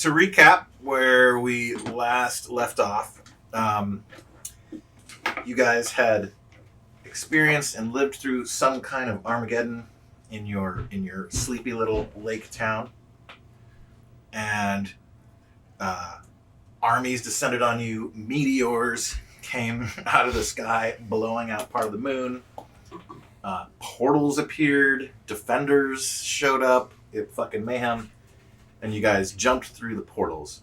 to recap where we last left off, you guys had experienced and lived through some kind of Armageddon in your sleepy little lake town, and armies descended on you. Meteors came out of the sky, blowing out part of the moon. Portals appeared. Defenders showed up. It fucking mayhem. And you guys jumped through the portals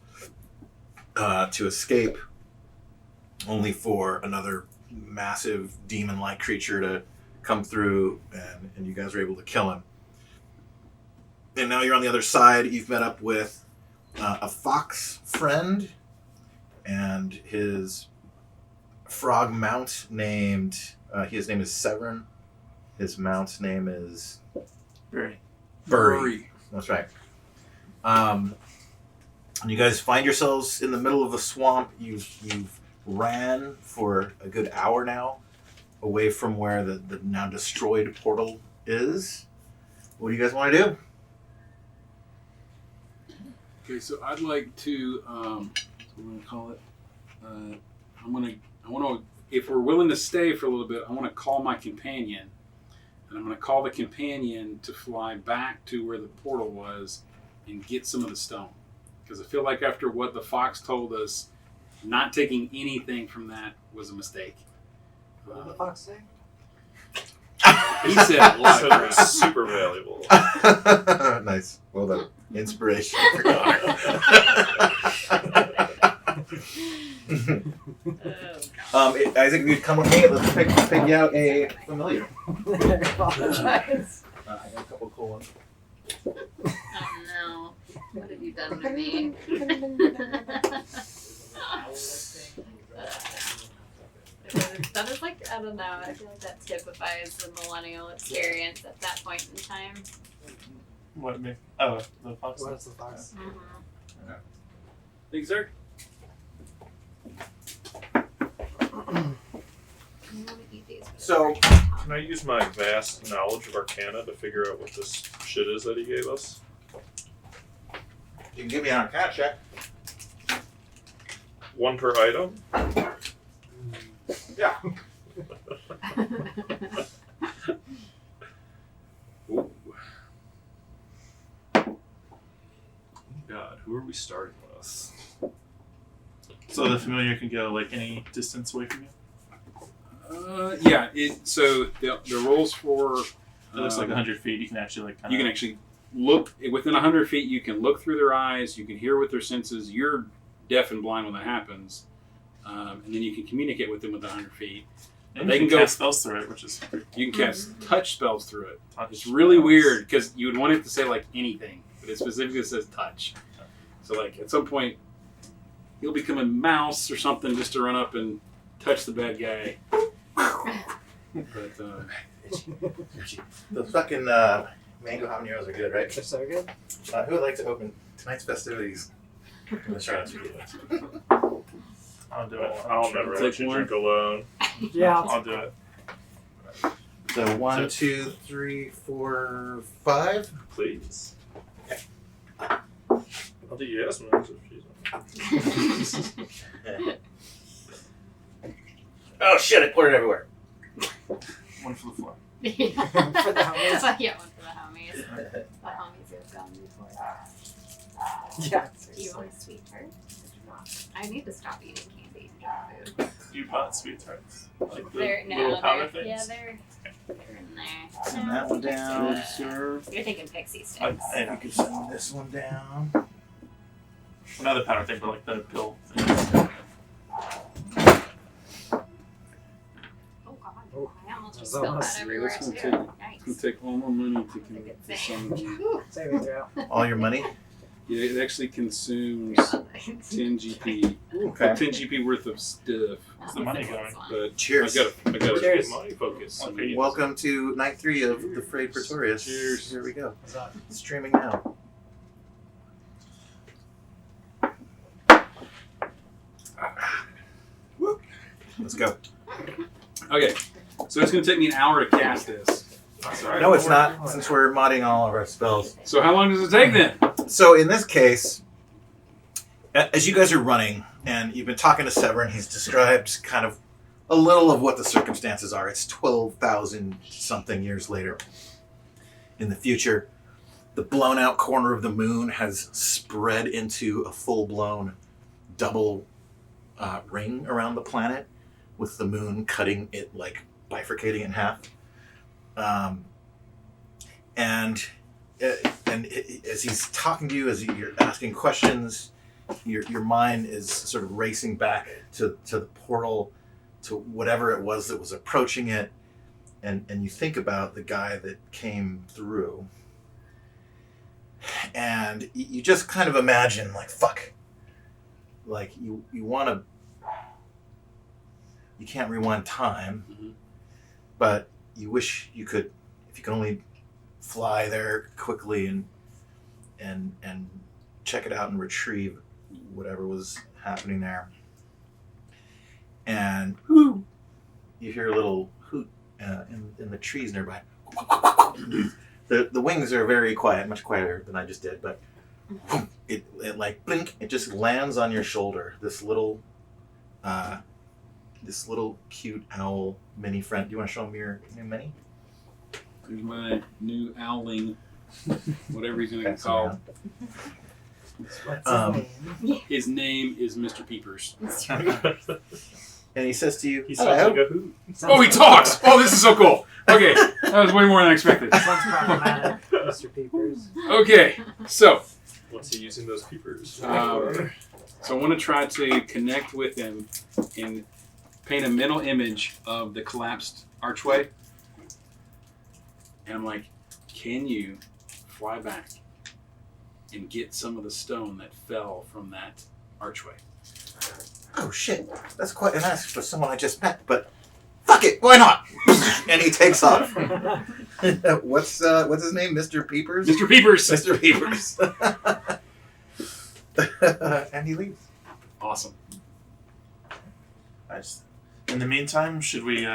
to escape, only for another massive demon-like creature to come through, and you guys were able to kill him. And now you're on the other side. You've met up with a fox friend and his frog mount named... his name is Severin. His mount's name is... Bury. That's right. And you guys find yourselves in the middle of a swamp. You've ran for a good hour now, away from where the now destroyed portal is. What do you guys want to do? Okay, so I'd like to, what am I going to call it? I want to, if we're willing to stay for a little bit, I want to call my companion. And I'm going to call the companion to fly back to where the portal was and get some of the stone. Because I feel like after what the fox told us, not taking anything from that was a mistake. What did the fox say? He said a lot of crap. Super valuable. Nice. Well done. Inspiration. Isaac, if you'd come with me, let's pick you out a familiar. I apologize. I got a couple cool ones. Oh no. What have you done to me? That is like, I don't know, I feel like that typifies the millennial experience at that point in time. What me? Oh, the fox. What is the fox? Mm-hmm. Okay. Thanks, sir. So, Can I use my vast knowledge of Arcana to figure out what this shit is that he gave us? you can give me an Arcana check. One per item? Yeah. Ooh. God, who are we starting with? So the familiar can go like any distance away from you? Yeah. So the rules for It looks like 100 feet. You can actually like you can actually look within 100 feet. You can look through their eyes. You can hear with their senses. You're deaf and blind when that happens, and then you can communicate with them within 100 feet. and they you can go- cast spells through it, which is You can cast touch spells through it. touch It's really spells. weird because you would want it to say like anything, but it specifically says touch. So like at some point, he'll become a mouse or something just to run up and touch the bad guy. But The fucking mango habaneros are good, right? They're so good. Who would like to open tonight's festivities? I'm gonna try not to do it. I'll do it. I'll never Take actually one. drink alone. Yeah. I'll do it. So 1, 2, 3, 4, 5. Please. I'll do yes, man. Oh shit! I poured it everywhere. One for the floor. Yeah. For the homies. Yeah, one for the homies. The homies have gone before. Yeah. Do you want a sweetheart? I need to stop eating candy and junk food. You bought sweet tarts. Like the They're, little powder things? yeah, they're in there. Send that one down. You're thinking pixie sticks. I You can send this one down. Not the powder thing, but like the pill thing. Oh god, Oh. I almost just That spilled was- that everywhere that's too. gonna take- Nice. It's gonna take all my money to That's a good consume. thing. Saving throw. All your money. Yeah, it actually consumes God. 10 GP. Okay. 10 GP worth of stuff. Where's the money going? But Cheers. I gotta Cheers. Money focus. Okay. Welcome to night 3 of the Frayed Pretorious. Cheers. Here we go. What's up? Streaming now. Let's go. Okay, so it's gonna take me an hour to cast this. Sorry. No, it's not, since we're modding all of our spells. So how long does it take then? So in this case, As you guys are running, and you've been talking to Severin, he's described kind of a little of what the circumstances are. It's 12,000 something years later. In the future, the blown out corner of the moon has spread into a full-blown double ring around the planet, with the moon cutting it, like bifurcating in half. And as he's talking to you, as you're asking questions, your mind is sort of racing back to the portal, to whatever it was that was approaching it, and you think about the guy that came through, and you just kind of imagine, like, fuck, like you want to, you can't rewind time, but you wish you could, if you could only fly there quickly and check it out and retrieve whatever was happening there. And you hear a little hoot in the trees nearby. The wings are very quiet, much quieter than I just did, but it like blink, it just lands on your shoulder. This little cute owl mini friend. Do you want to show him your new mini? There's my new owling, whatever he's going to That's call. around. What's his name? His name is Mr. Peepers. And he says to you, He "Hello." sounds like a hoot. Oh, he talks! Oh, this is so cool. Okay, that was way more than I expected. Sounds problematic, Mr. Peepers. Okay, so What's he using those peepers? so I want to try to connect with him and paint a mental image of the collapsed archway. And I'm like, can you fly back and get some of the stone that fell from that archway? "Oh shit, that's quite an ask for someone I just met, but fuck it, why not?" And he takes off. What's his name? Mr. Peepers? Mr. Peepers! Mr. Peepers. And he leaves. Awesome. Nice. In the meantime, should we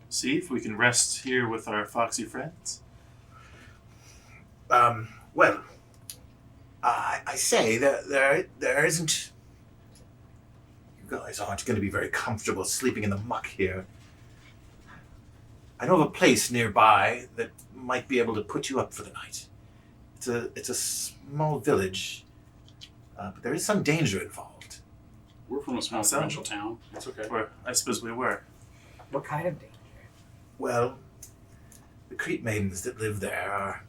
see if we can rest here with our foxy friends? Well, I say that there isn't. You guys aren't going to be very comfortable sleeping in the muck here. I know of a place nearby that might be able to put you up for the night. It's a small village, but there is some danger involved. We're from a small So- provincial town. It's okay. I suppose we were. What kind of danger? Well, the Creepmaidens that live there are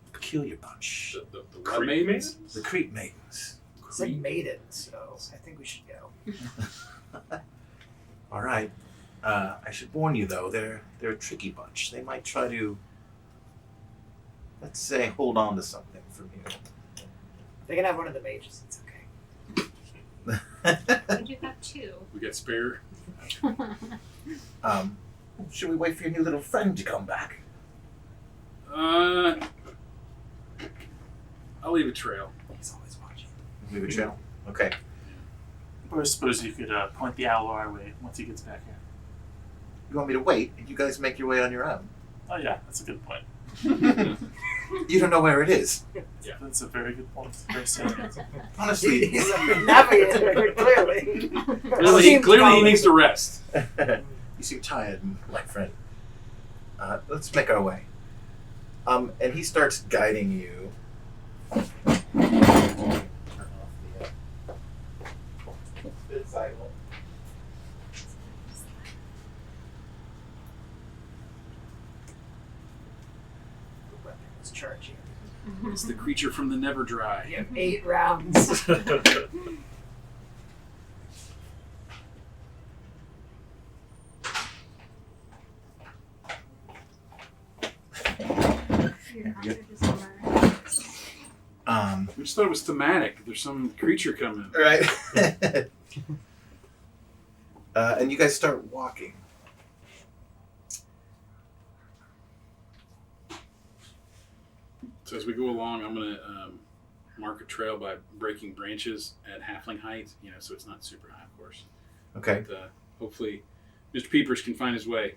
a peculiar bunch. The Creep maidens? The Creepmaidens. It said maiden, so I think we should go. All right. I should warn you, though, they're a tricky bunch. They might try to, let's say, hold on to something from you. They can have one of the mages. It's okay. We do have two. We got spare. Should we wait for your new little friend to come back? I'll leave a trail. He's always watching. Leave a trail. Okay. Or I suppose you could point the owl our way once he gets back here. You want me to wait and you guys make your way on your own? Oh yeah, that's a good point. You don't know where it is. Yeah, that's a very good point. Very salient. Honestly, He's a navigator, clearly. Clearly he needs to rest. you seem tired, my friend. Let's make our way. And he starts guiding you. The weapon is charging. It's the creature from the Never Dry. You have 8 rounds. Your eyes are just blurred. We just thought it was thematic. There's some creature coming. Right. And you guys start walking. So as we go along, I'm going to mark a trail by breaking branches at halfling height, so it's not super high, of course. Okay. But, hopefully Mr. Peepers can find his way.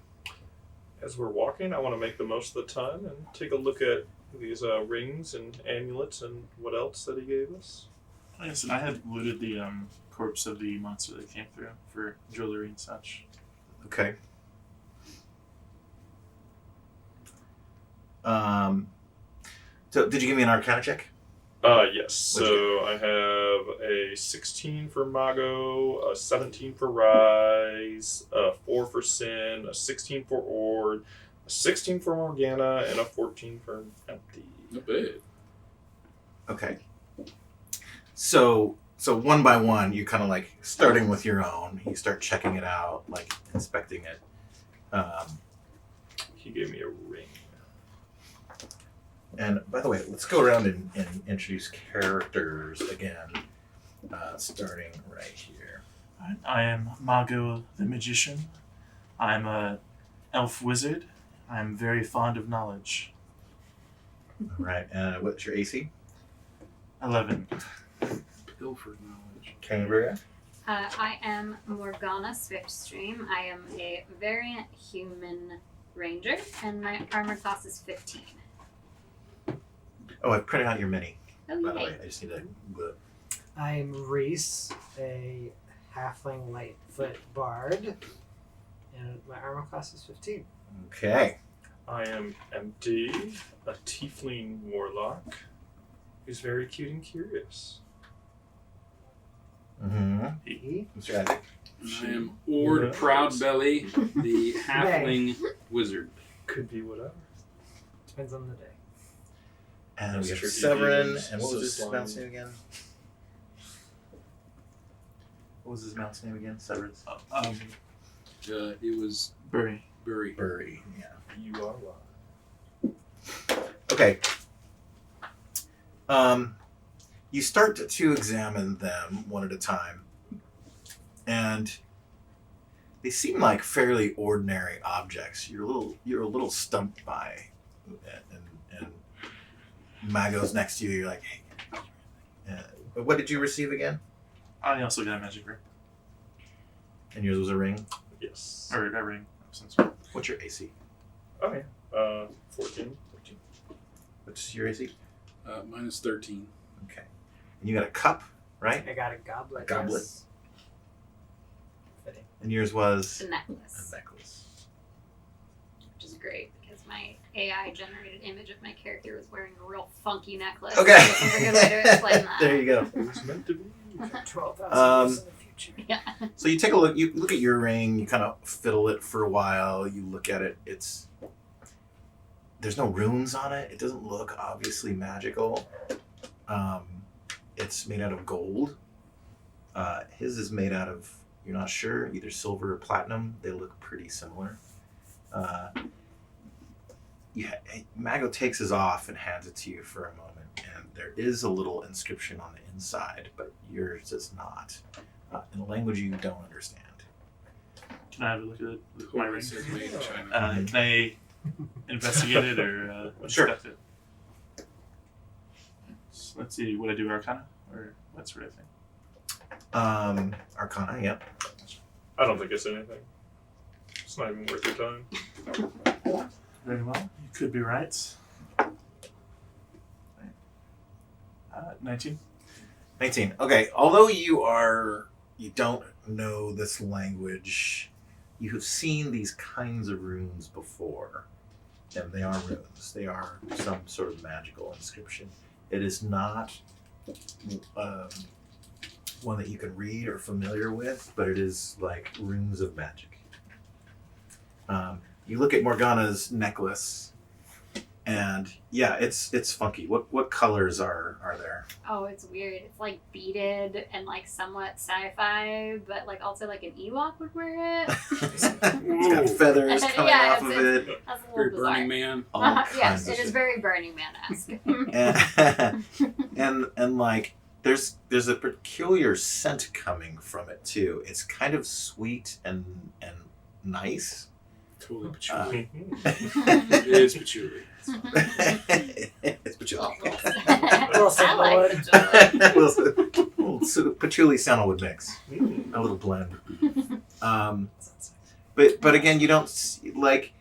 As we're walking, I want to make the most of the time and take a look at these rings and amulets and what else that he gave us. Listen, I had looted the corpse of the monster that came through for jewelry and such. Okay. So did you give me an Arcana check? Yes. What'd you So I have a 16 for Mago, a 17 for Rise, a 4 for Sin, a 16 for Ord, a 16 for Morgana, and a 14 for Empty. Not bad. Okay. So one by one, you kind of like starting with your own. You start checking it out, like inspecting it. He gave me a ring. And by the way, let's go around and introduce characters again, starting right here. I am Mago the Magician. I'm a elf wizard. I'm very fond of knowledge. All right. And what's your AC? 11. Pilfered knowledge. Cambria. I am Morgana Swiftstream. I am a variant human ranger, and my armor class is 15. Oh, I printed out your mini. Oh, By the yay. way, I just need to. I'm Reese, a halfling lightfoot bard, and my armor class is 15. Okay. I am Empty, a tiefling warlock who's very cute and curious. Mm-hmm. E? Mr. Isaac. And I am Ord Proudbelly, the halfling wizard. Could be whatever. Depends on the day. And That's we have tricky Severin. demons, And what so was his slimy. mounts name again? What was his mounts name again? Severin's? It was Bury. Bury. Bury. Yeah. You are right. Okay. You start to examine them one at a time, and they seem like fairly ordinary objects. You're a little stumped by, and Mago's next to you. You're like, hey. What did you receive again? I also got a magic ring. And yours was a ring. Yes. Or a ring. Since What's your AC? Oh, yeah. 14. What's your AC? Minus 13. Okay. And you got a cup, right? I got a goblet. A goblet? Yes. Fitting. And yours was The necklace, a necklace. which is great because my AI generated image of my character was wearing a real funky necklace. Okay. So that's a good way to explain that. There you go. It was meant to be. 12,000 years in the future. Yeah. So you take a look. You look at your ring. You kind of fiddle it for a while. You look at it. There's no runes on it. It doesn't look obviously magical. It's made out of gold. His is made out of, you're not sure, either silver or platinum. They look pretty similar. Mago takes his off and hands it to you for a moment, and there is a little inscription on the inside, but yours is not. In a language you don't understand. can I have a look at my ring? It says made in China. Can I investigate it or Sure. inspect it? So let's see. Would I do Arcana or what sort of thing? Arcana, yep. I don't think it's anything. It's not even worth your time. Very well. You could be right. 19. 19. Okay, although you don't know this language, you have seen these kinds of runes before. And they are runes. They are some sort of magical inscription. It is not one that you can read or familiar with, but it is like runes of magic. You look at Morgana's necklace, and yeah, it's funky. What colors are there? Oh, it's weird. It's like beaded and like somewhat sci-fi, but like also like an Ewok would wear it. It's got feathers coming Yeah, off of it's- it. That's a little Very bizarre. Burning Man. All Yes, kinds of it is shit. very Burning Man-esque. and like there's a peculiar scent coming from it too. It's kind of sweet and nice. Totally patchouli. Uh, It is patchouli. It's patchouli. I like patchouli. Little patchouli sandalwood mix, Mm. a little blend. But again, you don't see, like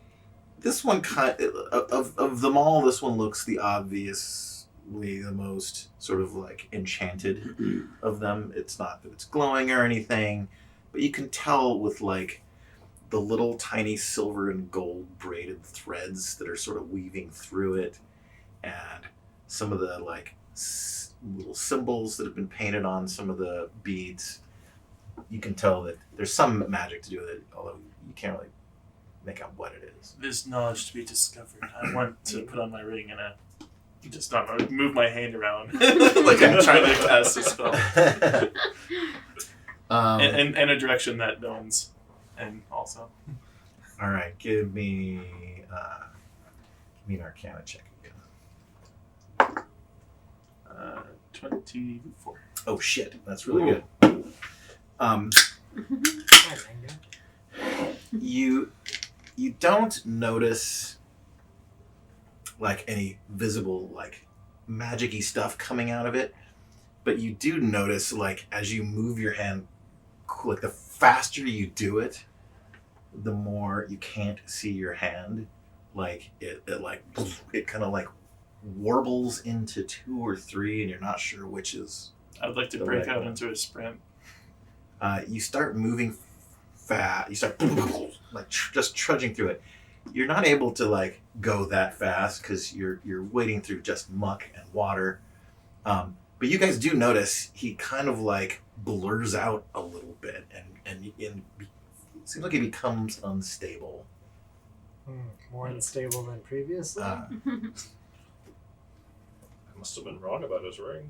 this one kind of them all. This one looks the obvious probably the most sort of like enchanted of them. It's not that it's glowing or anything, but you can tell with like the little tiny silver and gold braided threads that are sort of weaving through it, and some of the like little symbols that have been painted on some of the beads. You can tell that there's some magic to do with it, although you can't really make out what it is. There's knowledge to be discovered. I want to put on my ring and just not move my hand around like I'm trying to cast a spell in a direction that no one's in. Also, all right, give me an Arcana check again. 24. Oh shit, that's really good. You don't notice like any visible like magic-y stuff coming out of it, but you do notice like as you move your hand, like the faster you do it, the more you can't see your hand. Like it kind of like warbles into 2 or 3, and you're not sure which is. I'd like to break out into a sprint. You start moving fast. You start like just trudging through it. You're not able to like go that fast because you're wading through just muck and water. But you guys do notice he kind of like blurs out a little bit, and it seems like he becomes unstable. More unstable than previously. I must have been wrong about his ring.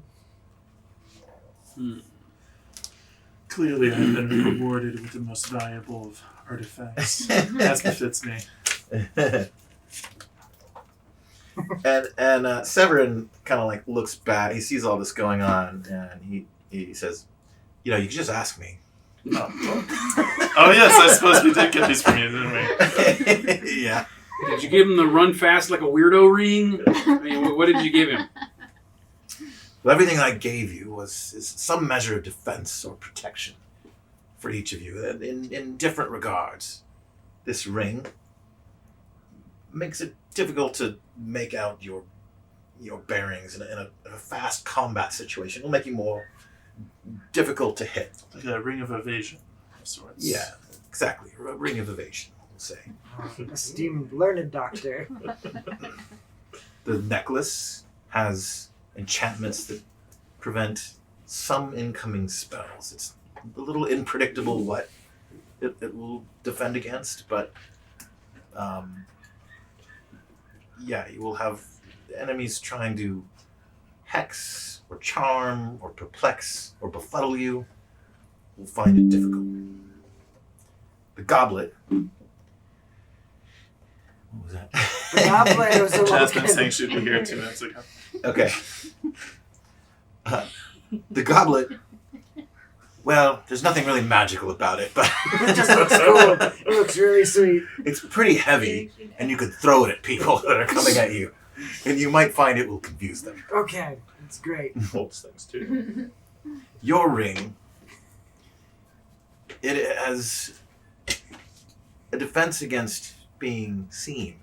Clearly, I've been rewarded with the most valuable of artifacts, as befits me. and Severin kind of like looks back. He sees all this going on, and he says, "You know, you could just ask me." Oh yes, I suppose we did get these from you, didn't we? Yeah. Did you give him the run fast like a weirdo ring? I mean, what did you give him? Well, everything I gave you is some measure of defense or protection for each of you in different regards. This ring makes it difficult to make out your bearings in a fast combat situation. It'll make you more difficult to hit. Like a ring of evasion of sorts. Yeah, exactly. A ring of evasion, we'll say. Esteemed learned doctor. The necklace has enchantments that prevent some incoming spells. It's a little unpredictable what it will defend against, but you will have enemies trying to hex or charm or perplex or befuddle you. Will find it difficult. The goblet. What was that? The goblet was a Chad's been saying she'd be here 2 minutes ago. Okay. The goblet. Well, there's nothing really magical about it, but It just looks cool. It looks really sweet. it's pretty heavy, and you could throw it at people that are coming at you, and you might find it will confuse them. Okay, it's great. Holds things too. Your ring, it has a defense against being seen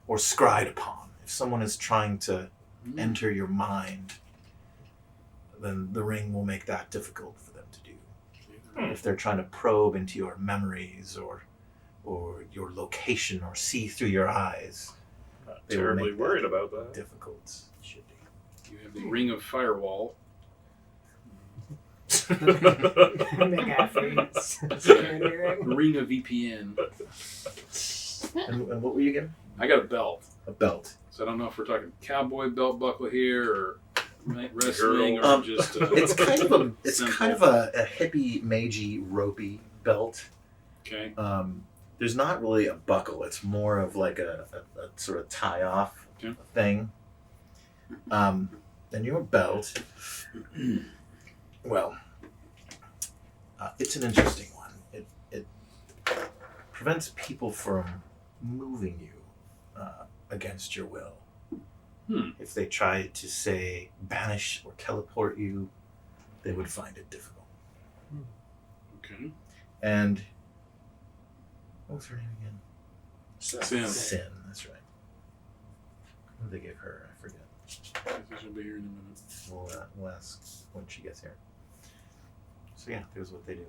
or scryed upon. If someone is trying to enter your mind, then the ring will make that difficult for them to do. If they're trying to probe into your memories or your location or see through your eyes, Not they will terribly make worried that about that. difficult. Should be. You have the ring of firewall. McAfee. Security ring. Ring of VPN. And what were you getting? I got a belt. A belt. So I don't know if we're talking cowboy belt buckle here or wrestling or Um, just. It's kind of a simple. a hippie, magey, ropey belt. Okay. There's not really a buckle. It's more of like a sort of tie off Okay. thing. And your belt, well, it's an interesting one. It prevents people from moving you against your will. If they try to say banish or teleport you, they would find it difficult. Okay. And what was her name again? Sin. Sin. That's right. What did they give her? I forget. She'll be here in a minute. We'll ask when she gets here. So yeah, here's what they do.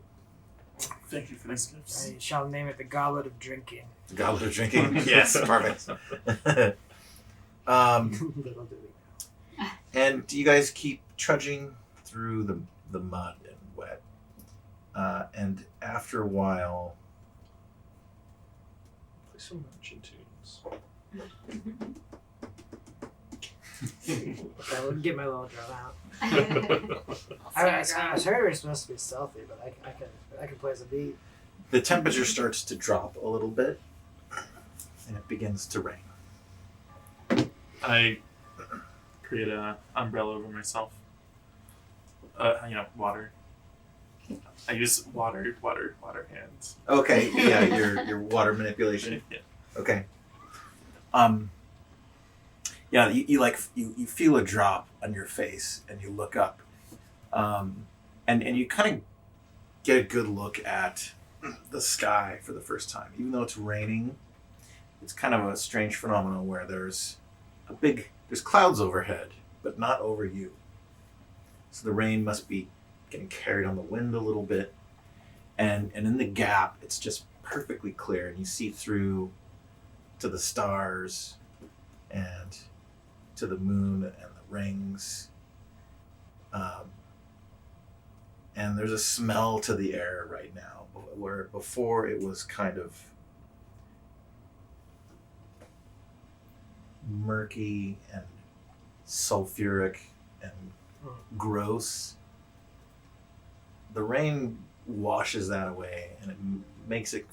Thank you for these gifts. I shall name it the Goblet of Drinking. The goblet of drinking. Yes, perfect. Little do we know. And you guys keep trudging through the mud and wet. And after a while, Play some marching tunes. I would get my little drum out. I'll I start was heard we were supposed to be stealthy, but I can play as a beat. the temperature starts to drop a little bit, and it begins to rain. I create an umbrella over myself. Water. I use water hands. Okay, yeah, your water manipulation. Yeah. Okay. Yeah, you feel a drop on your face, and you look up, and you kind of get a good look at the sky for the first time. Even though it's raining, it's kind of a strange phenomenon where there's clouds overhead, but not over you. So the rain must be getting carried on the wind a little bit, and in the gap, it's just perfectly clear, and you see through to the stars and to the moon and the rings. And there's a smell to the air right now, where before it was kind of murky and sulfuric and gross. The rain washes that away, and it makes it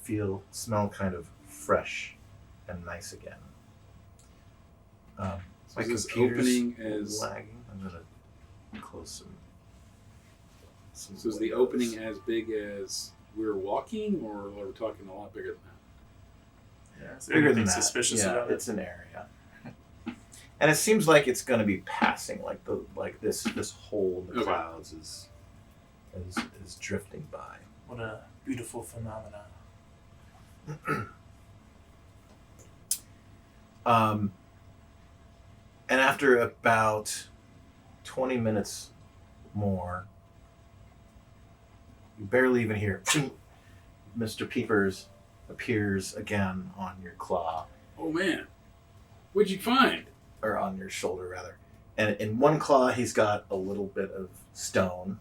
smell kind of fresh and nice again. So is this opening as lagging. I'm gonna close some. So is the opening as big as we're walking, or are we talking a lot bigger than that? Yeah, is there Bigger anything than that. suspicious Yeah, about it? it's an area, and it seems like it's going to be passing. Like this hole in the Okay. clouds is drifting by. What a beautiful phenomenon. And after about 20 minutes more, you barely even hear Mr. Peepers appears again on your claw, Oh man, what'd you find? or on your shoulder rather. And in one claw he's got a little bit of stone,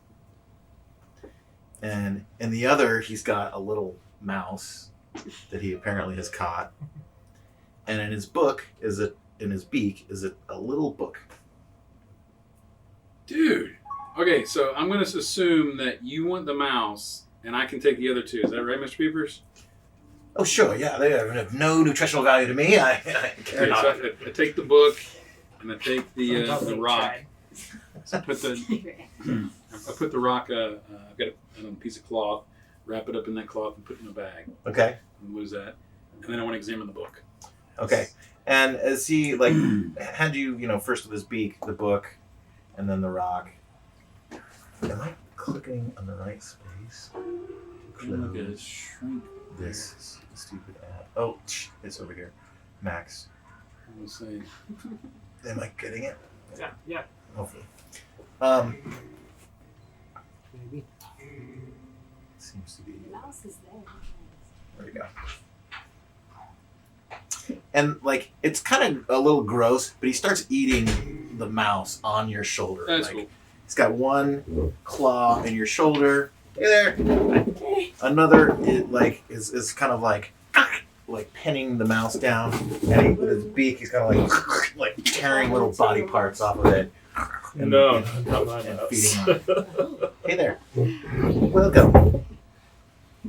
and in the other he's got a little mouse that he apparently has caught. And in his beak is a little book. Dude. Okay, so I'm going to assume that you want the mouse, and I can take the other two. Is that right, Mr. Peepers? Oh sure, yeah, they have no nutritional value to me. I care Okay, not. so I take the book, and I take the Totally rock. tried. I put the rock. I've got a piece of cloth. Wrap it up in that cloth and put it in a bag. Okay. And what is that? And then I want to examine the book. Okay. And as he hand you, first with his beak, the book, and then the rock. Am I clicking on the right space? Look at it shrink. This stupid ad. Oh, it's over here. Max. I was saying. Am I getting it? Yeah. Hopefully. Maybe. Seems to be. The mouse is there. There we go. And it's kind of a little gross, but he starts eating the mouse on your shoulder. That's cool. He's got one claw in your shoulder. Hey there. Another is kind of like pinning the mouse down, and with his beak he's kind of like tearing little body parts off of it. And, No, and, not my and mouse. feeding on it. Hey there. Welcome.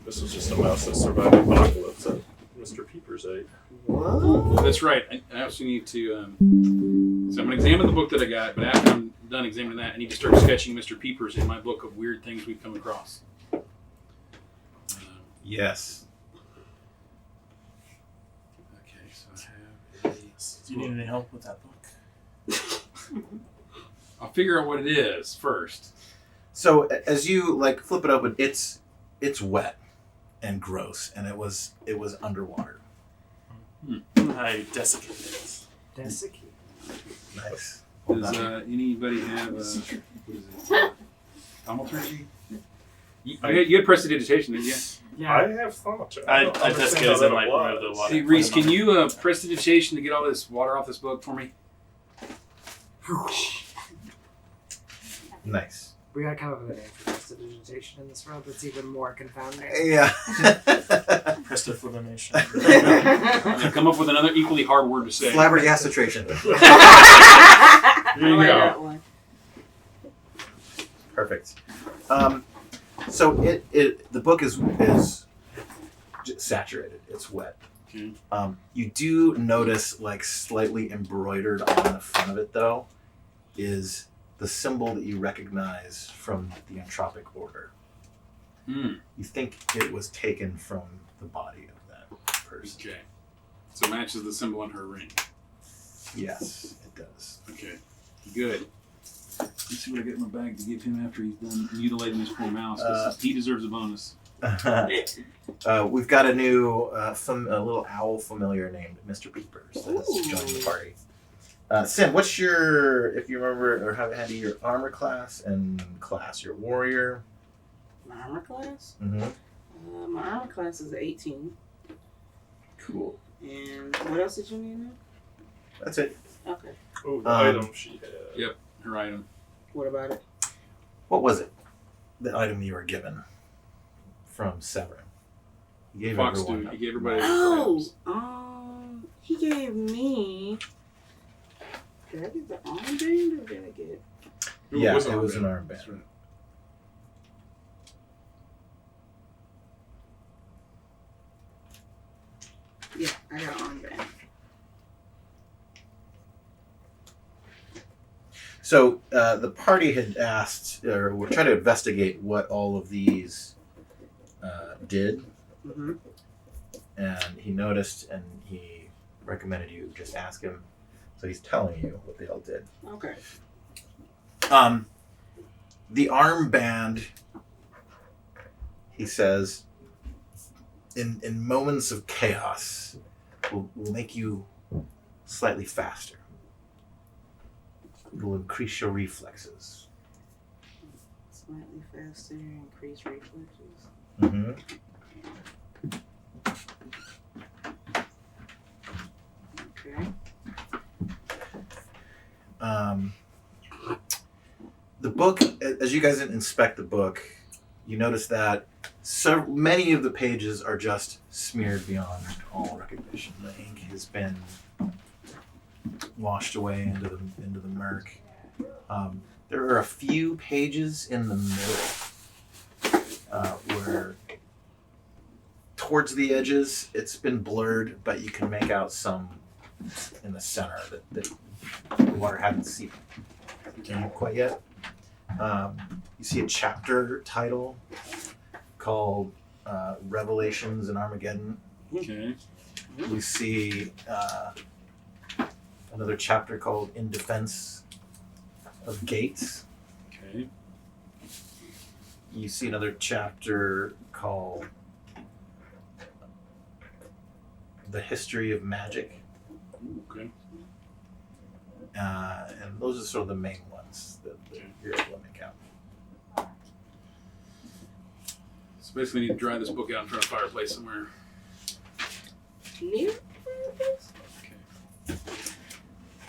This was just a mouse that survived the apocalypse that Mr. Peepers ate. What? That's right. I also need to. So I'm going to examine the book that I got, but after I'm done examining that, I need to start sketching Mr. Peepers in my book of weird things we've come across. Yes. Okay, so I have. Do you need any help with that book? I'll figure out what it is first. So as you flip it open, it's wet and gross, and it was underwater. I desiccated it. Desiccate. Nice. Does anybody have what is it? Thaumaturgy? You had prestidigitation, didn't you? Yeah. I have thought. I don't just understand goes how in that like applies. remove the water. Hey, Reese, can you prestidigitation to get all this water off this book for me? Nice. We gotta come up with a name for prestidigitation in this world that's even more confounding. Yeah. Prestiflamination. Yeah, come up with another equally hard word to say. Flabbergastration. There I you like go. that one. Perfect. So the book is saturated. It's wet. Okay. You do notice, like, slightly embroidered on the front of it, though, is the symbol that you recognize from the entropic order. Hmm. You think it was taken from the body of that person. Okay. So it matches the symbol on her ring. Yes, it does. Okay. Good. Let's see what I get in my bag to give him after he's done mutilating his poor mouse. 'Cause he deserves a bonus. We've got a new, a little owl familiar named Mr. Peepers that has Ooh. joined the party. Sim, what's your, if you remember or have handy, your armor class and class? Your warrior. My armor class? Mm-hmm. My armor class is 18. Cool. And what else did you need to know? That's it. Okay. Oh, the item she had. Yep. Her item. What about it? What was it? The item you were given from Severin. He gave Fox everyone. dude. He gave everybody. Oh, he gave me. Did I get the armband or did I get? Yeah, was it was an armband. armband. That's right. Yeah, I got an armband. So the party had asked, or we're trying to investigate what all of these did, Mm-hmm. and he noticed, and he recommended you just ask him. So he's telling you what they all did. Okay. The armband, he says, in moments of chaos, will make you slightly faster. It will increase your reflexes. Slightly faster, increase reflexes. Mm-hmm. Okay. The book, as you guys inspect the book, you notice that so many of the pages are just smeared beyond all recognition. The ink has been washed away into the murk. There are a few pages in the middle where, towards the edges, it's been blurred, but you can make out some in the center that the water hadn't seeped in quite yet. You see a chapter title called Revelations in Armageddon. Okay. We see another chapter called In Defense of Gates. Okay. You see another chapter called The History of Magic. Okay. And those are sort of the main ones that you're able to make out. So basically, we need to dry this book out in front of a fireplace somewhere. Near? Okay.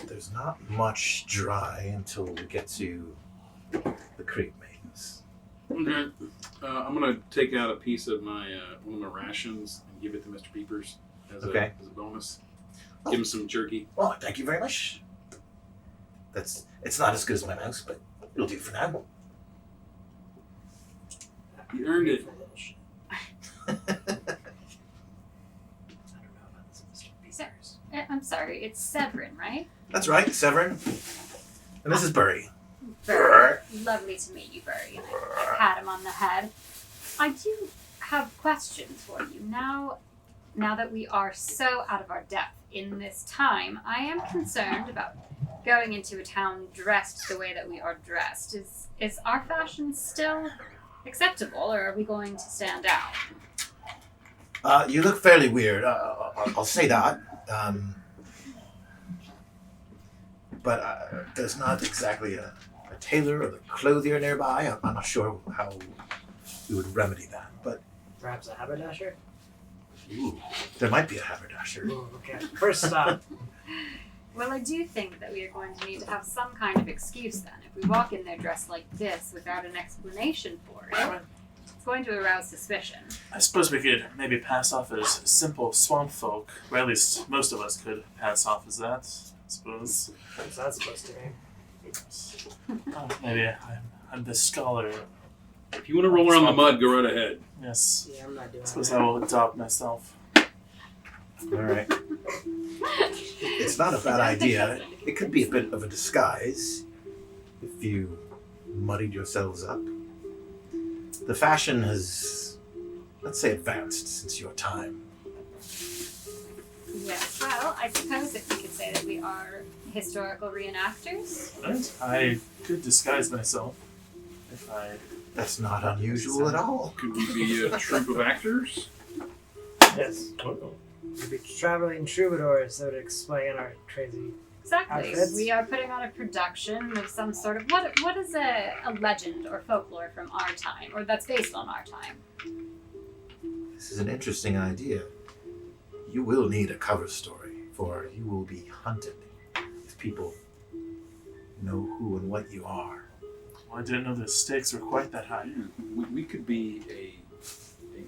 There's not much dry until we get to the Creepmaidens. Okay. I'm gonna take out a piece of my one of my rations and give it to Mr. Peepers as a bonus. Give him some jerky. Well, thank you very much. It's not as good as my mouse, but it'll do for now. You earned it. I don't know about this, Mr. Peters. I'm sorry, it's Severin, right? That's right, Severin. And this is Burry. Burry. Lovely to meet you, Burry. And I pat him on the head. I do have questions for you. Now that we are so out of our depth in this time, I am concerned about going into a town dressed the way that we are dressed. Is our fashion still acceptable, or are we going to stand out? You look fairly weird. I'll say that. but there's not exactly a tailor or the clothier nearby. I'm not sure how we would remedy that, but Perhaps a haberdasher? ooh, there might be a haberdasher. Ooh, okay. First stop. Well, I do think that we are going to need to have some kind of excuse then. If we walk in there dressed like this without an explanation for it, it's going to arouse suspicion. I suppose we could maybe pass off as simple swamp folk, or at least most of us could pass off as that, I suppose. What's that supposed to mean? Maybe I'm the scholar. If you want to roll around the mud, go right ahead. Yes. Yeah, I'm not doing I suppose that. I will adopt myself. All right. It's not a bad idea. It could be a bit of a disguise if you muddied yourselves up. The fashion has, let's say, advanced since your time. Yes, well, I suppose that we could say that we are historical reenactors. Right? I could disguise myself if I. That's not unusual at all. Could we be a troupe of actors? Yes. Oh. We'd be traveling troubadours that would explain our crazy. Exactly. Outfits? We are putting on a production of some sort of what is a legend or folklore from our time, or that's based on our time. This is an interesting idea. You will need a cover story, for you will be hunted if people know who and what you are. Well, I didn't know the stakes were quite that high. We could be a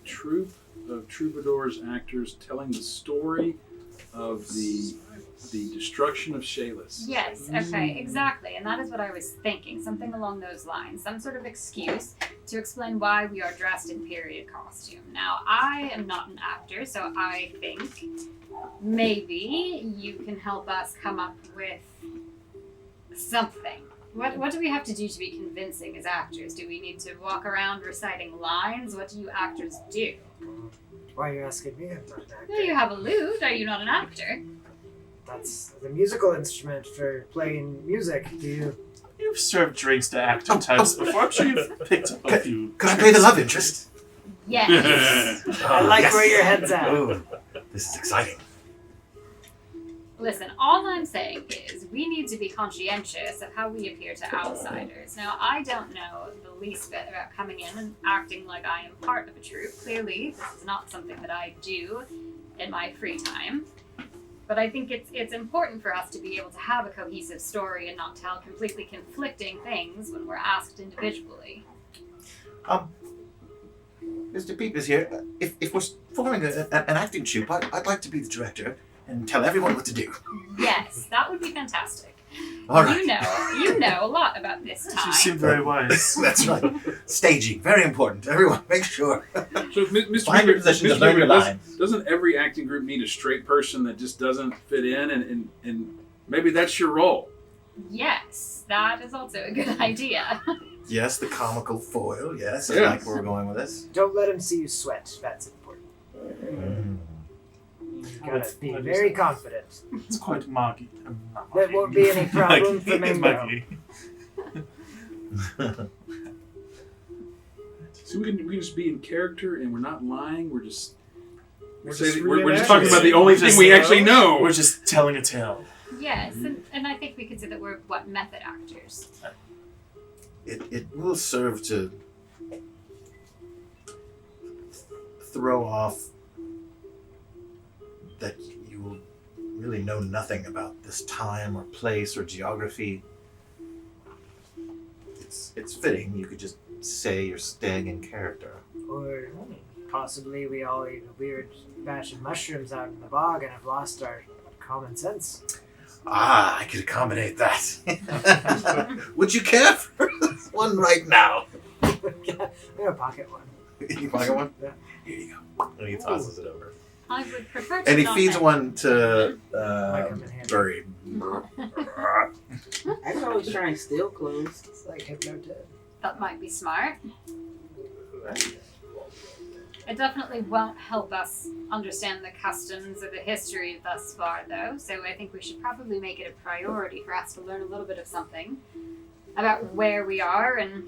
troupe of troubadours, actors, telling the story of the destruction of Shalis. Yes, okay, exactly. And that is what I was thinking. Something along those lines. Some sort of excuse to explain why we are dressed in period costume. Now, I am not an actor, so I think maybe you can help us come up with something. What do we have to do to be convincing as actors? Do we need to walk around reciting lines? What do you actors do? Why are you asking me? I'm not an actor. Well, you have a lute. Are you not an actor? That's the musical instrument for playing music. Do you? You've served drinks to actor types before. I'm sure you've picked up a few. Could I play the love interest? Yes. I like yes. where your head's at. Oh, this is exciting. Listen, all I'm saying is we need to be conscientious of how we appear to outsiders. Now, I don't know the least bit about coming in and acting like I am part of a troupe. Clearly, this is not something that I do in my free time. But I think it's important for us to be able to have a cohesive story and not tell completely conflicting things when we're asked individually. Mr. Peep is here. If we're forming an acting troupe, I'd like to be the director and tell everyone what to do. Yes, that would be fantastic. All right. You know a lot about this You time. seem very wise. That's right. Staging, very important. Everyone, make sure. So, Mr. Find your Weaver, position to Mr. learn your Weaver, lines. doesn't every acting group need a straight person that just doesn't fit in, and maybe that's your role? Yes, that is also a good idea. Yes, the comical foil. Yes, I Yeah. like where we're going with this. Don't let him see you sweat. That's important. You gotta be very confident. It's quite muggy. There won't be any problem for Mingo. So we can just be in character, and we're not lying. We're just We're saying- just we're just reenacting talking about it. the only We're thing just- we actually know. We're just telling a tale. Yes, and I think we could say that we're method actors. It will serve to throw off that you will really know nothing about this time or place or geography. It's fitting. You could just say you're staying in character. Or possibly we all ate a weird batch of mushrooms out in the bog and have lost our common sense. Ah, I could accommodate that. Would you care for one right now? I'm gonna pocket one. You pocket one? Yeah. Here you go. And he tosses it over. I would prefer to And he not feeds have- one to Might come in handy. Burry. I can always try and steal clothes. It's like hypnotic. That might be smart. It definitely won't help us understand the customs or the history thus far, though, so I think we should probably make it a priority for us to learn a little bit of something about where we are and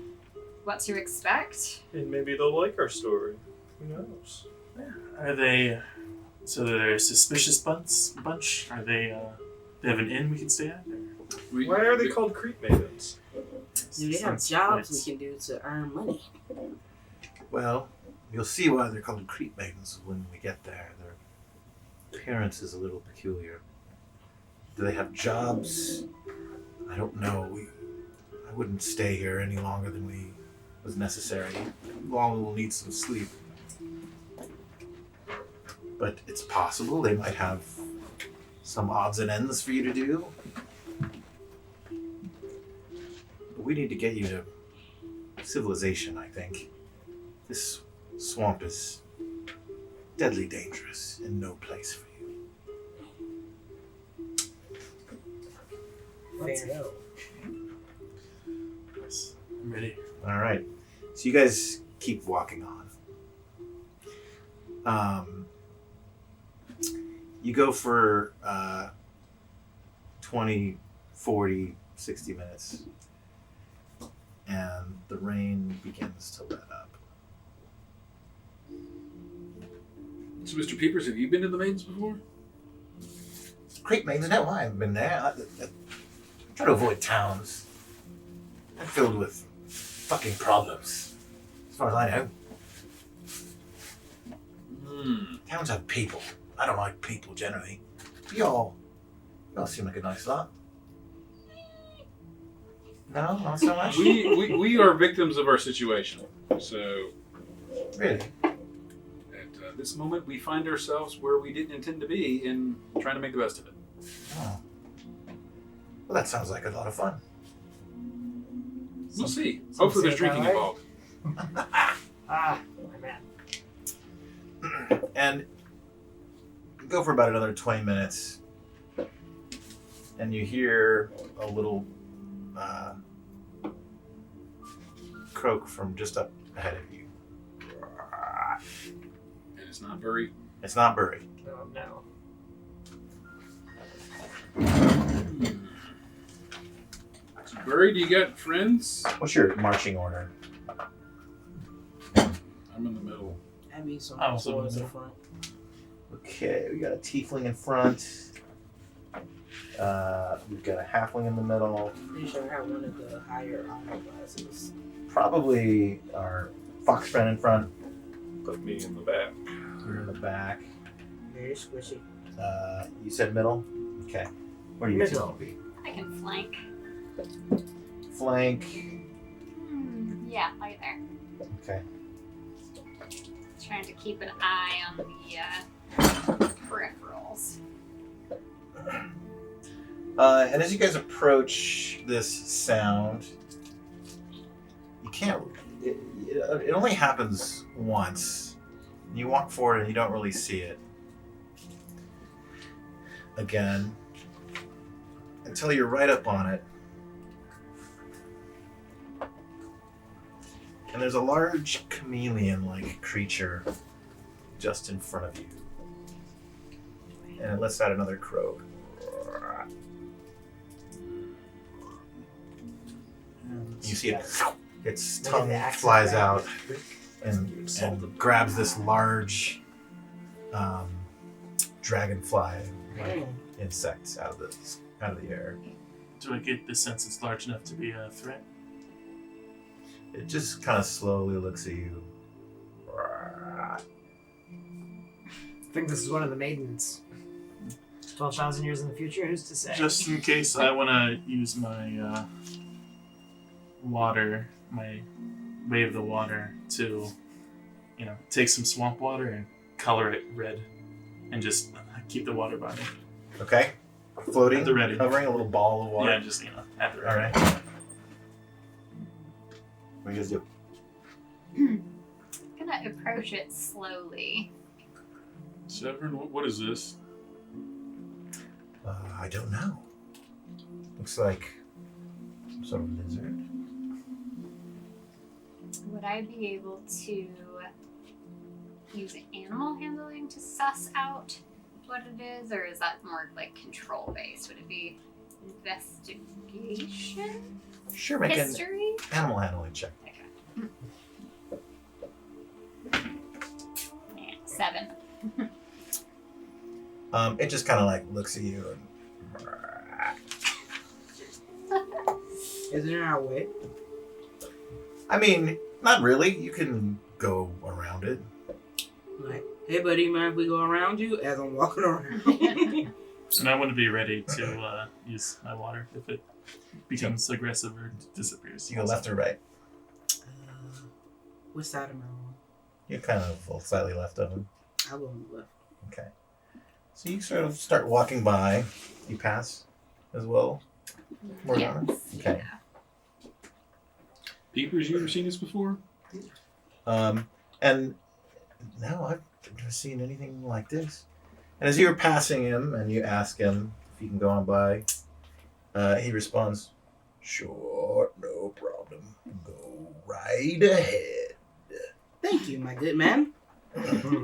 what to expect. And maybe they'll like our story. Who knows? Are they? So they're a suspicious bunch. Are they They have an inn we can stay at? Why are they called Creepmaidens? Do they have jobs we can do to earn money? Well, you'll see why they're called Creepmaidens when we get there. Their appearance is a little peculiar. Do they have jobs? I don't know. I wouldn't stay here any longer than was necessary. Long will need some sleep. But it's possible they might have some odds and ends for you to do. But we need to get you to civilization, I think. This swamp is deadly dangerous and no place for you. Let's go. Yes, I'm ready. All right. So you guys keep walking on. You go for 20, 40, 60 minutes. And the rain begins to let up. So, Mr. Peepers, have you been to the Maidens before? Creekmaiden, no, I haven't been there. I try to avoid towns. They're filled with fucking problems. As far as I know. Towns have people. I don't like people generally. Y'all seem like a nice lot. No, not so much. We are victims of our situation. So, Really? at this moment, we find ourselves where we didn't intend to be and trying to make the best of it. Oh. Well, that sounds like a lot of fun. We'll see. Some Hopefully, there's say drinking that way. involved. Ah, my man. And you go for about another 20 minutes, and you hear a little croak from just up ahead of you. And it's not very. It's not Burry. Oh, no. Burry, do you got friends? What's your marching order? I'm in the middle. That means some I was in the boys in middle. front. Okay, we got a tiefling in front. We've got a halfling in the middle. Pretty sure I have one of the higher armor classes. Probably our fox friend in front. Put me in the back. You're in the back. Very squishy. You said middle? Okay. Where do you two Middle. want to be? I can flank. Flank. Yeah, right there. Okay. Trying to keep an eye on the peripherals. And as you guys approach this sound, you can't. It only happens once. You walk forward and you don't really see it again until you're right up on it. And there's a large chameleon-like creature just in front of you. And it lets out another croak. You see it, its tongue flies out and grabs this large dragonfly like insect out of the air. Do I get the sense it's large enough to be a threat? It just kind of slowly looks at you. I think this is one of the maidens. 12,000 years in the future, who's to say? Just in case I want to use my water, my way of the water to, take some swamp water and color it red and just keep the water by me. Okay. Floating, At the ready. hovering, a little ball of water. Yeah, just, at the ready. All right. What do you guys do? I'm gonna approach it slowly. Severin, what is this? I don't know. Looks like some sort of lizard. Would I be able to use animal handling to suss out what it is, or is that more like control based? Would it be investigation? Sure, make an History? animal handling check. Yeah, 7. It just kind of like looks at you and Is there our way? I mean, not really. You can go around it. Like, hey, buddy, mind if we go around you as I'm walking around? And I want to be ready to use my water if it becomes aggressive or disappears. You go left or right. Which side am I on? You're kind of slightly left of him. I'll go on the left. Okay. So you sort of start walking by. You pass as well. Morgana? Yes. Okay. Yeah. Peepers, you ever seen this before? And no, I've never seen anything like this. And as you're passing him and you ask him if he can go on by, he responds, "Sure, no problem. Go right ahead." Thank you, my good man.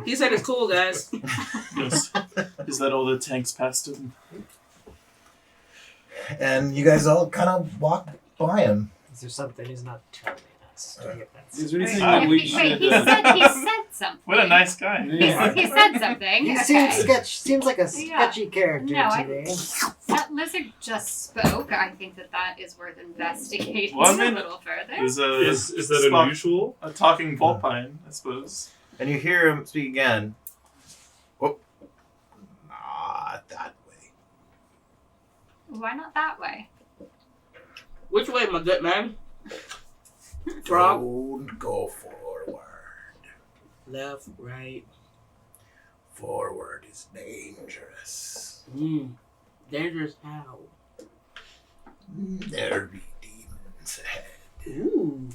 He said it's cool, guys. Yes. Is that all the tanks past him? And you guys all kind of walk by him. Is there something he's not telling us to get that? Is there anything Wait, that we wait, should... he said something. What a nice guy. Yeah. He said something. He Okay. seems like a sketchy character No, to me. That lizard just spoke. I think that is worth investigating Well, I mean, a little further. Is Is that unusual? a talking vulpine, I suppose. And you hear him speak again. Oh, not that way. Why not that way? Which way, my good man? Frog? Don't go forward. Left, right. Forward is dangerous. Dangerous how? There'll be demons ahead. Ooh.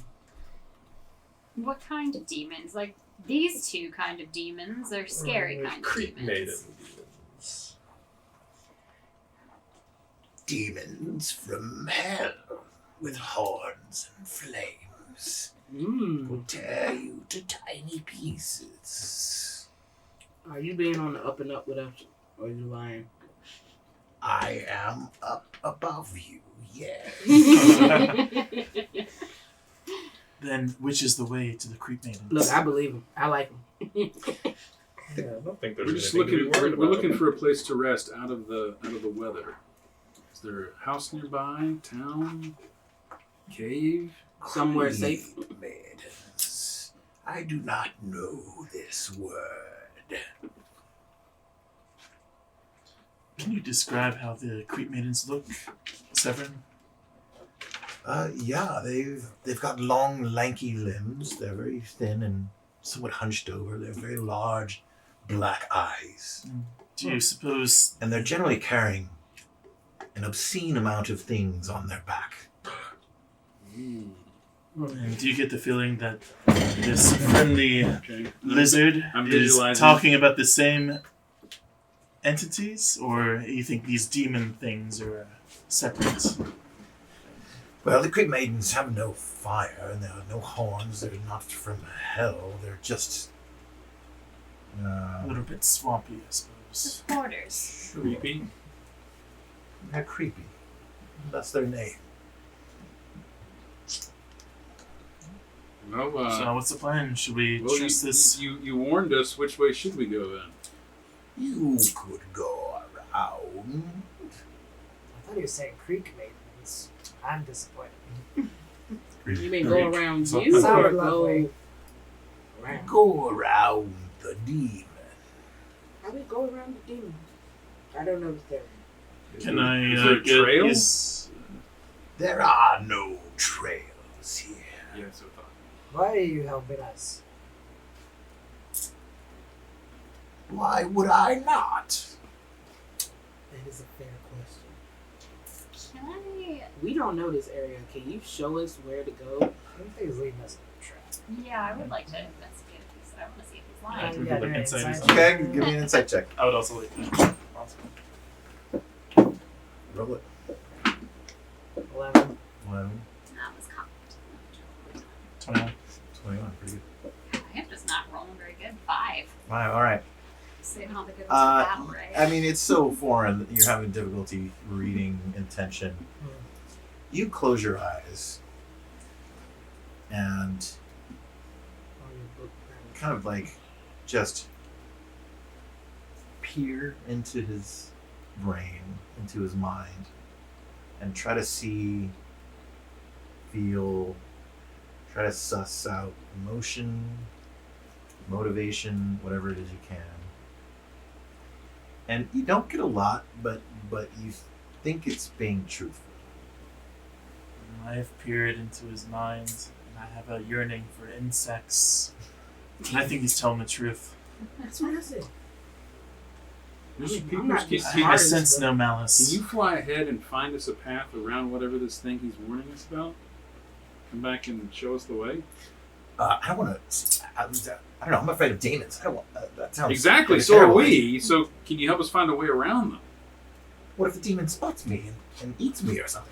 What kind of demons? Like these two kind of demons are scary kind of Creepmaiden demons. demons. Demons from hell with horns and flames will tear you to tiny pieces. Are you being on the up and up with us? Or are you lying? I am up above you, yes. Then which is the way to the Creepmaiden? Look, I believe him. I like him. I don't think there's We're just anything to looking. be worried We're about. looking for a place to rest out of the weather. Is there a house nearby? Town? Cave? Somewhere safe. Maidens, I do not know this word. Can you describe how the Creepmaidens look, Severin? Yeah, they've got long, lanky limbs. They're very thin and somewhat hunched over. They're very large, black eyes. Do you suppose... And they're generally carrying an obscene amount of things on their back. And do you get the feeling that this friendly Okay. lizard I'm is visualizing. talking about the same entities, or you think these demon things are separate? Well, the Creepmaidens have no fire, and there are no horns. They're not from hell. They're just... A little bit swampy, I suppose. Just borders. Creepy. They're creepy. That's their name. Well, So what's the plan? Should we well, trust this? you warned us. Which way should we go then? You could go around. I thought he was saying Creek Maidens. I'm disappointed. You mean go around So- you or Sounded go lovely. around? Go around the demon. How do we go around the demon? I don't know the theory. Can I Is there a get trail? yes? There are no trails here. Yeah, so I thought. Why are you helping us? Why would I not? That is a fair question. Can I? We don't know this area. Can you show us where to go? I don't think he's leading us in a trap. Yeah, I would like to investigate if he's. I want to see if he's I lying. can Yeah, put like they're inside inside. his- Okay, give me an insight check. I would also like that. Roll it. 11. 11, That was cocked. 21. 21, pretty good. I am just not rolling very good. 5. Wow, all right. Sitting on the good ones of battle, right? I mean, it's so foreign that you're having difficulty reading intention. You close your eyes and On your book. kind of like just peer into his brain, into his mind. and try to see, feel, try to suss out emotion, motivation, whatever it is you can. And you don't get a lot, but you think it's being truthful. I have peered into his mind, and I have a yearning for insects. And I think he's telling the truth. That's what I said. Mr. I'm Peepers, not can, just can, I hard as sense the- no can malice. you fly ahead and find us a path around whatever this thing he's warning us about? Come back and show us the way? I don't want to. I don't know. I'm afraid of demons. I don't want. That sounds Exactly, like a so are terrible we. idea. So can you help us find a way around them? What if the demon spots me and eats me or something?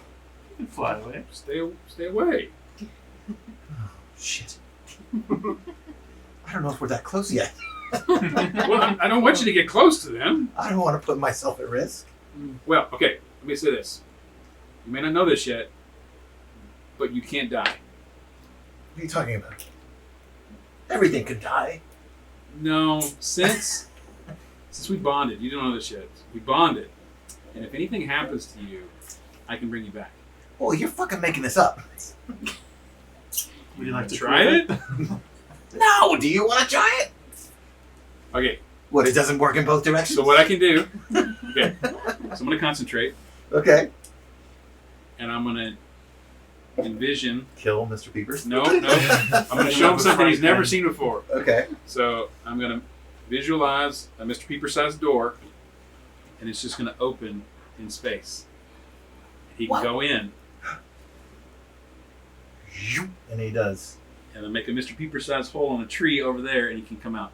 You can fly away. Stay away. Oh, shit. I don't know if we're that close yet. Well, I don't want you to get close to them. I don't want to put myself at risk. Well, okay, let me say this. You may not know this yet, but you can't die. What are you talking about? Everything could die. No, since we bonded, you don't know this yet. We bonded, and if anything happens to you, I can bring you back. Oh, you're fucking making this up. Would you like to Try prove it? No, do you want to try it? Okay, What, it doesn't work in both directions? so what I can do, okay, so I'm going to concentrate, Okay. and I'm going to envision, Kill Mr. Peepers? no, I'm going to show him something he's never seen before. Okay. So I'm going to visualize a Mr. Peeper-sized door, and it's just going to open in space. He can What? go in, And he does. and then make a Mr. Peeper-sized hole in a tree over there, and he can come out.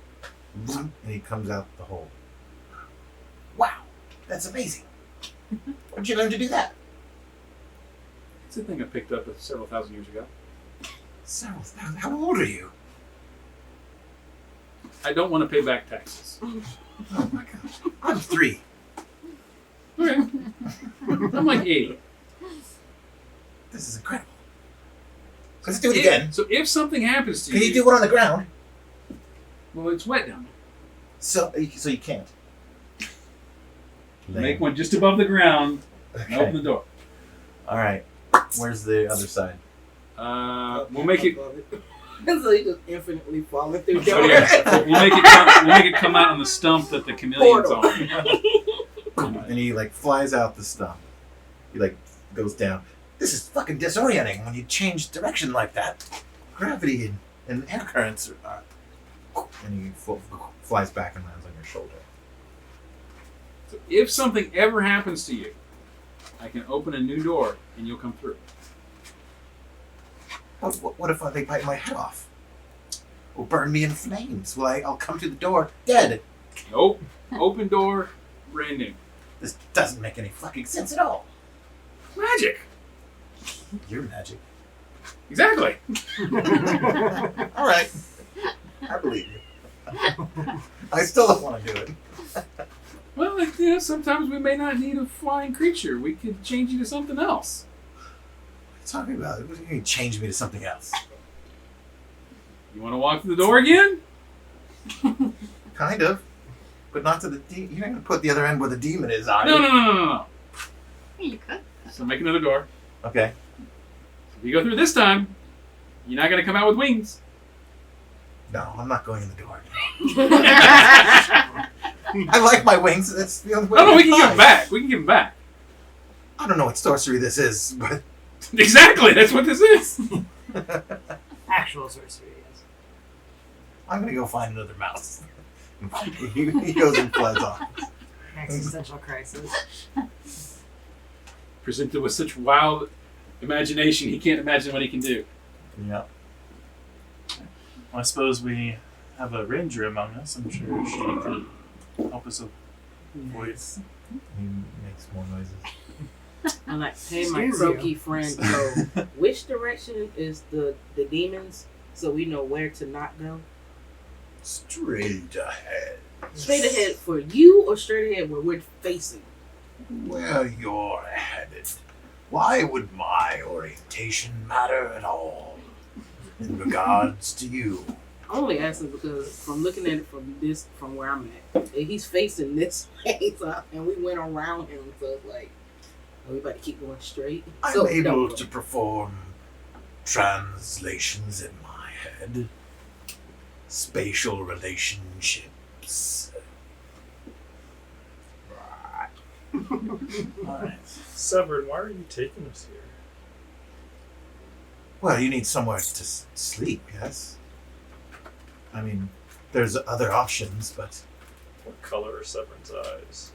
And he comes out the hole. Wow. That's amazing. Where'd you learn to do that? It's a thing I picked up several thousand years ago. Several thousand. How old are you? I don't want to pay back taxes. Oh my gosh. I'm 3. Okay. I'm like 80. This is incredible. Let's do it again. So if something happens to Can you do it on the ground? well, it's wet down So you can't. there. Make one just above the ground and Okay. open the door. All right. Where's the other side? We'll make it. So he just infinitely falling through So doors. yeah, we'll make it come out on the stump that the chameleon's Portal. on. And he like flies out the stump. He like goes down. This is fucking disorienting when you change direction like that. Gravity and air currents are. And he flies back and lands on your shoulder. So if something ever happens to you, I can open a new door and you'll come through. What if they bite my head off? Or burn me in flames? Well, I'll come to the door dead. Nope. Open door, brand new. This doesn't make any fucking sense at all. Magic. You're magic. Exactly. All right. I believe you. I still don't want to do it. Well, sometimes we may not need a flying creature. We could change you to something else. What are you talking about? What do you mean change me to something else? You want to walk through the door again? Kind of. But not to the demon. You're not going to put the other end where the demon is, are No, you? no. You could. So make another door. Okay. If you go through this time, you're not going to come out with wings. No, I'm not going in the door. I like my wings. That's the only way. No, we can fly. give them back. We can give them back. I don't know what sorcery this is, but Exactly. That's what this is. Actual sorcery, yes. I'm going to go find another mouse. he goes and flies off. Existential crisis. Presented with such wild imagination, he can't imagine what he can do. Yeah. Well, I suppose we have a ranger among us. I'm sure she could help us avoid. He makes more noises. I'm like, hey, my Excuse croaky you. friend, so which direction is the demons so we know where to not go? Straight ahead. Straight ahead for you or straight ahead where we're facing? Where you're headed. Why would my orientation matter at all in regards to you? I'm only asking because from looking at it from where I'm at, he's facing this way, so, and we went around him, so it's like, Are we about to keep going straight? I'm So, able no. to perform translations in my head, spatial relationships. Alright. Severin, why are you taking us here? Well, you need somewhere to sleep, yes? I mean, there's other options, but What color are Severin's eyes?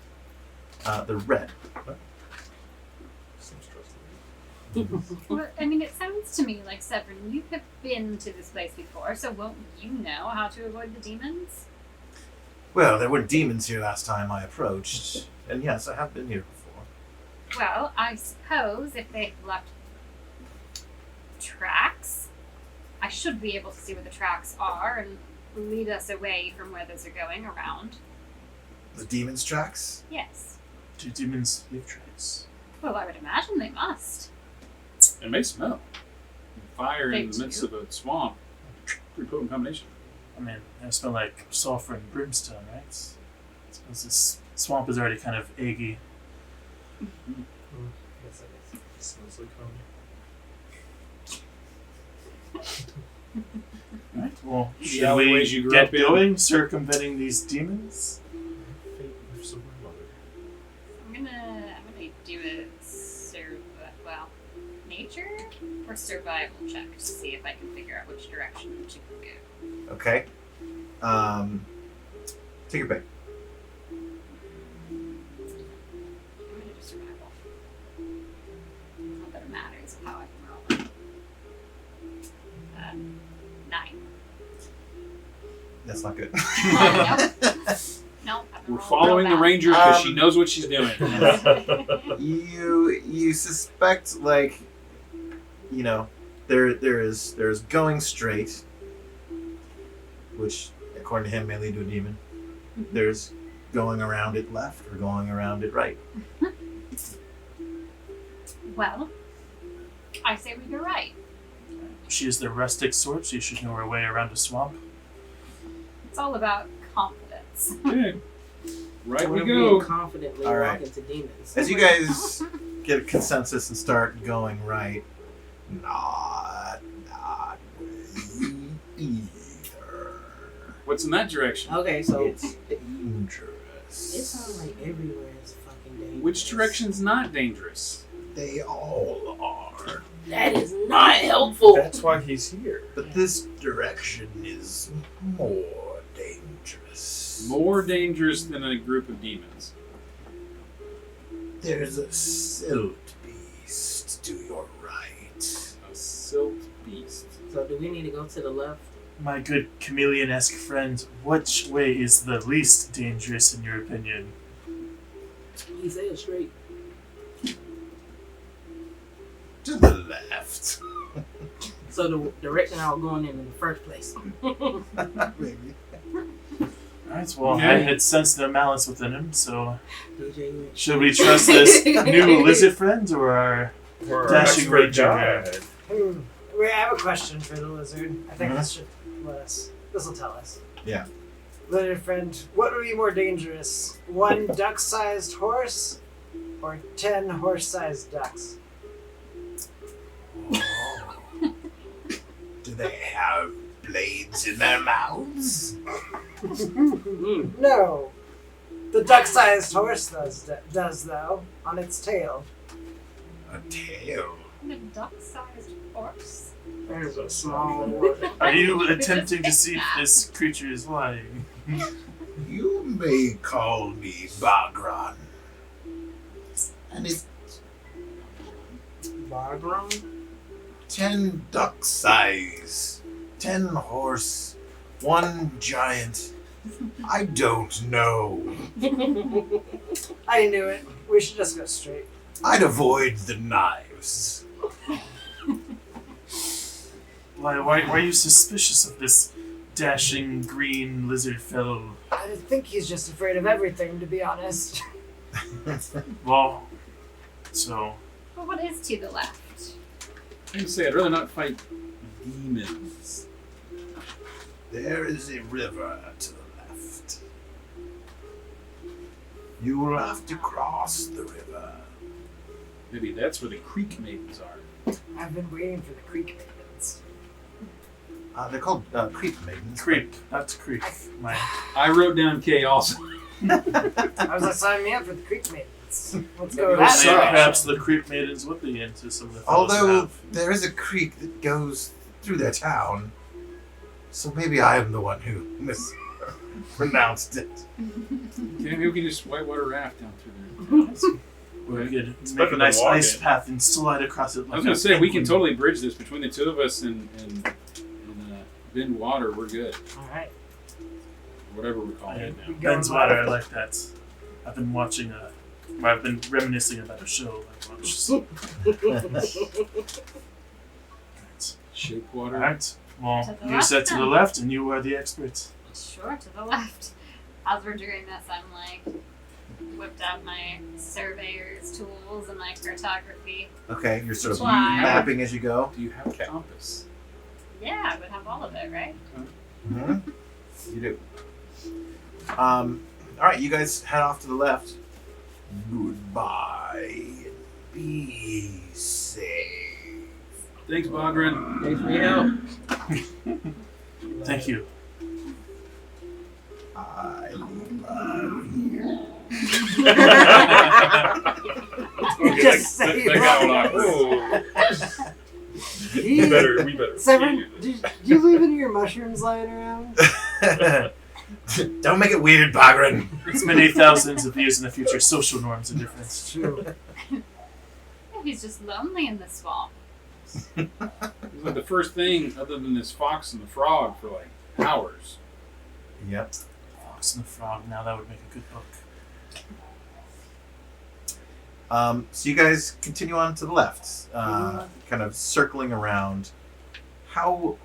they're red. Seems trustworthy. Well, I mean, it sounds to me like, Severin, you have been to this place before, so won't you know how to avoid the demons? Well, there were demons here last time I approached, and yes, I have been here before. Well, I suppose if they've left tracks, I should be able to see where the tracks are and lead us away from where those are going around. The demons' tracks? Yes. Do demons leave tracks? Well, I would imagine they must. It may smell. Fire They in the midst do. of a swamp. Pretty potent combination. I mean, they smell like sulfur and brimstone, right? I suppose this swamp is already kind of eggy. Yes, it is. Smells like honey. Right. Well, The should alleyways we you grew get up in? going, circumventing these demons? Fate lives of my mother. I'm gonna do a nature or survival check to see if I can figure out which direction to go. Okay. Take your pick. I'm gonna do survival. Not that it matters how I can roll. 9. That's not good. Nope. We're following the ranger because she knows what she's doing. You suspect, like, you know, there's going straight, which according to him may lead to a demon. There's going around it left or going around it right. Well, I say we go right. She is the rustic sort, so you should know her way around a swamp. It's all about confidence. Okay. Right we We're go. being confidently All right. walk into demons. As you guys get a consensus and start going right, not either. What's in that direction? Okay, so It's dangerous. it sounds like everywhere is fucking dangerous. Which direction's not dangerous? They all are. That is not helpful. That's why he's here. But this direction is more dangerous. More dangerous than a group of demons. There's a silt beast to your right. A silt beast. So do we need to go to the left? My good chameleon-esque friend, which way is the least dangerous in your opinion? He said straight. To the left. So the direction I was going in the first place. Maybe. Alright, well, Yeah. I had sensed no malice within him, so DJ, you should we trust this new lizard friend or our Or our Dashing expert ranger. guide. I have a question for the lizard. I think this should let us. This will tell us. Yeah. Lizard friend, what would be more dangerous? 1 duck-sized horse, or 10 horse-sized ducks? Do they have blades in their mouths? No. The duck-sized horse does though, on its tail. A tail. A duck-sized horse. There's a small one. Are you attempting to see if this creature is lying? You may call me Bagran. And it's Bargrown? 10 duck size, 10 horse, 1 giant. I don't know. I knew it. We should just go straight. I'd avoid the knives. Why are you suspicious of this dashing green lizard fellow? I think he's just afraid of everything, to be honest. Well, so Well, what is to the left? I can say I'd rather not fight demons. There is a river to the left. You will have to cross the river. Maybe that's where the Creekmaidens are. I've been waiting for the Creekmaidens. They're called Creepmaidens. Creep, not creek. My I wrote down K also. I was like, sign me up for the Creekmaidens. Let's go with Maybe that. we'll maybe suck. perhaps the creep maidens would be into some of the fellows who Although have. there is a creek that goes through their town, so maybe I am the one who mispronounced it. Maybe we can just whitewater raft down through there. Where we could It's make better a than nice walking. ice path and slide across it. I was gonna say we can totally bridge this between the two of us and Bend Water. We're good. All right. Whatever we're calling it now. Ben's water, I like that. I've been watching I've been reminiscing about a show I watched. Shape water. Alright, well, To the you left said to then. the left and you are the expert. Sure, to the left. As we're doing this, I'm like whipped out my surveyor's tools and my cartography. Okay, you're sort of Fly. mapping as you go. Do you have a compass? Yeah, I would have all of it, right? Mm-hmm. You do. All right, you guys head off to the left. Goodbye. Be safe. Thanks, Bogran. Thanks for your help. Thank you. I love you. Just say that got one Oh, He- we better. Severin, did you leave any of your mushrooms lying around? Don't make it weird, Bagran. It's many thousands of years in the future. Social norms are different. It's true. He's just lonely in the swamp. It was like the first thing other than this fox and the frog for like hours. Yep. Fox and the Frog. Now that would make a good book. So you guys continue on to the left, kind of circling around. How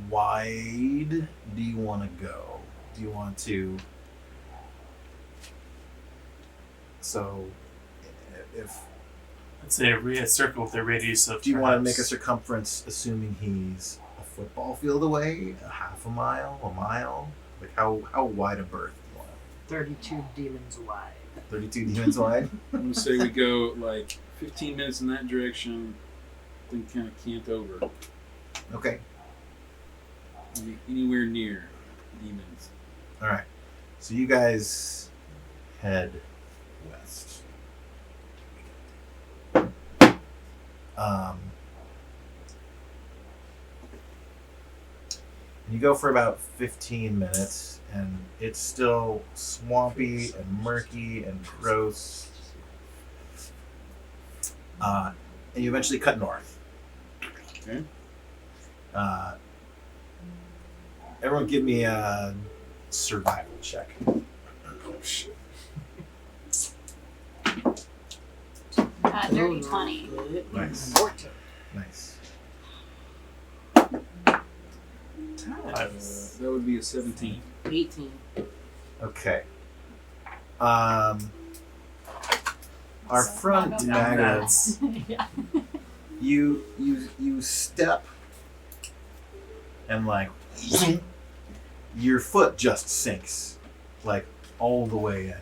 wide do you want to go? Do you want to? So, if Let's say a circle with a radius of. do you want to make a perhaps- circumference, assuming he's a football field away, a half a mile, a mile? Like how wide a berth do you want? 32 demons wide. 32 demons wide. I'm gonna say we go like 15 minutes in that direction, then kind of cant over. Okay. Anywhere near demons. All right. So you guys head west. And you go for about 15 minutes, and it's still swampy and murky and gross. And you eventually cut north. Okay. Everyone give me a survival check. Dirty 20. Nice. 14. Nice. That would be a 17. 18. Okay. Our friend Mago. Mago, That's- Yeah. you step and like your foot just sinks like all the way in.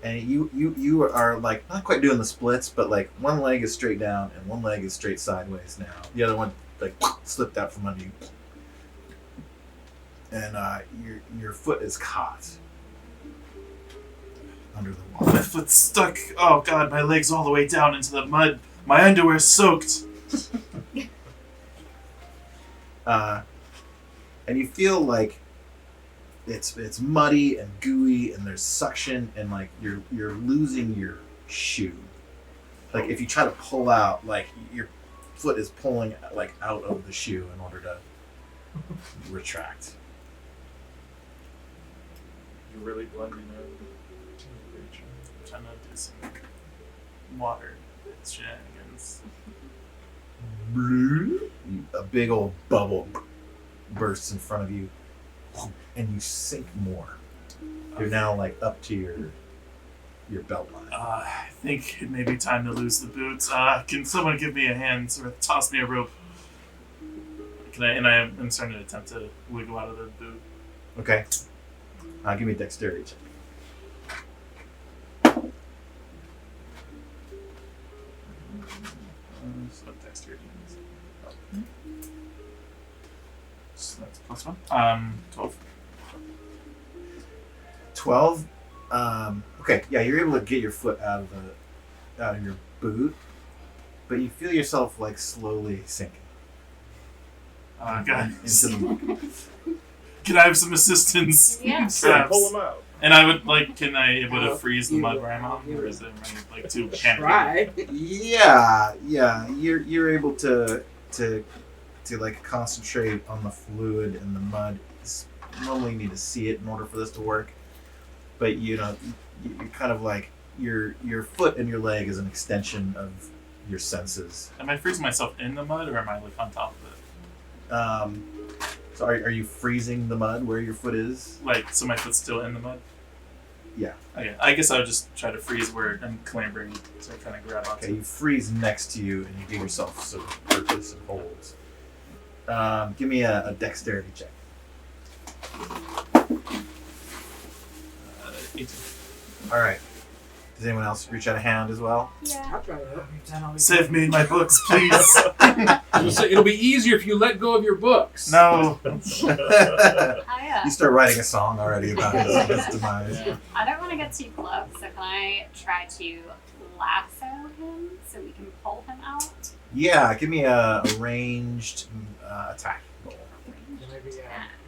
And you are like not quite doing the splits, but like one leg is straight down and one leg is straight sideways now. The other one like slipped out from under you. And your foot is caught under the My water. foot's stuck. Oh god, my leg's all the way down into the mud. My underwear's soaked. And you feel like it's muddy and gooey and there's suction and like you're losing your shoe. Like if you try to pull out, like your foot is pulling like out of the shoe in order to retract. You're really blending in. I'm trying to do some water shenanigans. A big old bubble bursts in front of you, and you sink more. You're now like up to your belt line. I think it may be time to lose the boots. Can someone give me a hand or toss me a rope? I'm starting to attempt to wiggle out of the boot. Okay. Give me a dexterity check. So dexterity. So that's +1. 12. 12. Okay, yeah, you're able to get your foot out of your boot, but you feel yourself like slowly sinking Guys, into the muck. can I have some assistance? Yeah. Sure, Perhaps. pull him out. And I would like, can I able to freeze the mud where I'm on, or is it like too panicky? Try. Yeah, you're able to like concentrate on the fluid and the mud. Normally you need to see it in order for this to work, but you're kind of like your foot and your leg is an extension of your senses. Am I freezing myself in the mud, or am I like on top of it? So are you freezing the mud where your foot is? Like, so my foot's still in the mud? Yeah. Okay, I guess I would just try to freeze where I'm clambering, so I kind of grab onto Okay, you freeze next to you and you give yourself some purpose and holds. Give me a dexterity check. 18. All right. Does anyone else reach out a hand as well? Yeah. I'll try it. Save me in my books, please. So it'll be easier if you let go of your books. No. You I start writing a song already about his demise. don't want to get too close, so can I try to lasso him so we can pull him out? Yeah, give me a ranged attack roll. Maybe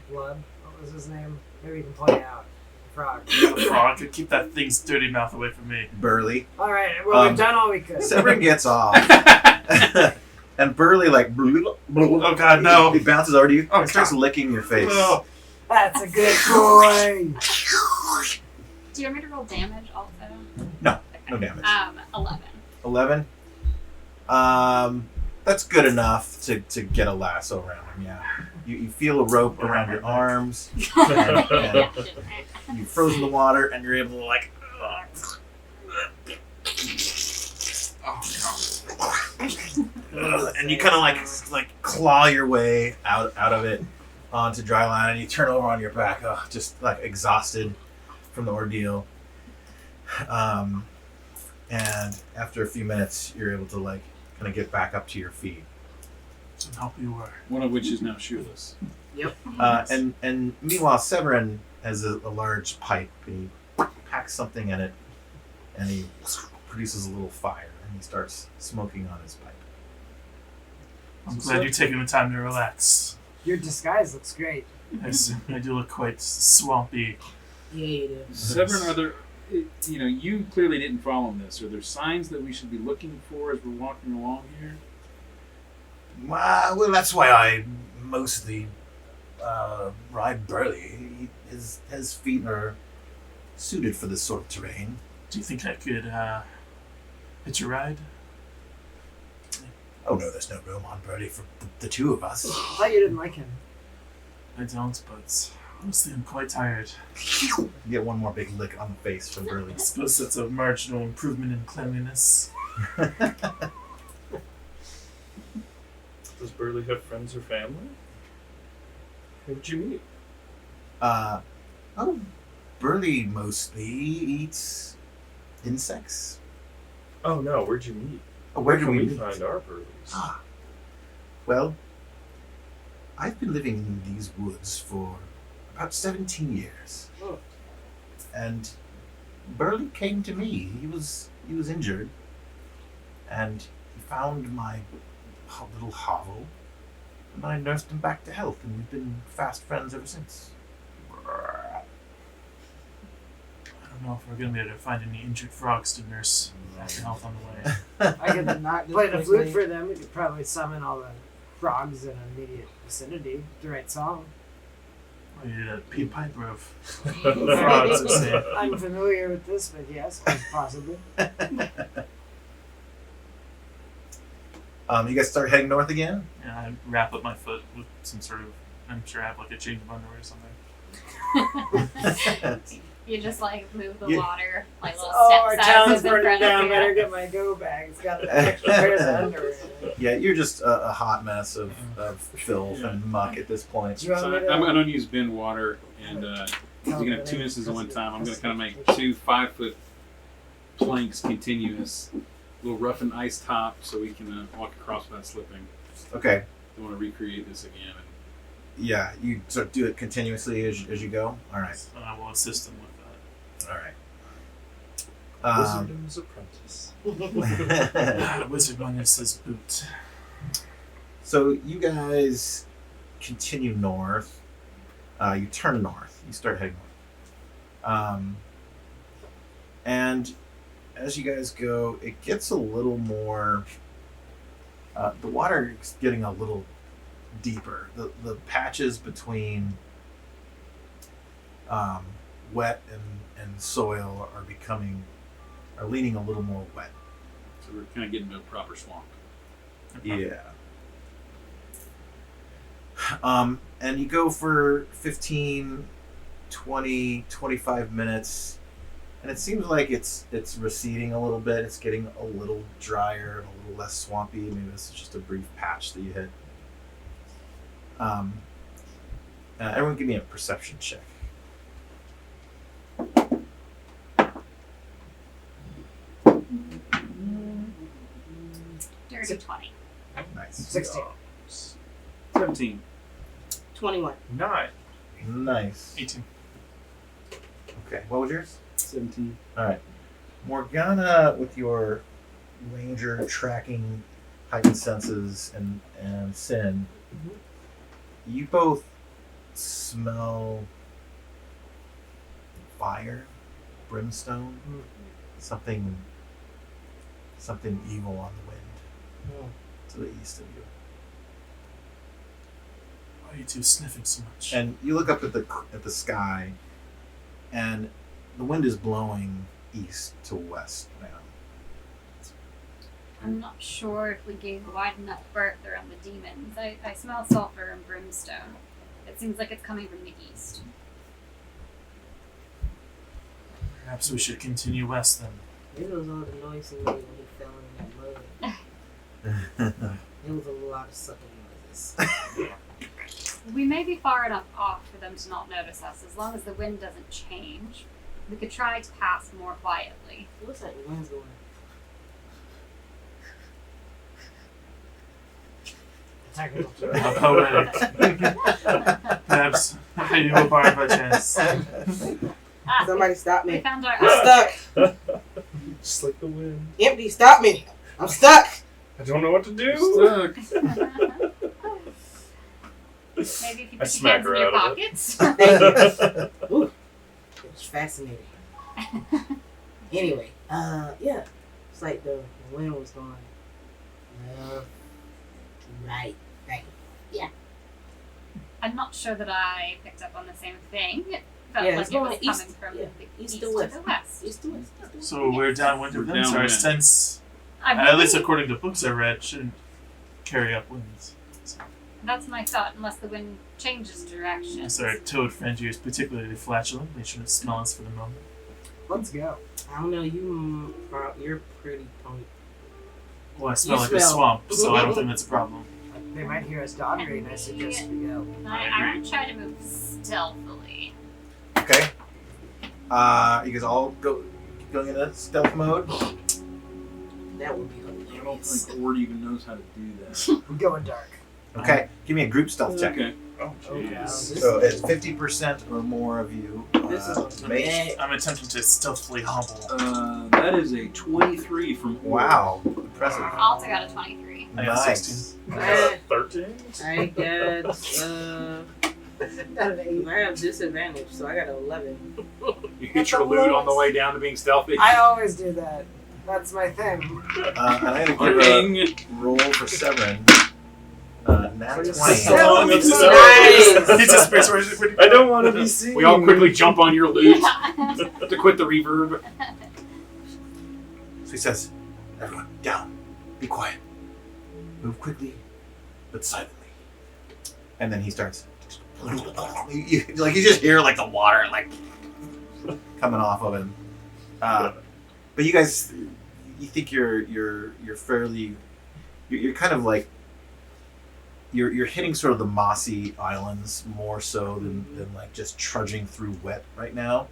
Blood. What was his name? Maybe you can play out. Frog. Frog could keep that thing's dirty mouth away from me. Burley. All right. Well, we've Um, done all we could. Severin gets off. And Burley, like, Oh God, no. he bounces over to you Oh, and starts God. licking your face. Oh. That's a good boy. Do you want me to roll damage also? No, no damage. 11. 11. That's good enough to get a lasso around him. Yeah, you feel a rope around your arms. And you've frozen the water, and you're able to like. And you kind of like claw your way out of it onto dry land, and you turn over on your back, just like exhausted from the ordeal. And after a few minutes, you're able to like kind of get back up to your feet. So help you were. One of which is now shoeless. And meanwhile, Severin has a large pipe, and he packs something in it, and he produces a little fire, and he starts smoking on his pipe. I'm glad you're taking the time to relax. Your disguise looks great. I do look quite swampy. Yeah, you do. Severin, are there, you clearly didn't follow this. Are there signs that we should be looking for as we're walking along here? Well, that's why I mostly ride Burley. His feet are suited for this sort of terrain. Do you think I could hitch a ride? Oh no, there's no room on Burley for the two of us. I thought you didn't like him. I don't, but honestly I'm quite tired. You get one more big lick on the face from Burley. I suppose that's a marginal improvement in cleanliness. Does Burley have friends or family? Who'd you meet? Burley mostly eats insects. Oh no, where'd you meet? Where can do we meet? find our Burleys? Well, I've been living in these woods for about 17 years. Oh. And Burley came to me. He was injured. And he found my little hovel. And I nursed him back to health, and we've been fast friends ever since. I don't know if we're gonna be able to find any injured frogs to nurse back to health on the way. I could not play the flute for them. We could probably summon all the frogs in an immediate vicinity. The right song. Oh, you did a Pete Piper of frogs, I say. I'm familiar with this, but yes, possibly. You guys start heading north again? Yeah, I wrap up my foot with some sort of, I'm sure I have like a change of underwear or something. You just like move the Yeah. water, like little Our step town's sizes in burning front down. of Better you. get my go bag. It's got extra pairs of underwear in it. Yeah, you're just a hot mess of filth and muck at this point. Do you want So me to? I'm going to use bin water, and you can have 2 instances at one time. I'm going to kind of make 2 5-foot planks continuous little rough and ice top so we can walk across without slipping. Okay. I want to recreate this again. Yeah, you sort of do it continuously as you go. All right. And I will assist him with that. All right. Wizard's apprentice. Wizard minus his boot. So you guys continue north. You turn north. You start heading north. And as you guys go, it gets a little more. The water is getting a little deeper. The patches between wet and soil are leaning a little more wet. So we're kind of getting to a proper swamp. Yeah. And you go for 15, 20, 25 minutes, and it seems like it's receding a little bit. It's getting a little drier and a little less swampy. Maybe this is just a brief patch that you hit. Everyone give me a perception check. Dirty 20. Nice. 16. 17. 21. 9. Nice. 18. Okay, what was yours? 17. All right. Morgana, with your ranger tracking heightened senses and sin, you both smell fire, brimstone, something evil on the wind to the east of you. Why are you two sniffing so much? And you look up at the sky, and the wind is blowing east to west now. I'm not sure if we gave a wide enough berth around the demons. I smell sulfur and brimstone. It seems like it's coming from the east. Perhaps we should continue west then. It was all the noise he made when he fell in that mud. It was a lot of sucking noises. We may be far enough off for them to not notice us, as long as the wind doesn't change. We could try to pass more quietly. It looks like the wind's going. Technical. A poetic. Perhaps you were barred by chance. Somebody stop We me. found our I'm stuck. Just like the wind. Empty, stop me. I'm stuck. I don't know what to do. Stuck. Maybe if you I put your smack hands her in your out of pockets. Ooh, it's fascinating. Anyway, yeah, it's like the wind was going right. I'm not sure that I picked up on the same thing. It felt Yeah, like it's it going was east, coming from yeah, the east east to to west. the west. It's the west. So we're downwind of We're them, so our downwind. sense, I at least really- according to books I read, shouldn't carry up winds. That's my thought, unless the wind changes direction. As our toad friend here is particularly flatulent, they shouldn't smell us for the moment. Let's go. I don't know. You're pretty punk. Well, I smell You like a smell- swamp, so I don't think that's a problem. They might hear us doddering, and I suggest we go. I would try to move stealthily. Okay. You guys all going into stealth mode. That would be I don't hilarious. think Ord even knows how to do that. We go in dark. Okay. Give me a group stealth check. Okay. Oh, jeez. So it's 50% or more of you. This is make- I'm attempting to stealthily hobble. That is a 23 from Ord. Wow. Impressive. I also got a 23. I got Nice. 16. 13? I got Out of 8. I have disadvantage, so I got 11. You hit your loot on the way down to being stealthy. I always do that. That's my thing. And I'm going to give a Ding. roll for Severin. Nat 20. So long nice. He just space where I don't want to be seen. We all quickly jump on your loot to quit the reverb. So he says, everyone, down. Be quiet. Move quickly, but silently. And then he starts. You just hear like the water like coming off of him. But you guys, you think you're fairly, you're kind of like, you're hitting sort of the mossy islands more so than like just trudging through wet right now.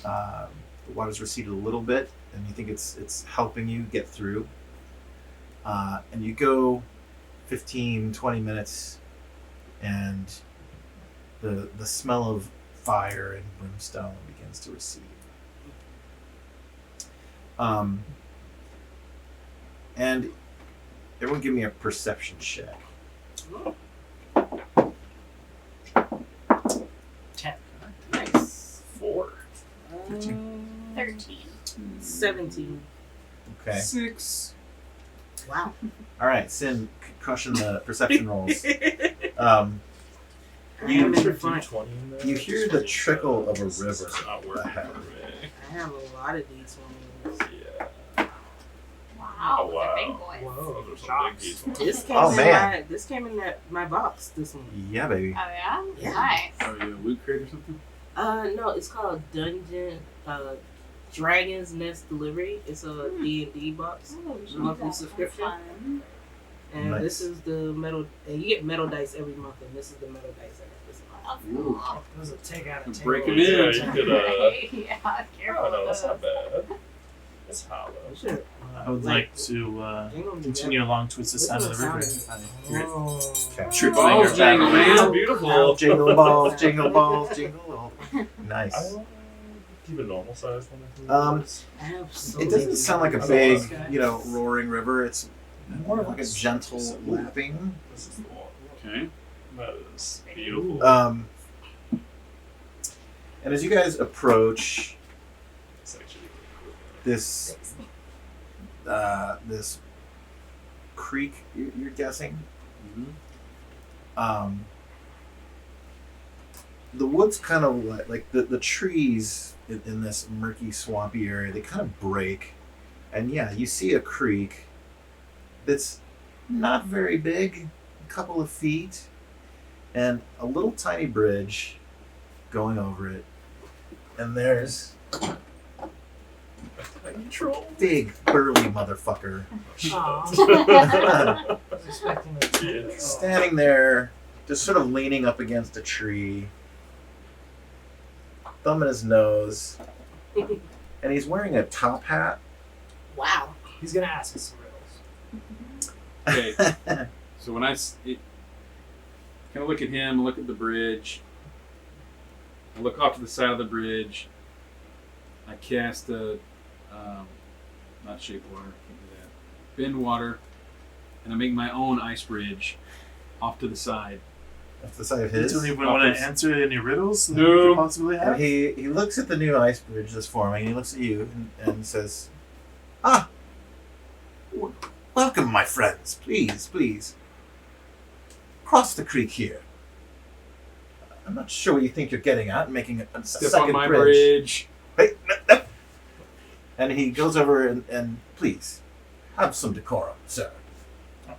The water's receded a little bit, and you think it's helping you get through. And you go 15, 20 minutes, and the smell of fire and brimstone begins to recede. And everyone give me a perception check. 10. Nice. 4. 13. 17. Okay. 6. Wow. All right, Sin crushing the perception rolls. You You- have a fun. You hear the trickle of a river It's not working ahead. for me. I have a lot of D20s. Yeah. Wow. Oh, wow. The big boys. Whoa. Those are some big D20s. This came Oh, in man. this came in my box this one. Yeah, baby. Oh yeah? Yeah. Nice. Oh, yeah, loot crate or something? No, it's called Dragon's Nest Delivery. It's a D&D box. Oh, we should do Monthly that. subscription. Fun. And Nice. this is the metal, and you get metal dice every month, and this is the metal dice I got this month. That's Ooh. cool. Those will take out a Break table. 'em in. Yeah, you could, Yeah, careful. oh no, with that's not those. bad. It's hollow. I should, I would like to continue along towards the sound of the river. If I hear it. Okay. Trip Balls finger jangle, back. man. Oh, beautiful. Jingle balls, jingle balls, jingle. Nice. Keep a normal size one. I have so It doesn't many sound like a dice. big, roaring river. It's more like a gentle lapping. This is the one. Okay. That is beautiful. And as you guys approach It's actually this this creek, you're guessing. Mm-hmm. The woods kind of like the trees in this murky, swampy area, they kind of break. And yeah, you see a creek that's not very big, a couple of feet, and a little tiny bridge going over it. And there's a big, burly motherfucker Aw. I was expecting it to Yeah. standing there, just sort of leaning up against a tree, thumb in his nose, and he's wearing a top hat. Wow. He's gonna ask us some riddles. Okay. So when kind of look at him, look at the bridge, I look off to the side of the bridge, I cast a, not shape water, can't do that, bend water, and I make my own ice bridge off to the side. That's the side of You his. don't even want to answer any riddles that No. you could possibly And have? he looks at the new ice bridge that's forming, and he looks at you and says, welcome, my friends. Please. Cross the creek here. I'm not sure what you think you're getting at, making a Step second on my bridge. bridge. Hey, no. And he goes over and please, have some decorum, sir.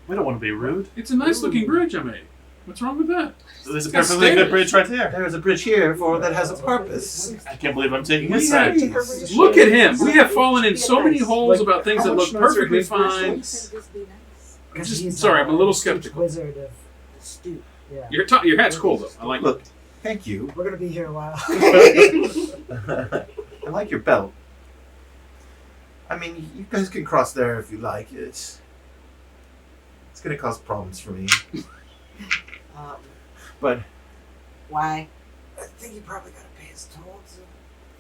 We don't want to be rude. It's a nice looking bridge I made. What's wrong with that? There's a It's got perfectly good stairs. bridge right there. There is a bridge here that has a purpose. I can't believe I'm taking We his side. Please. Look at him. We have fallen in so many holes Like, about things how that much look nicer perfectly his bridge fine. looks? Just be nice. I'm just He's sorry. I'm a little huge skeptical. Wizard of Astute. yeah. Your hat's cool though. I like it. Look, thank you. We're gonna be here a while. I like your belt. I mean, you guys can cross there if you like. It's going to cause problems for me. Um, But, why? I think you probably gotta pay his tolls.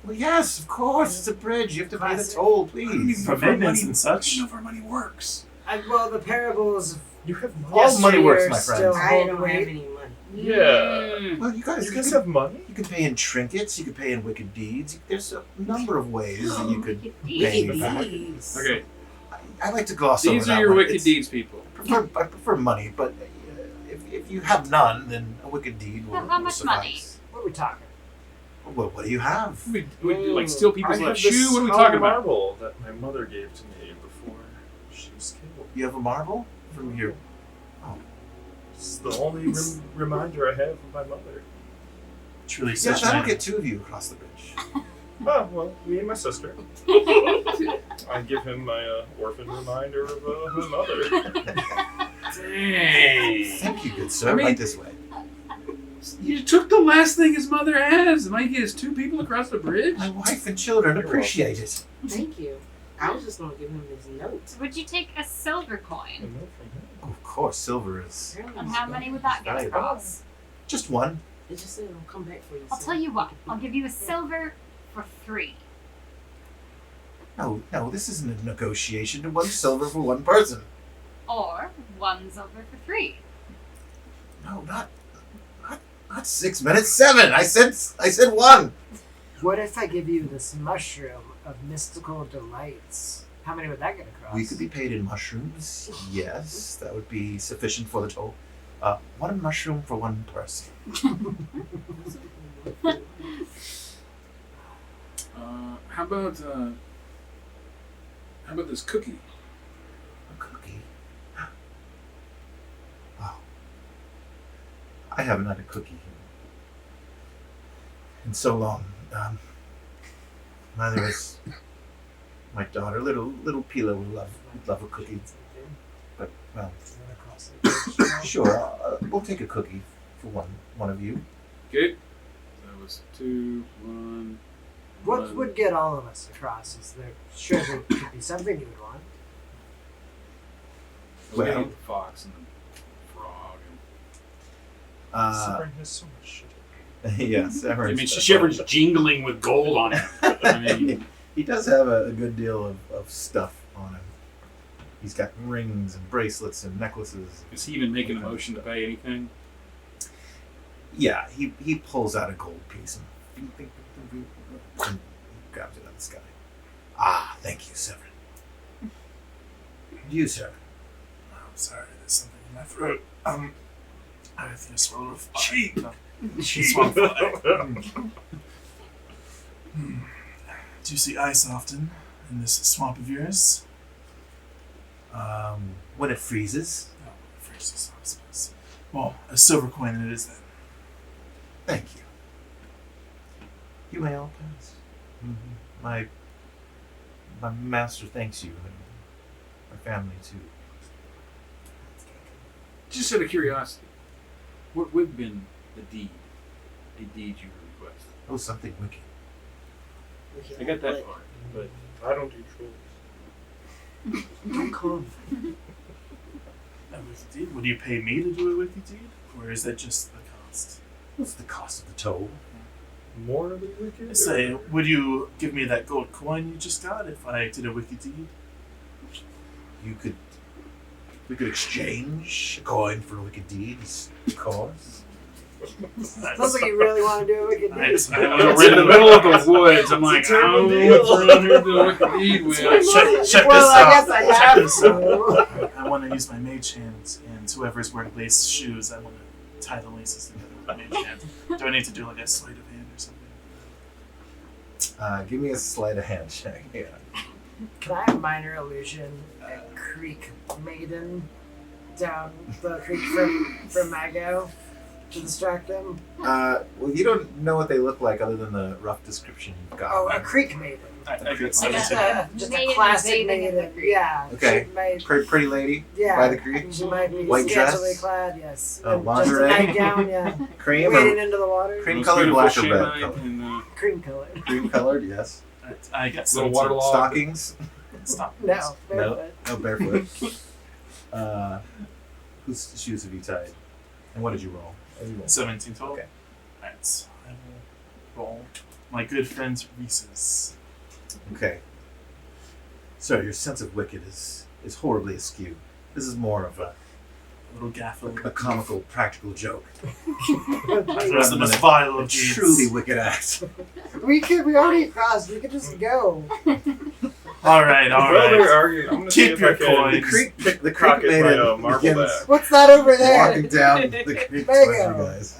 well, yes, of course. It's a bridge. You have to pay the Classic. toll, I don't please. even For know if our maintenance money- and such. I don't know if our money works. Well, the parables. You have All money works, my Still friends. I hold don't have weight. any money. Yeah. Mm. Well, you guys, You guys have money? you can pay in trinkets. You can pay in wicked deeds. There's a number of ways that you could pay Wicked me back. deeds. Okay, I like to gloss over these that are your one. wicked It's- deeds, people. I prefer money, but if you have none, then a wicked deed will, Well, how will much suffice. What are we talking? Well, what do you have? We like steal people's I have left this shoe. What are we hollow talking about? marble that my mother gave to me before she was killed. You have a marble from your. It's the only reminder I have of my mother. Truly Yeah, such that'll an get two of you across the bridge. Oh, well, me and my sister. I give him my orphan reminder of her mother. Dang. Thank you, good sir. I mean- right this way. You took the last thing his mother has, and all you get is two people across the bridge? My wife and children You're appreciate it. Thank you. I was just gonna give him his notes. Would you take a silver coin? Oh, of course, silver is And how many would that get valuable. across? just one. It just said it'll come back for you. I'll so- tell you what. I'll give you a silver for 3. No, this isn't a negotiation. 1 silver for 1 person. Or 1 silver for 3. No, not 6 minutes. 7. I said 1. What if I give you this mushroom of mystical delights? How many would that get across? We could be paid in mushrooms. Yes, that would be sufficient for the toll. 1 mushroom for 1 person. How about this cookie? A cookie. Wow. I haven't had a cookie in so long. Neither has my daughter. Little Pila would love a cookie. But well, sure. We'll take a cookie for one of you. Okay. That was 2, 1. What would get all of us across? Is there could be something you would want? We Well- ate the fox and the frog. Severin has so much shit. Yes, I mean, Shivers jingling with gold on it. I mean, he does have a good deal of stuff on him. He's got rings and bracelets and necklaces. is he even making a motion to pay anything? Yeah, he pulls out a gold piece and grabs it out of the sky. Ah, thank you, Severin. You, Severin. Oh, I'm sorry, there's something in my throat. I think I swallowed a fly. Cheap. Swallowed a fly. Do you see ice often in this swamp of yours? When it freezes. Oh, freezes, I suppose. Well, a silver coin it is then. Thank you. You may all pass. My master thanks you, and my family too. Just out of curiosity, what would have been a deed you request? Oh, something wicked. I got that part, but I don't do trolls. Don't call him. A wicked deed? Would you pay me to do a wicked deed? Or is that just the cost? What's the cost of the toll? Morally wicked? Say, would you give me that gold coin you just got if I did a wicked deed? We could exchange a coin for wicked deeds, of course. Sounds like you really want to do a wicked deed. we're in the middle of the woods. I'm like, I don't know what we're under the wicked deed with. Check Well, this I out. guess I Check have this out. to. I want to use my mage hand, and whoever's wearing lace shoes, I want to tie the laces together with my mage hand. Do I need to do like a sleight of hand or something? Give me a sleight of hand check. Yeah. Can I have minor illusion at Creekmaiden down the creek from Mago to distract them? Well, you don't know what they look like other than the rough description you've got. Oh, a Creekmaiden. I get Like something. Just a maiden classic bathing in the maiden. creek. Yeah. Okay. She might, Pretty lady yeah. by the creek. She might be White scantily dress? clad, yes. Oh, And just a lingerie? nightgown, yeah. Cream Wading or into the water. cream Most colored, beautiful black or red shemite color? and, Cream colored. Cream colored, yes. I got little some waterlogged. Stockings? Stop. No, barefoot. No, barefoot. Whose shoes have you tied? And what did you roll? What did you roll? 17 total. Okay. Alright, I will roll my good friend Reese's. Okay. So your sense of wicked is horribly askew. This is more of a Little gaffle. comical, practical joke. That's the most vile A of deeds. truly wicked act. We already crossed. We could just go. Alright, Well, they're alright. arguing. I'm gonna see Keep if your I can coins. The pocket my Creekmaiden marble begins bag. What's that over there? walking down the creek There you towards you go. guys.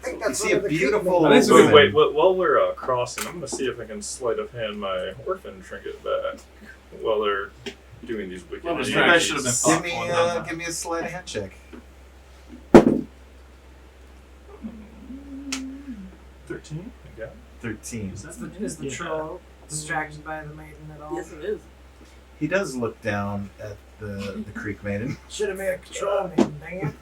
I think You that's see one a of the beautiful Creekmaiden. That is woman. Wait, while we're crossing, I'm gonna see if I can sleight of hand my orphan trinket back while they're doing these wicked Well, deeds. you guys should have been Give me a sleight of hand check. 13? Yeah. 13. Is that Is the Yeah. troll distracted by the maiden at all? Yes, it is. He does look down at the Creekmaiden. Should have made a control maiden, dang it.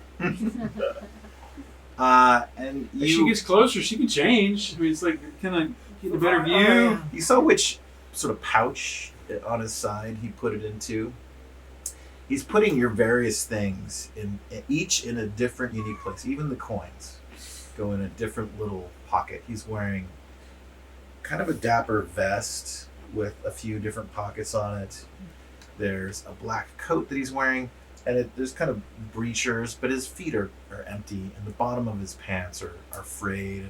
And If she you gets closer, she can change. I mean, it's like kind of get a better Oh, view. yeah. you saw which sort of pouch on his side. He put it into. He's putting your various things each in a different, unique place. Even the coins go in a different little pocket. He's wearing kind of a dapper vest with a few different pockets on it. There's a black coat that he's wearing, and there's kind of breechers, but his feet are empty, and the bottom of his pants are frayed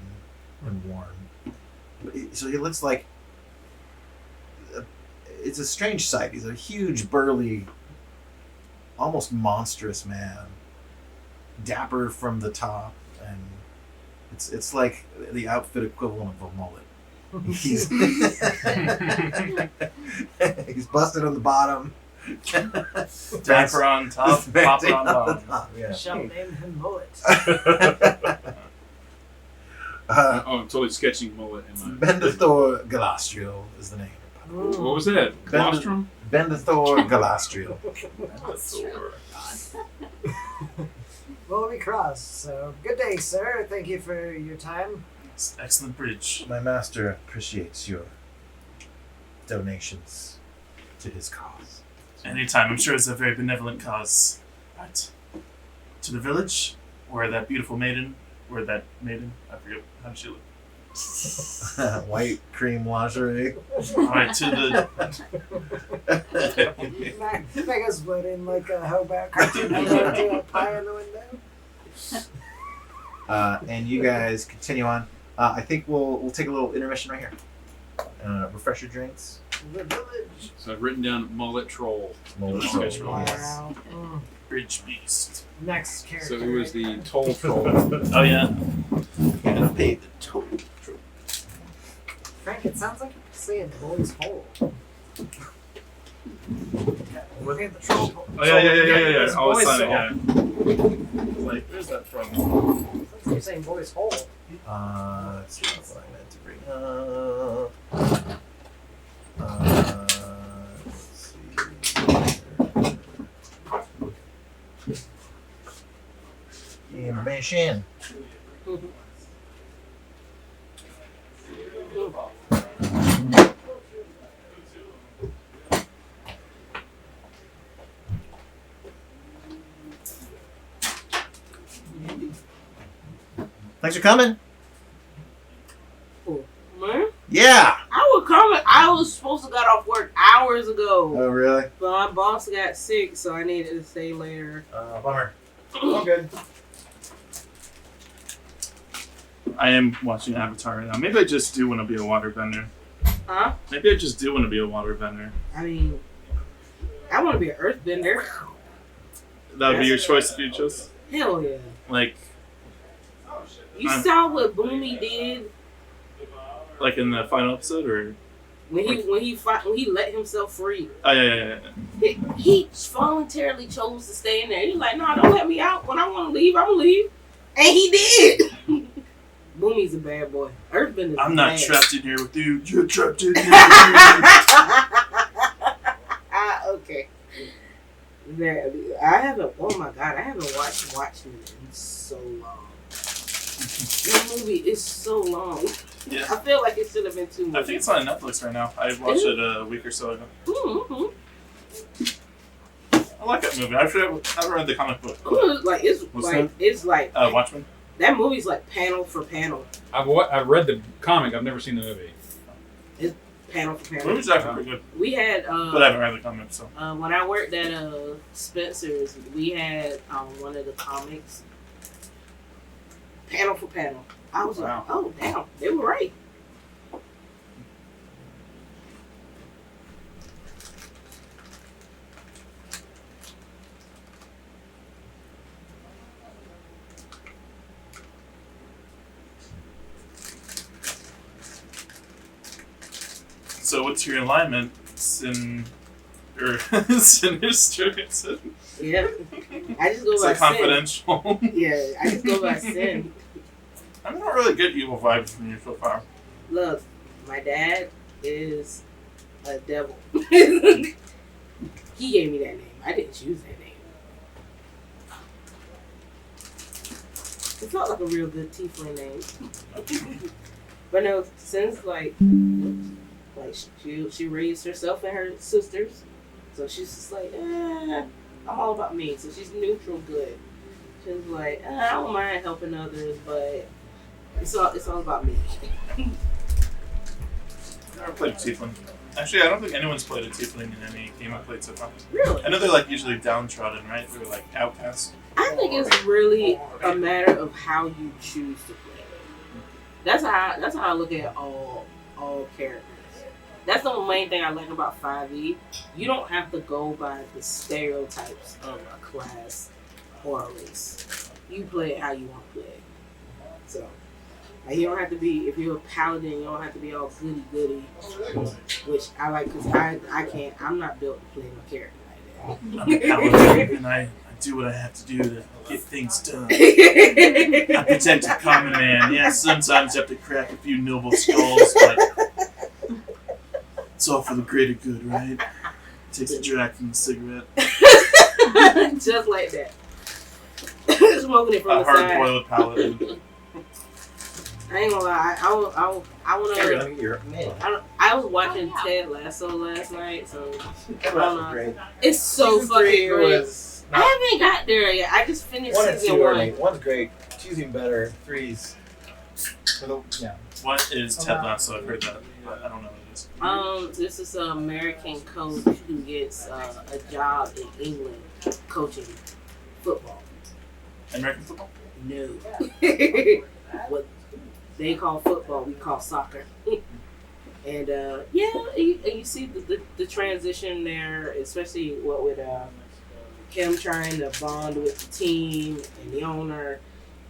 and worn. So he looks like it's a strange sight. He's a huge, burly, almost monstrous man, dapper from the top, and it's like the outfit equivalent of a mullet. He's he's busted on the bottom, Dapper on top, popper on bottom. Yeah. Shall name him Mullet. I'm totally sketching mullet in my. Bendathor Galastrio is the name. What was that? Colostrum? Bendathor Galastrio. Well, we crossed. So, good day, sir. Thank you for your time. It's an excellent bridge. My master appreciates your donations to his cause. Anytime. I'm sure it's a very benevolent cause. Right. To the village, where that beautiful maiden, I forget how she looked. White cream lingerie. Alright, to Mega's floating like a hobo cartoon to a pie in the window. And you guys continue on. I think we'll take a little intermission right here. Refresh your drinks. The village. So I've written down mullet troll. Mullet Okay, troll. Wow. bridge beast. Next character. So it was the toll troll. Oh yeah. You're gonna pay the toll. Frank, it sounds like you're saying boy's hole. Look at the troll pole. Oh yeah. It's All of a boy's sudden, hole. yeah. Like, where's that from? Sounds like you're saying boy's hole. Let's see what I meant to bring up. Let's see. Information. Thanks for coming. Man, Yeah. I was coming. I was supposed to got off work hours ago. Oh, really? But my boss got sick, so I needed to stay later. Bummer. All good. I am watching Avatar right now. Maybe I just do want to be a waterbender. Huh? Maybe I just do want to be a waterbender. I mean, I want to be an earthbender. That would be your choice if you chose. Hell yeah. Like You saw what Boomy did in the final episode, or when he let himself free. oh yeah. He voluntarily chose to stay in there. He's like, no, don't let me out. When I want to leave, I'm gonna leave. And he did. Boomy's a bad boy. Earthbender. I'm not trapped in here with you. You're trapped in here. Okay. There, I haven't. Oh my god, I haven't watched Watchmen in so long. This movie is so long. Yeah. I feel like it should have been 2 movies. I think it's on Netflix right now. I watched it a week or so ago. Mm-hmm. I like that movie. I read the comic book. Like it's like Watchmen. that movie's like panel for panel. I've read the comic. I've never seen the movie. It's panel for The panel. movie's actually pretty good, We had but I haven't read the comic, so. when I worked at Spencer's, we had one of the comics panel for panel. I was Wow. like, oh damn, they were right. So what's your alignment? Sinister? Yeah, I just go It's by like confidential. sin. Yeah, I just go by sin. I'm not really get evil vibes from you so far. Look, my dad is a devil. He gave me that name. I didn't choose that name. It felt like a real good tiefling name. But no, since like, Like she raised herself and her sisters, so she's just like, I'm all about me. So she's neutral good. She's like, I don't mind helping others, but it's all about me. I've never played a tiefling. Actually, I don't think anyone's played a tiefling in any game I've played so far. Really? I know they're like usually downtrodden, right? They're like outcasts. I think it's really a matter of how you choose to play. That's how I look at all characters. That's the main thing I like about 5e. You don't have to go by the stereotypes of a class or a race. You play it how you want to play it. So, like, you don't have to be, if you're a paladin, you don't have to be all goody, which I like because I'm not built to play my character like that. I'm a paladin, and I do what I have to do to get things done. I protect the common man. Yeah, sometimes you have to crack a few noble skulls, but it's all for the greater good, right? Takes a drag from the cigarette. Just like that. Smoking it from A the side. hard-boiled paladin. I ain't gonna lie. I wanna. I was watching Ted Lasso last night, so I don't know. Great. It's so Season fucking 3 great. was I haven't got there yet. I just finished 1 and season 2 are 1. late. 1's great. 2's even better. 3's yeah. What is Ted Lasso? I've heard that, but I don't know what it is. This is an American coach who gets a job in England coaching football. American football? No. What they call football, we call soccer. And you see the transition there, especially what with him trying to bond with the team and the owner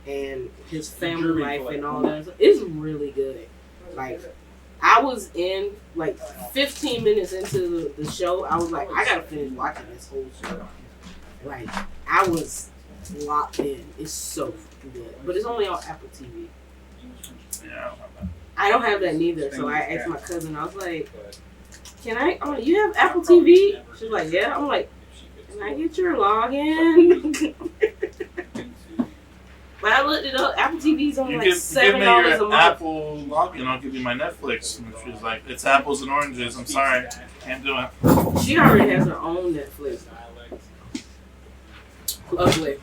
and his family life and all that. It's really good. Like, I was in like 15 minutes into the show. I was like, I gotta finish watching this whole show. Like, I was locked in. It's so good, but it's only on Apple TV. Yeah, I don't have that neither, so I asked my cousin. I was like, "Can I? Oh, you have Apple TV?" She's like, "Yeah." I'm like, "Can I get your login?" But I looked it up. Apple TV's only like give $7 me a your month. Apple login, I'll give you my Netflix. And she was like, it's apples and oranges. I'm sorry, can't do it. She already has her own Netflix. Ugly.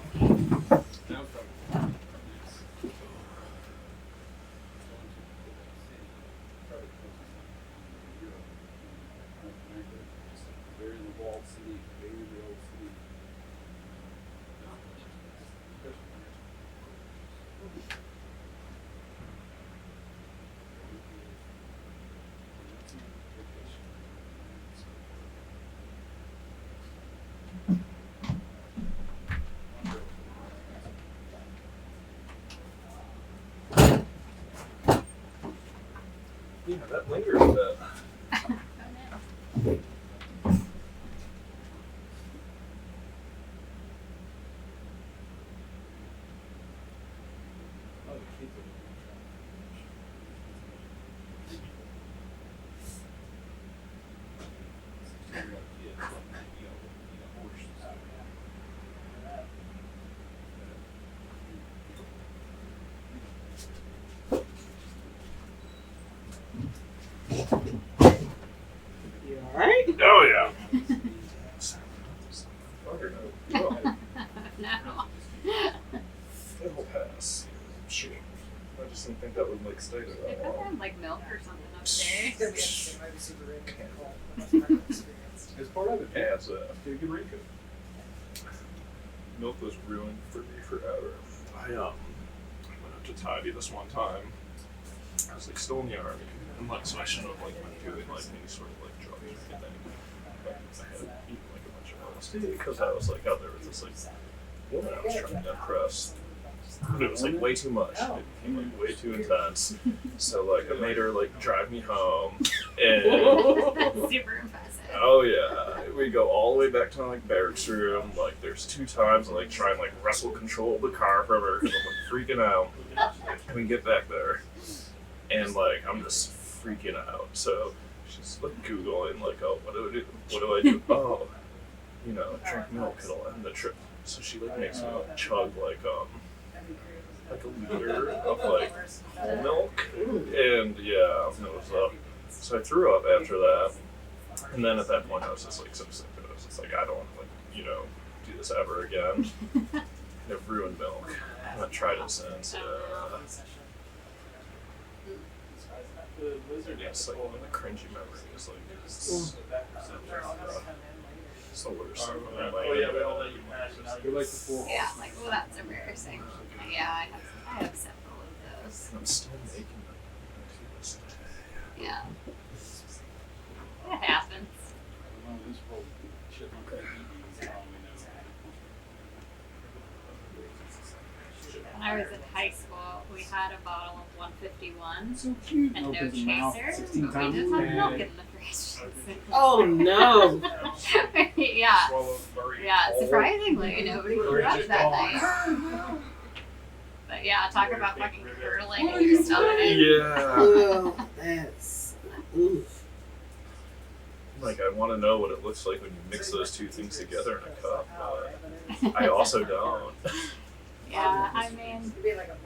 Yeah, that lingers a bit. You alright? Oh yeah. No. It'll pass. Sure. I just didn't think that would like stay there If that I long. had like milk or something upstairs. It's part of it. Yeah, it's a figurine. Milk was ruined for me forever. I went up to tidy this one time. I was like still in the army, and like so I shouldn't have like been doing like any sort of like drugs or anything. But I had eaten like a bunch of LSD because I was like out there with this like woman I was trying to impress. But it was like way too much. It became like way too intense. So like I made her like drive me home, and Super impressive. oh yeah, we go all the way back to like barracks room. Like there's 2 times I like try and like wrestle control the car from her because I'm like freaking out. We get back there, and like I'm just freaking out. So she's like googling like, oh, what do I do? What do I do? Oh, you know, drink milk, it'll end the trip. So she like makes me like chug like a liter of like whole milk, and yeah, it was So I threw up after that, and then at that point I was just like so sick of it. I was just like, I don't want to, do this ever again. It ruined milk. I haven't tried it since. It's like one of the cringy memories. Like, it's the worst thing. You're like the four. Yeah, like, well, that's embarrassing. Yeah, I have several of those. I'm still making them. Yeah. It happens. When I was in high school, we had a bottle of 151 So cute. and no Opens his mouth chaser, 16 but we times just a had day. milk in the fridge. Oh no! Yeah. Swallow very Yeah, whole. surprisingly, nobody threw up Just that gone. night. But yeah, talk about fucking curdling in your stomach. Yeah. Oh, that's oof. Like, I want to know what it looks like when you mix those two things together in a cup, but I also don't. Yeah, I mean,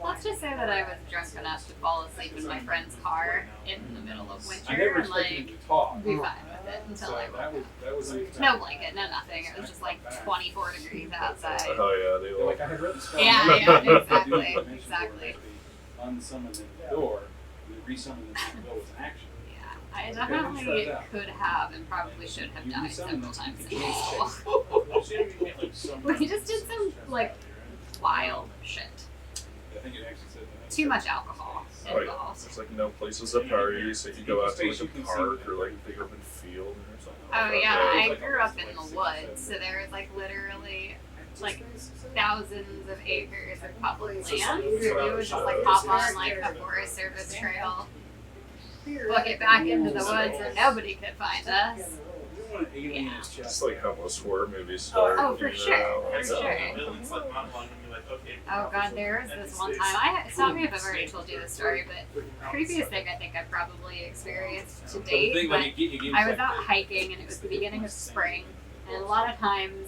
let's just say that I was drunk enough to fall asleep in my friend's car in the middle of I winter never and expected him like to talk. be fine with it until So I woke up. that was No blanket, no nothing. It was just like 24 degrees outside. Oh yeah, they They're all. like, I had read the spell. Yeah, exactly, exactly. Unsummon in the door, and then resummon in the door was an action. Yeah, I definitely could have and probably should have You died resummon several this, times in you high can school. We just did some like wild shit. I think it actually said that. Too much alcohol Oh, yeah. involved. There's like no places to party, so you go out to like a park or like a big open field or something. Oh like yeah, that. I grew up in the woods, so there was like literally like thousands of acres of public land. We would just like hop on like a Forest Service trail, book it back into the woods where nobody could find us. Yeah. It's like how most horror movies start. Oh, for sure, for Like, sure. Oh god, there was this one time. Stop me if I've already told you this story, but creepiest thing I think I've probably experienced to date. But I was out hiking and it was the beginning of spring. And a lot of times,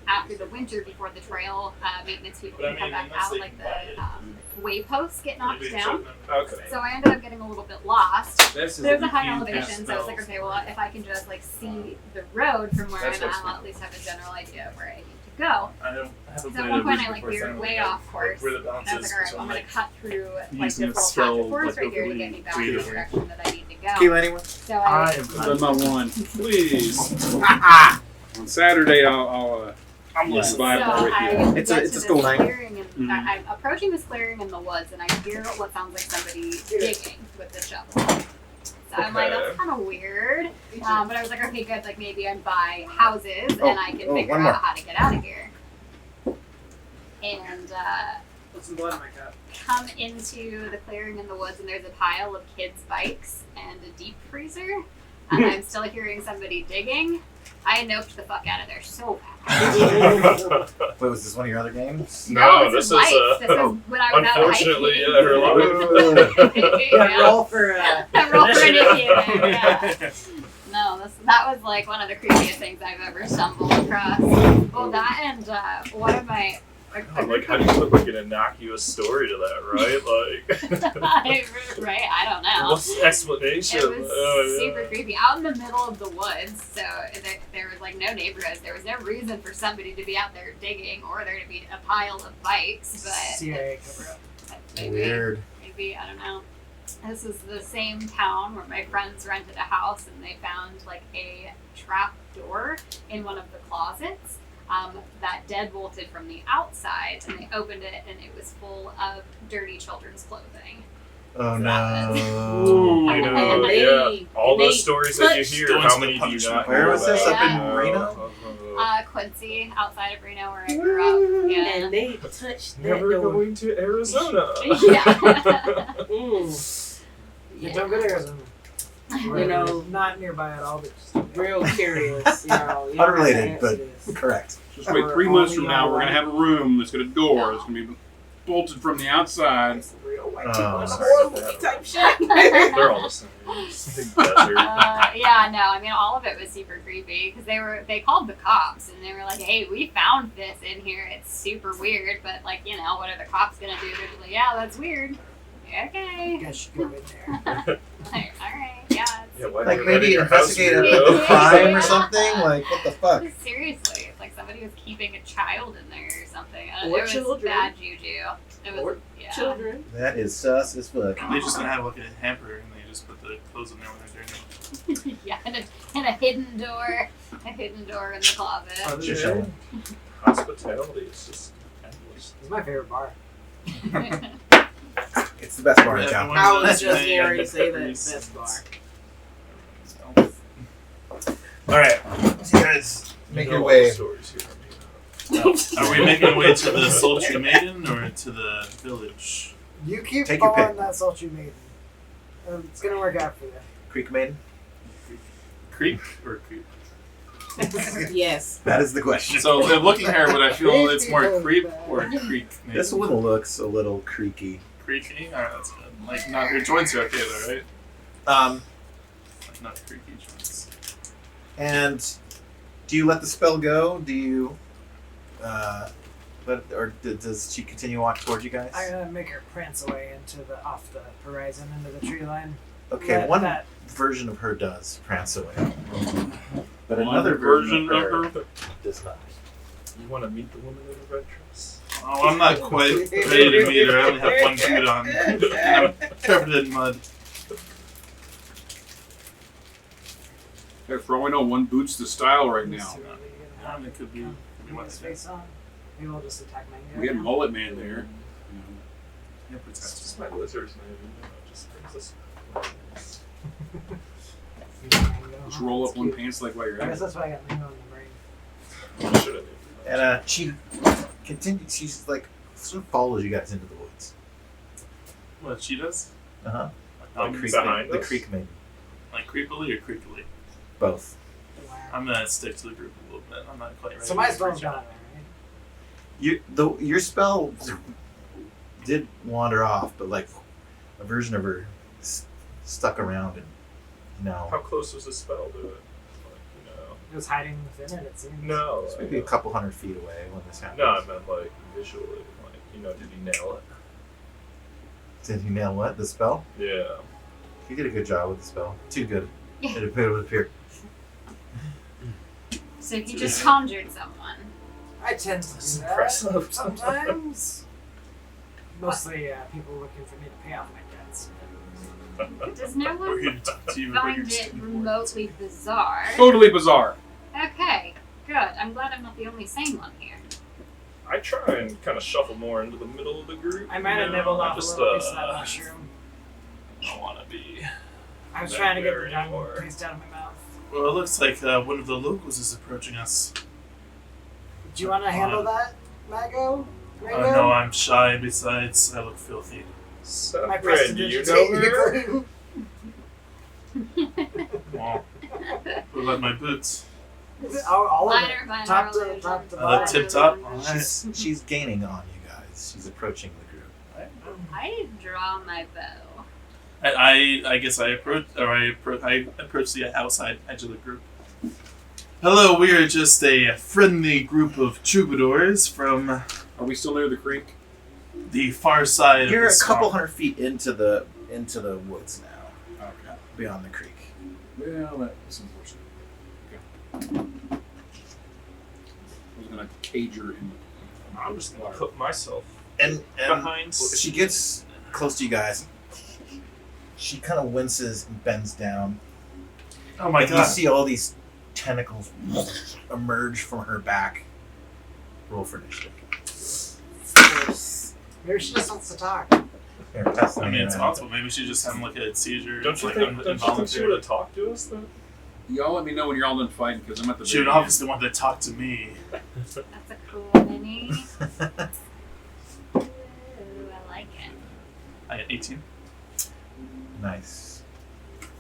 after the winter, before the trail maintenance people can come back out, like the wayposts get knocked down. Okay. So I ended up getting a little bit lost. There's There's a high elevation, so I was like, okay, well, if I can just like see the road from where That's I'm at, what's I'll at least have a general idea of where I need to go. I don't have a So at one point, I like veered way off course. And I was like, all right, well, I'm gonna cut through like this Using a little patch spell, of forest like, right here to get me back in the overly direction that I need to go. Tequila, anyone? So I I am That's my one. Please. On Saturday, I'll I'm listening. buy a So bar with I you. It's get a to school this night. clearing and Mhm. I'm approaching this clearing in the woods, and I hear what sounds like somebody digging with the shovel. So I'm like, Okay. that's kind of weird. But I was like, okay, good. Like maybe I'm by houses Oh, and I can oh, figure one out more. how to get out of here. And Put some blood in my cup. come into the clearing in the woods, and there's a pile of kids' bikes and a deep freezer. And I'm still hearing somebody digging. I noped the fuck out of there so fast. Wait, was this one of your other games? No, this this is life. is, This is when I was out unfortunately, hiking. yeah, her life. Yeah, roll for I rolled for initiative. initiative, yeah. No, that was like one of the creepiest things I've ever stumbled across. Well, that and one of my. Like, how do you put like an innocuous story to that, right? Right, I don't know. What's the explanation? It was Oh, yeah. super creepy. Out in the middle of the woods, so there was like no neighborhoods. There was no reason for somebody to be out there digging or there to be a pile of bikes, but CIA cover up. Weird. maybe, I don't know. This is the same town where my friends rented a house and they found like a trap door in one of the closets that deadbolted from the outside, and they opened it and it was full of dirty children's clothing. Oh So no. I know, And they- yeah. All and those they stories that you touched- hear, Going how to the many do you punishment. not Where hear was this? about? Up in Reno? Quincy, outside of Reno, where I grew up. Yeah. And they touched that Never door. going to Arizona. Yeah. Mm, Yeah, don't go to Arizona. you know, Not nearby at all, but just real curious. You know, you Unrelated, know, but answer correct. Just wait 3 months from now, we're gonna have a room that's got a door that's gonna be bolted from the outside. this. Real white Oh, people in the sorry. horror movie type shit. They're all the same. Big desert. Yeah, no, I mean, all of it was super creepy because they called the cops and they were like, hey, we found this in here. It's super weird, but like, you know, what are the cops gonna do? They're just like, yeah, that's weird. Okay. You guys should go in there. Like, all right, yeah, it's Yeah, why Like you're maybe letting your house investigate be a real. crime or something? Like, what the fuck? Seriously, it's like somebody was keeping a child in there or something. Or it was children. bad juju. It was Or yeah. Children. That is sus as fuck. They're just gonna have like a hamper and they just put the clothes in there when they're doing it. Yeah, and a hidden door, in the closet. Oh, just chilling. Hospitality is just endless. It's my favorite bar. It's the best bar in town. I was just getting ready to say that best bar. All right, so you guys make You know your all way. the stories here are made up. Are we making our way to the Sultry Maiden or to the village? You keep Take your following pick. that sultry maiden. It's gonna work out for you. Creekmaiden? Creek or creep? Yes. That is the question. So looking here, would I feel it's more creep or creek? Maybe? This one looks a little creaky. Creaky? Alright, that's good. Like, not her joints are okay though, right? Like, not creaky joints. And do you let the spell go? Do you, does she continue to walk towards you guys? I'm gonna make her prance away off the horizon into the tree line. Okay, Let one that- version of her does prance away, but One another version of her does not. You want to meet the woman in the red dress? Oh, I'm not quite ready to meet her. I only have one boot on. And I'm covered in mud. Hey, for all we know, one boot's the style right now. It could be Put his face on. Maybe we'll just attack Mango. We had Mullet Man there. Yeah, It's protect. just my lizard's name. You know, it just brings us. Just roll up one pants like while you're I at guess it. that's why I got Mango in the brain. Should have. And she continues. She's like sort of follows you guys into the woods. What she does? Uh huh. Like Creek behind the us? Creek Maiden. Like creepily or creakily? Both. Wow. I'm gonna stick to the group a little bit. I'm not quite ready. So my to spell's reach gone, out. right? Your spell did wander off, but like a version of her stuck around and How close was the spell to it? Like, It was hiding within it, it seems. no. it's maybe a couple hundred feet away when this happened. No, I meant like visually. Like, did he nail it? Did you nail what? The spell? Yeah. You did a good job with the spell. Too good. Yeah. It would appear. So you just conjured someone. I tend to That's do that impressive. sometimes. Mostly people looking for me to pay off my debts. Does no We're one here to talk to you about your find it skin remotely bizarre? Totally bizarre. Okay, good. I'm glad I'm not the only sane one here. I try and kind of shuffle more into the middle of the group. I might have you know, nibbled I off just, a little piece of that mushroom. I don't want to be. I was Not trying to get there the diamond anymore. paste out of my mouth. Well, it looks like one of the locals is approaching us. Do you want to handle that, Mago? No, I'm shy. Besides, I look filthy. My Fred, do you know her? prestidigitation. Well, what about my boots? All of Minor, it. minor Top to illusion. top to The bottom. tip top. All right. She's gaining on you guys. She's approaching the group. I draw my bow. I guess I approach the outside edge of the group. Hello, we are just a friendly group of troubadours from Are we still near the creek? the far side You're of a the couple swamp. hundred feet into the woods now, Okay. beyond the creek. Well, that was unfortunate. Okay. I was gonna cage her in I'm just gonna put myself And behind. she gets close to you guys. She kind of winces and bends down. Oh my and you god! see all these tentacles emerge from her back. Roll for initiative. Maybe she just wants to talk. Here, pass I that mean, it's around. possible. Maybe she just had like a seizure. Don't you like, think? Don't you think she involuntary. would have talked to us then? Y'all let me know when you're all done fighting because I'm at the She would very end. obviously want to talk to me. That's a cool mini. Ooh, I like it. I got 18. Nice.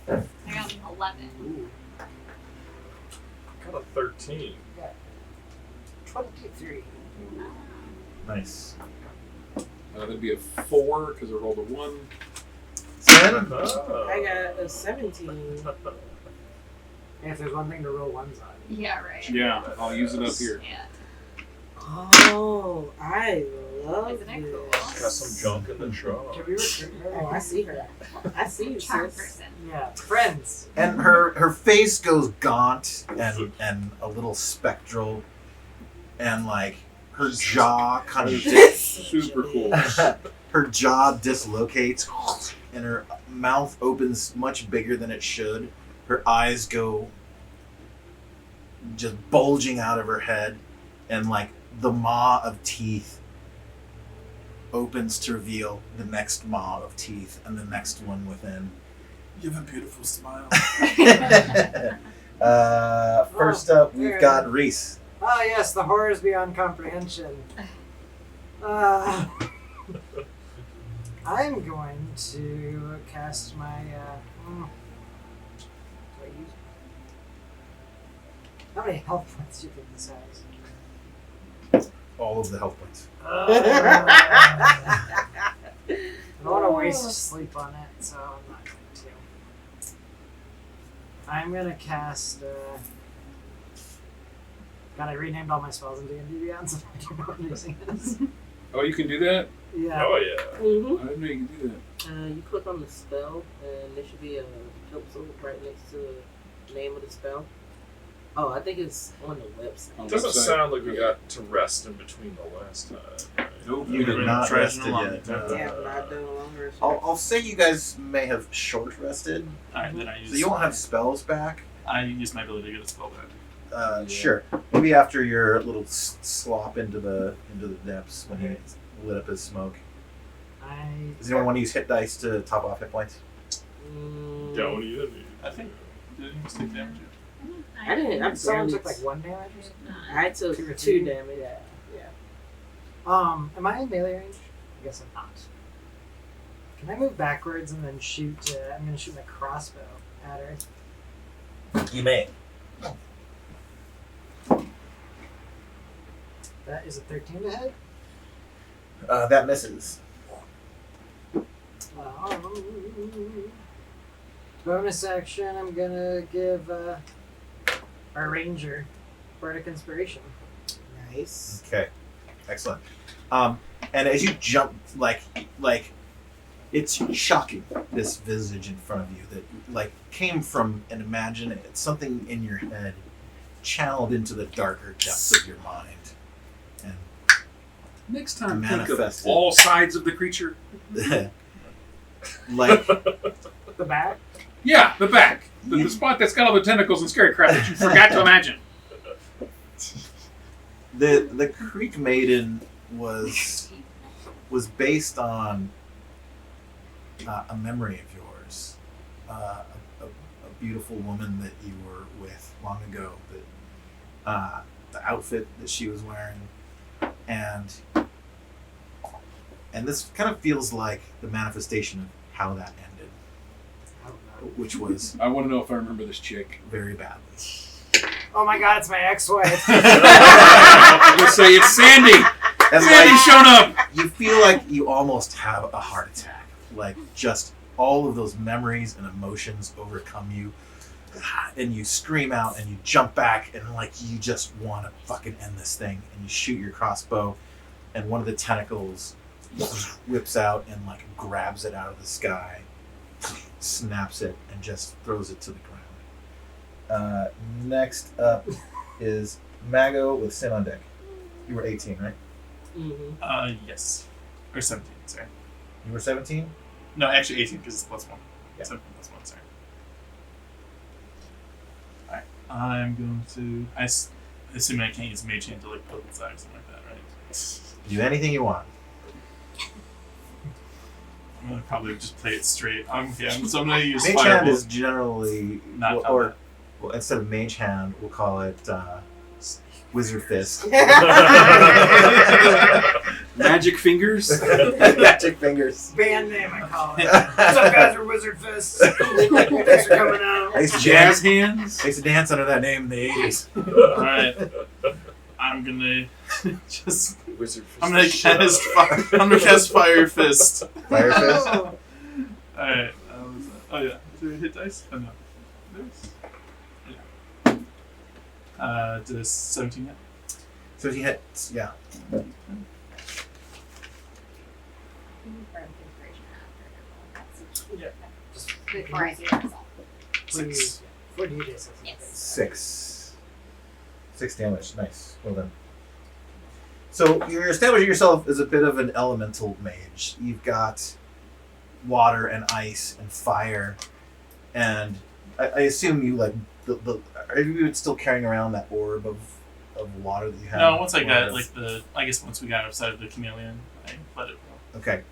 I got an 11. Got a 13. 23. Nice. That'd be a 4 because I rolled a 1. 10? Oh. I got a 17. And if there's one thing to roll ones on. Yeah, right. Yeah, I'll use it up here. Yeah. Oh, I Oh, Isn't it cool? Got some junk in the truck. Can we recruit her? Oh, I see her. I see you, Charm sis. person. Yeah, friends. And her face goes gaunt and a little spectral, and like her jaw kind of Super cool. her jaw dislocates, and her mouth opens much bigger than it should. Her eyes go just bulging out of her head, and like the maw of teeth opens to reveal the next maw of teeth and the next one within. You have a beautiful smile. First up, we've got Reese. Oh yes, the horrors beyond comprehension. I'm going to cast my. Do I use? How many health points do you think this has? All of the health points. I don't want to waste sleep on it, so I'm not going to. I'm going to cast. God, I renamed all my spells in D&D Beyond, so I don't know what I'm using this. Oh, you can do that? Yeah. Oh yeah. Mm-hmm. I didn't know you can do that. You click on the spell, and there should be a pencil right next to the name of the spell. Oh, I think it's on the website. It doesn't sound like we got to rest in between the last time. Right? Nope. You did not Tried rested along yet. the time. Yeah, not no longer. I'll say you guys may have short rested, Alright, then I use. so you won't have spells back. I use my ability to get a spell back. Sure. Maybe after your little slop into the depths when he lit up his smoke. Does anyone want to use hit dice to top off hit points? Don't even. I think. Did you take damage? I didn't. I'm Someone barely. took like 1 damage or something? I took Two or 2 three? damage. Yeah. Am I in melee range? I guess I'm not. Can I move backwards and then shoot? I'm going to shoot my crossbow at her. You may. That is a 13 to hit. That misses. Bonus action, I'm going to give our ranger Bardic Inspiration. Nice. Okay. Excellent. And as you jump, like it's shocking, this visage in front of you that like came from an it's something in your head channeled into the darker depths of your mind. And Next time, think of Manifested. all sides of the creature. like The back? Yeah, the back. The spot that's got all the tentacles and scary crap that you forgot to imagine. the Creekmaiden was based on a memory of yours, a beautiful woman that you were with long ago. That the outfit that she was wearing, and this kind of feels like the manifestation of how that ended, I don't know. which was I want to know if I remember this chick. very badly. Oh my god, it's my ex-wife. I'm going to say it's Sandy. And Sandy's shown up. you feel like you almost have a heart attack. Like just all of those memories and emotions overcome you, and you scream out and you jump back and like you just want to fucking end this thing, and you shoot your crossbow, and one of the tentacles whips out and like grabs it out of the sky, snaps it, and just throws it to the ground. Next up is Mago with Sin on deck. You were 18, right? Mm-hmm. Yes. Or 17, sorry. You were 17? No, actually 18 because it's +1. Yeah. 17 +1, sorry. Alright. I'm going to... assuming I can't use Mage Hand to like poke inside or something like that, right? Do anything you want. I'm going to probably just play it straight. So I'm going to use Mage Firebolt. Hand is generally, Not or instead of Mage Hand, we'll call it Wizard Fist. Magic fingers. Magic Fingers. Band name, I call it. What's up, guys? We're Wizard Fists. Thanks for coming out. I used to Jazz dance. hands. I used to dance under that name in the 80s. Alright. I'm going to just... Wizard. I'm going to cast Fire Fist. Fire Fist. Alright. Oh yeah. Is there a hit dice? Oh no. There's... Yeah. Does 17 hit? So he hits, yeah. confirm concentration after. Yeah. Just before I see the result. 6. What do you do? Yes. 6 damage. Nice. Well done. So you're establishing yourself as a bit of an elemental mage. You've got water and ice and fire, and I assume you like are you still carrying around that orb of water that you have? No, once I got I guess once we got outside of the chameleon, I let it go. Okay.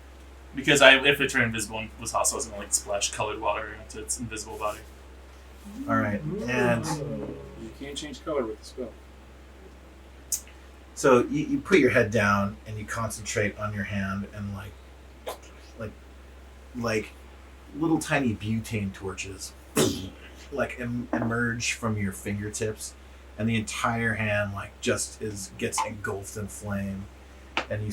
Because if it turned invisible and was hostile, I was gonna like splash colored water into its invisible body. All right. And You can't change color with the spell. so you put your head down and you concentrate on your hand, and like little tiny butane torches like emerge from your fingertips, and the entire hand like just gets engulfed in flame, and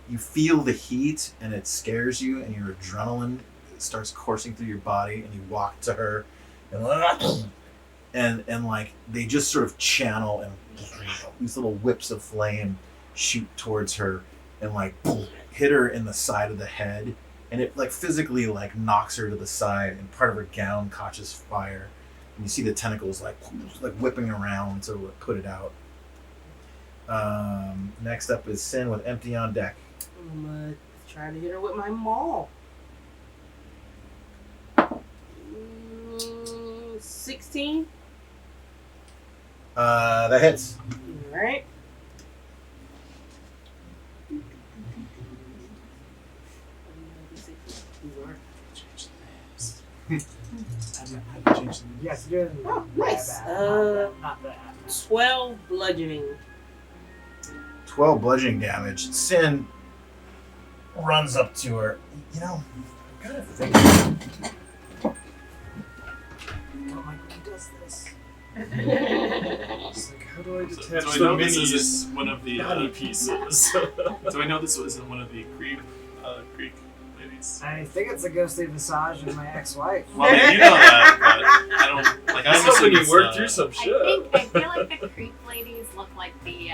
you feel the heat, and it scares you, and your adrenaline starts coursing through your body, and you walk to her, and like they just sort of channel, and these little whips of flame shoot towards her, and like hit her in the side of the head, and it like physically like knocks her to the side, and part of her gown catches fire, and you see the tentacles like whipping around to put it out. Next up is Sin with empty on deck. I'm gonna try to hit her with my maul. 16. That hits. All right. I haven't changed the Yes, you're doing Oh, nice. not bad. 12 bludgeoning. 12 bludgeoning damage. Sin runs up to her. You know, I'm kind of thinking. Oh my god, he does this. It's like, how do I So detach I the know this minis? isn't one of the Honey pieces. So I know this isn't one of the Greek ladies. I think it's a ghostly visage of my ex-wife. Well, you know that, but I don't like. I was I'm hoping you assuming worked it's, through some I shit. feel like the creep ladies look like the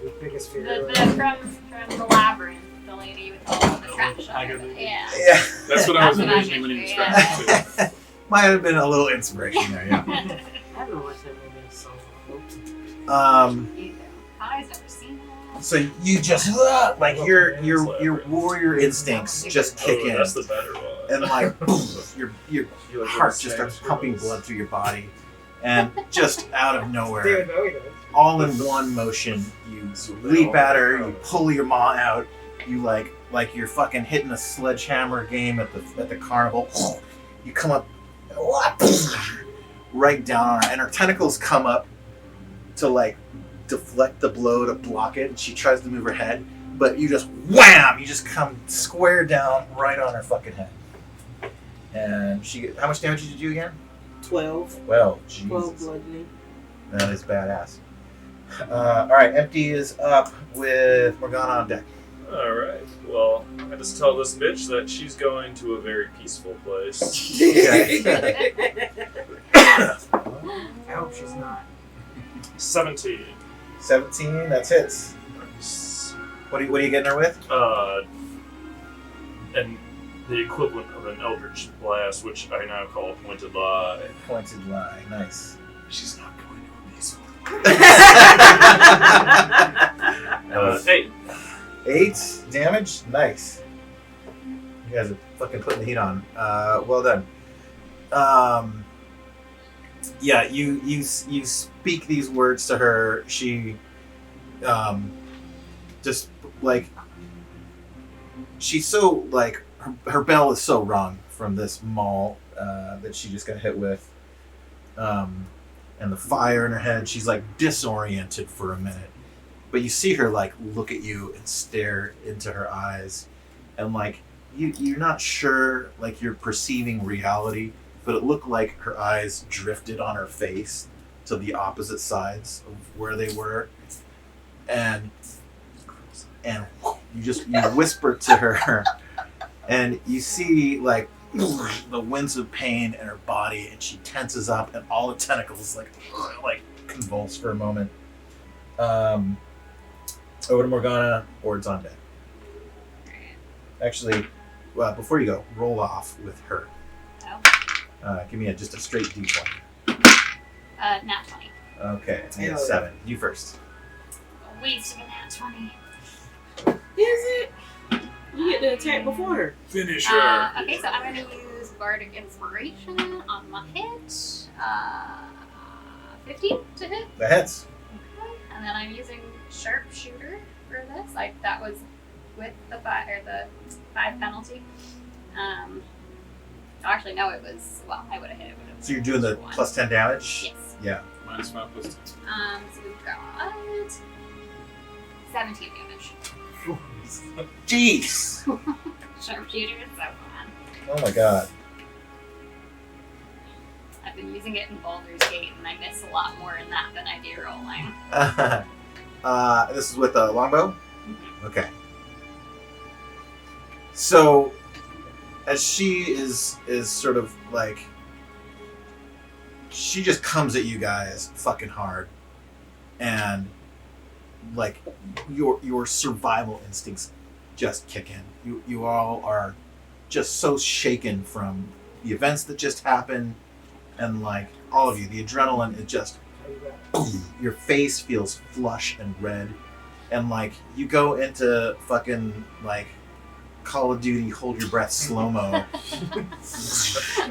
The biggest fear. from the labyrinth, the lady with all the trash on Tiger her. lady. Yeah. Yeah. That's what I was That's what I envisioning when you pictured, described it too. Might have been a little inspiration there, yeah. I haven't watched that movie in so long. Either. I've never seen it. So you just like your warrior instincts just kick Oh, in, that's the better one. and like your You like heart those just starts Spanish pumping girls. blood through your body, and just out of nowhere, David Bowie does. all in one motion, you leap at her, you pull your maw out, you like you're fucking hitting a sledgehammer game at the carnival. You come up right down on her, and her tentacles come up to like deflect the blow to block it, and she tries to move her head, but you just wham! You just come square down right on her fucking head. And she how much damage did you do again? 12. Well, 12 Jesus. bludgeoning. That is badass. Alright, Empty is up with Morgana on deck. Alright, well, I just tell this bitch that she's going to a very peaceful place. I hope she's not. 17. 17, that's hits. What are you getting her with? And the equivalent of an Eldritch Blast, which I now call Pointed Lie. Pointed lie, nice. She's not going to a peaceful. 8. 8 damage, nice. You guys are fucking putting the heat on. Well done. Yeah, you speak these words to her. She, just like she's so like her bell is so rung from this maul that she just got hit with, and the fire in her head. She's like disoriented for a minute, but you see her like look at you and stare into her eyes, and like you're not sure like you're perceiving reality, but it looked like her eyes drifted on her face to the opposite sides of where they were, and you whisper to her, and you see like the winds of pain in her body, and she tenses up, and all the tentacles like convulse for a moment. Over to Morgana, Ord's on deck. Actually, before you go, roll off with her. Oh. Give me just a straight D20. Nat 20. Okay, I need Hell 7. You first. A waste of a nat 20. Is it? You get to attack before her. Finish her. Okay, so I'm going to use Bardic Inspiration on my hit. 15 to hit. The heads. Okay. And then I'm using Sharpshooter for this. That was with the 5 penalty. Actually, no, it was. Well, I would have hit it. So you're doing the plus 10 damage? Yes. Yeah. Minus 5 plus 10. So we've got 17 damage. Jeez! Sharpshooter is so fun. Oh my god. I've been using it in Baldur's Gate, and I miss a lot more in that than I do rolling. This is with a longbow? Okay. So, as she is sort of like, she just comes at you guys fucking hard, and like your survival instincts just kick in. You all are just so shaken from the events that just happened, and like all of you, the adrenaline, it just your face feels flush and red, and like you go into fucking like Call of Duty hold your breath slow-mo.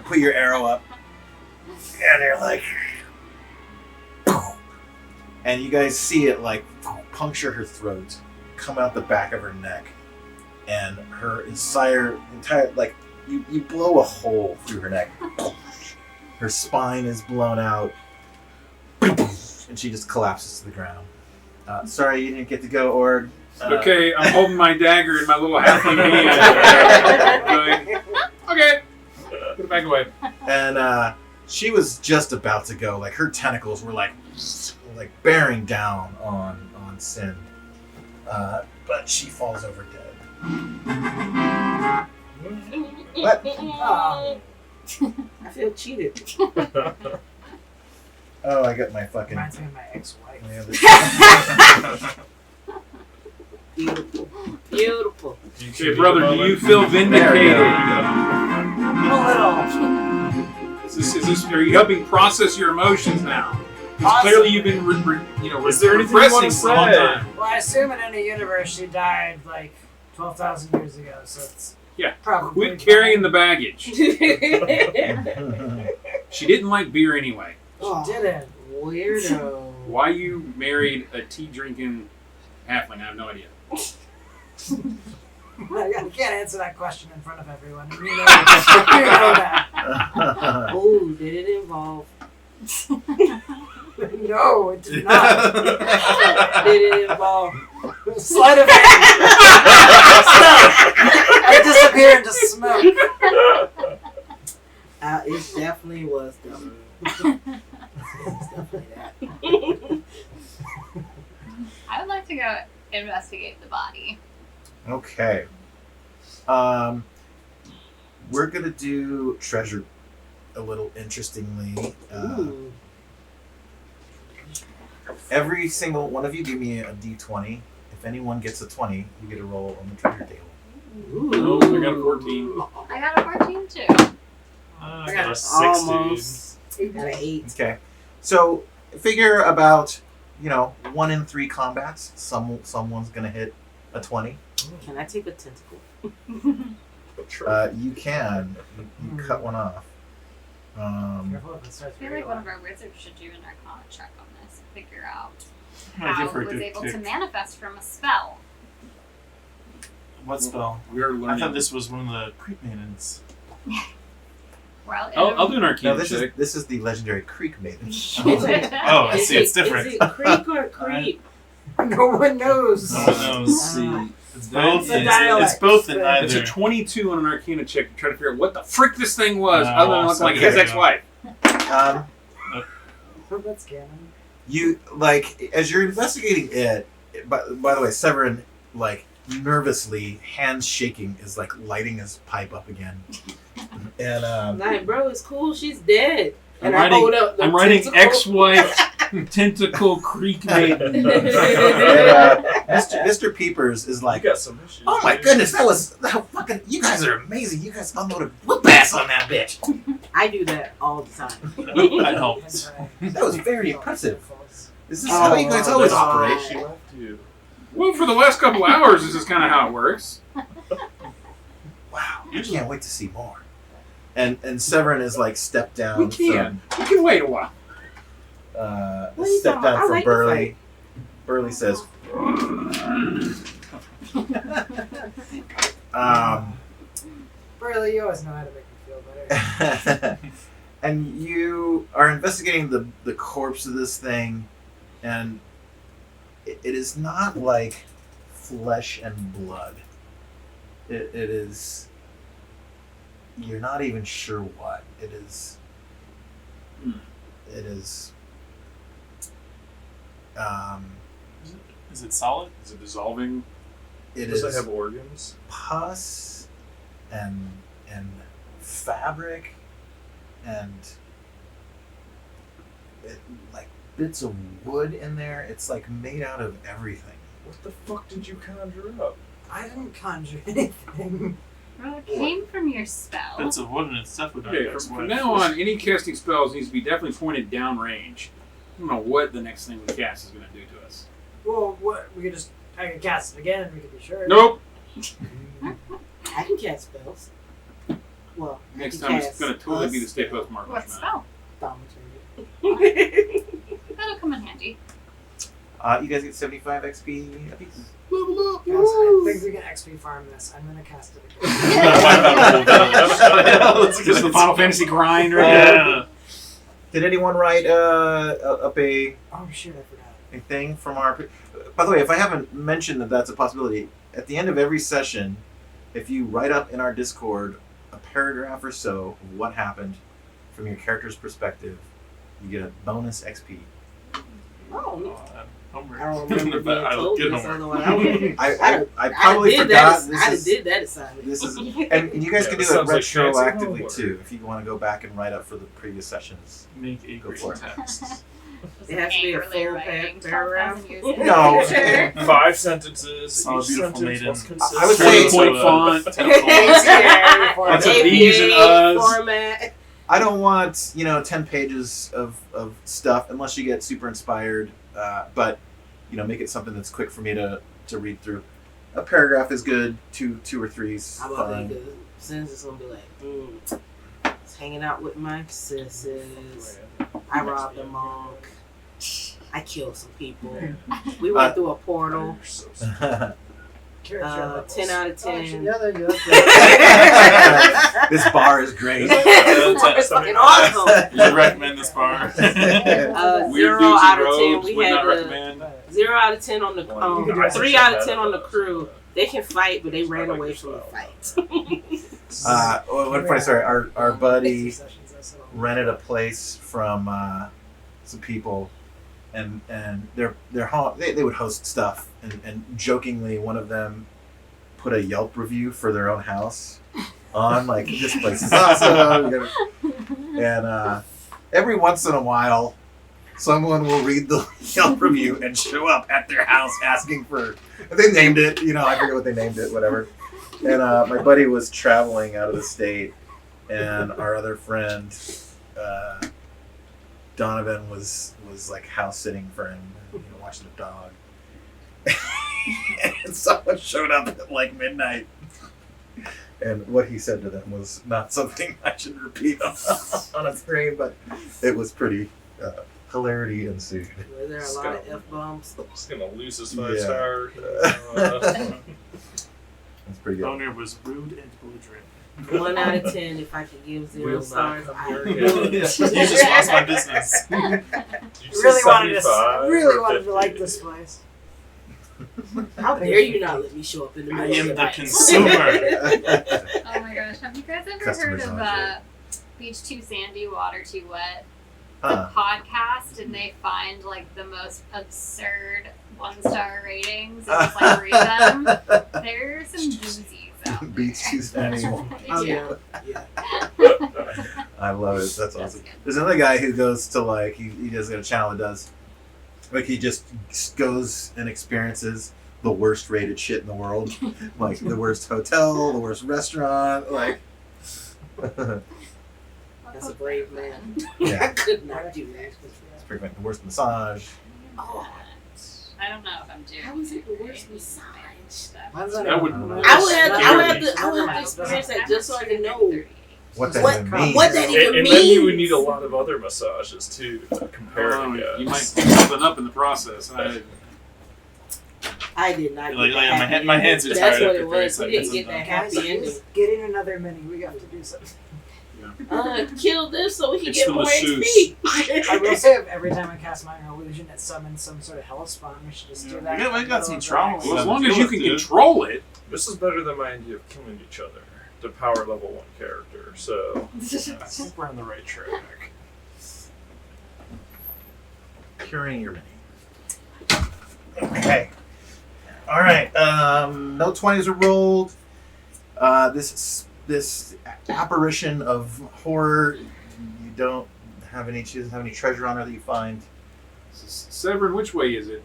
Put your arrow up, and they're like, and you guys see it like puncture her throat, come out the back of her neck, and her entire like you blow a hole through her neck. Her spine is blown out, and she just collapses to the ground. Sorry you didn't get to go, Ord. Okay, I'm holding my dagger in my little halfling hand. Going, okay, put it back away. And she was just about to go. Like her tentacles were like bearing down on Sin, but she falls over dead. What? Oh. I feel cheated. Oh, I got my fucking. Reminds me of my ex-wife. Beautiful. Beautiful. Okay, brother, do you feel vindicated? A little. Are you helping process your emotions now? Because clearly you've been, Is there anything you want repressing to for a long say? time. Well, I assume in any universe she died like 12,000 years ago, so it's Yeah. probably Quit carrying the baggage. She She didn't like beer anyway. didn't. Weirdo. Why you married a tea-drinking halfling? I have no idea. I can't answer that question in front of everyone. You know that. Ooh, did it involve? No, it did not. Did it involve? Sleight of hand. I disappear into smoke. It definitely was though. It's definitely that. I would like to go investigate the body. Okay. We're gonna do treasure a little interestingly. Ooh. Every single one of you give me a d20. If anyone gets a 20, you get a roll on the treasure table. Ooh. I got a 14. I got a 14 too. I got a 16. Almost. I got an 8. Okay. So figure about 1 in 3 combats. Someone's gonna hit a 20. Can I take a tentacle? You can. You cut one off. Careful if it starts I feel like one of our wizards should do an arcana check on this and figure out I'll how give her it a was good able kick. to manifest from a spell. What spell? We are I learning. thought this was one of the Creepmaidens. Well, I'll do an No, arcana this check. is the legendary Creekmaiden. Oh, I see. It's different. Is it creek or creep? No one knows. No one knows. See, It's both. The It's dialect. both and it's a neither. 22 on an arcana check to try to figure out what the frick this thing was, No, other than looking like his okay. ex-wife. That's canon. You as you're investigating it. By the way, Severin nervously, hands shaking, is lighting his pipe up again. And Like, bro, it's cool. She's dead. I'm And I hold up the writing tentacle. ex-wife Tentacle Creekmaiden. And, Mr. Peepers is You like, got some issues. oh my dude. goodness, that fucking, you guys are amazing. You guys unloaded whoop ass on that bitch. I do that all the time. I helped. That was very impressive. This is Oh, how you guys always that's operate. right. She left you. Well, for the last couple hours, this is kind of how it works. Wow, I can't wait to see more. And Severin is like stepped down We can wait a while. from What are you stepped talking about? down I from like the Burley. Burley says, Burley, you always know how to make me feel better. and you are investigating the corpse of this thing, and it is not like flesh and blood. It is. You're not even sure what it is. It is. Is it solid? Is it dissolving? It Does is it have organs? pus and fabric and like bits of wood in there. It's like made out of everything. What the fuck did you conjure up? I didn't conjure anything. Well, it came from your spell. Bits of wood and it's definitely Okay, not next from one. now on, any casting spells needs to be definitely pointed downrange. I don't know what the next thing we cast is going to do to us. Well, what? We could just. I could cast it again and we could be sure. Nope. I can cast spells. Well, Next I time can it's going to totally be the cast Stay Post Mark. What spell? thaumaturgy. That'll come in handy. You guys get 75 XP apiece. Level up. Guys, I think we can XP farm this. I'm gonna cast it again. Just the Final Fantasy grind, right? Yeah. Did anyone write up a Oh shit, I forgot. thing from our? By the way, if I haven't mentioned that that's a possibility, at the end of every session, if you write up in our Discord a paragraph or so of what happened from your character's perspective, you get a bonus XP. Oh, Homework. I don't remember being I told get this, homework. otherwise I would. I probably forgot. I This did that assignment. is and you guys Yeah, can do this it sounds like fancy retroactively homework. too if you want to go back and write up for the previous sessions. Make a Go great for it. text. It has to be a Angrily full writing paragraph. 12,000 years in the No. future. 5 sentences. Saw a Each beautiful sentence maiden. must consist I would say- 20-point font. Lots of V's and Us. format. I don't want 10 pages of stuff unless you get super inspired. But make it something that's quick for me to read through. A paragraph is good. Two or three's How about fine. the sentence is gonna be like, was hanging out with my sisters. I robbed a monk. I killed some people. We went through a portal. 10 out of 10. Yeah, there you go. This bar is great. It's fucking awesome. You recommend this bar? Weird 0 dudes out in of 10. robes We would had not the recommend. 0 out of 10 on the 3 out of 10 on the crew. They can fight, but they ran away from the fight. One funny story. Our buddy rented a place from some people, and they would host stuff, and jokingly one of them put a Yelp review for their own house on like this place is awesome, and every once in a while someone will read the Yelp review and show up at their house asking for, they named it, I forget what they named it, whatever. And my buddy was traveling out of the state, and our other friend Donovan was like house sitting for him, watching the dog. And someone showed up at like midnight, and what he said to them was not something I should repeat on a screen, but it was pretty hilarity ensued. Were there a lot of F-bombs? Just gonna lose his Yeah. 5-star. That's pretty good. Owner was rude and belligerent. 1 out of 10 if I could give 0 Will not stars. come I here would. again. You just lost my business. Really wanted to like this place. How dare you not let me show up in the I middle am of the night? consumer. Oh my gosh, have you guys ever Customers heard of on Beach Too Sandy, Water Too Wet? The Huh. podcast, and they find like the most absurd 1-star ratings and just like read them. There's some doozies out there. Beach Too Sandy. Oh, Yeah. yeah. I love it. That's That's awesome. good. There's another guy who goes to like he does a channel that does Like he just goes and experiences the worst rated shit in the world, like the worst hotel, the worst restaurant, like. That's a brave man. Yeah. I could not do that. It's pretty much the worst massage. Oh, I don't know if I'm doing. how is it the worst massage? Mine's That not would- even- I would have to Never mind. experience that just so I can know. What that What- even means. what that even And then you would means. need a lot of other massages too to compare Oh, it you might against. pick something up in the process. I did not. Like, Get like, the my happy my ending. hands are That's tired what after it 30 was. We didn't seconds. get that I'm happy Guys, ending. he's getting another mini. We have to do something. Kill this so he It's get the more masseuse. XP. I will say, if every time I cast minor illusion, it summons some sort of hell spawn. We should just do that. Yeah, we got some trauma. Well, as Yeah, long as do you it, can dude. control it. This is better than my idea of killing each other. The power level 1 character. So I think we're on the right track. Curing your mini. Okay. All right. No 20s are rolled. This apparition of horror. You don't have any treasure on her that you find. Severin, which way is it?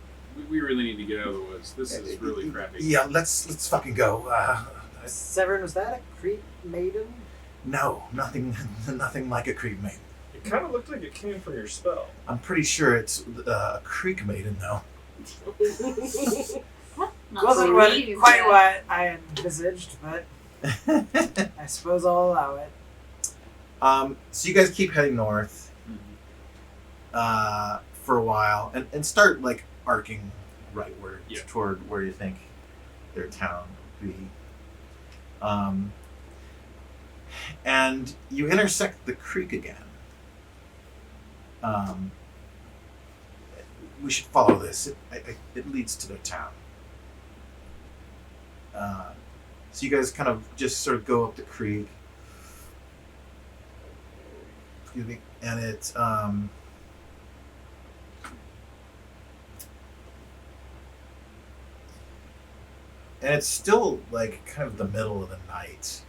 We really need to get out of the woods. This is really crappy. Yeah, let's fucking go. Severn, was that a Creepmaiden? No, nothing like a Creepmaiden. it kind of looked like it came from your spell. I'm pretty sure it's a Creekmaiden though. Not Wasn't really, quite but- what I envisaged, but I suppose I'll allow it. So you guys keep heading north for a while and start like arcing rightward Yeah. toward where you think their town would be. And you intersect the creek again. We should follow this. It leads to their town. So you guys kind of just sort of go up the creek. Excuse me. And it's still like kind of the middle of the night.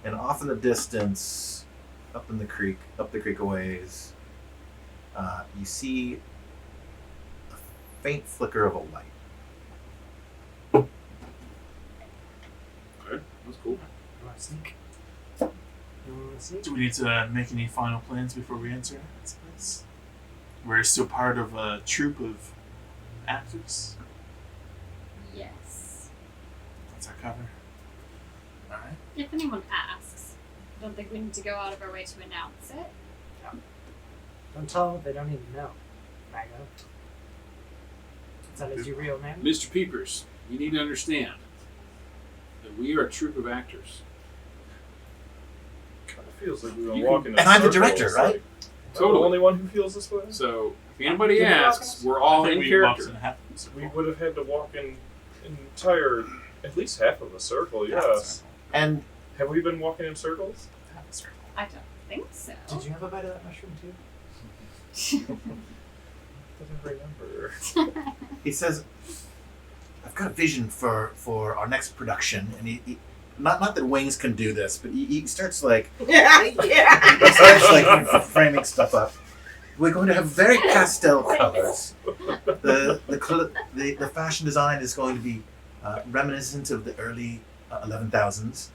And off in the distance, up the creek a ways, you see a faint flicker of a light. Okay, that's cool. You want to sneak? You want to sneak? Do we need to make any final plans before we enter this place? We're still part of a troupe of actors. Yes. That's our cover. Alright. If anyone asks, I don't think we need to go out of our way to announce it. Don't tell them. They don't even know. Mago. Is that is your real name? Mr. Peepers, you need to understand that we are a troupe of actors. Kind of feels like we were You walking in And I'm the circles, director, right? like, I'm Totally. the only one who feels this way? So, if anybody Did we walk asks, in- we're all I in think we walked character. in half of the circle. We would have had to walk in entire, at least half of the circle, Half the yes. circle. And Have we been walking in circles? Half the circle. I don't think so. Did you have a bite of that mushroom too? I don't remember. he says, "I've got a vision for our next production." And he not that Wings can do this, but he starts like yeah. he starts like framing stuff up. We're going to have very pastel colors. The fashion design is going to be reminiscent of the early 11,000s.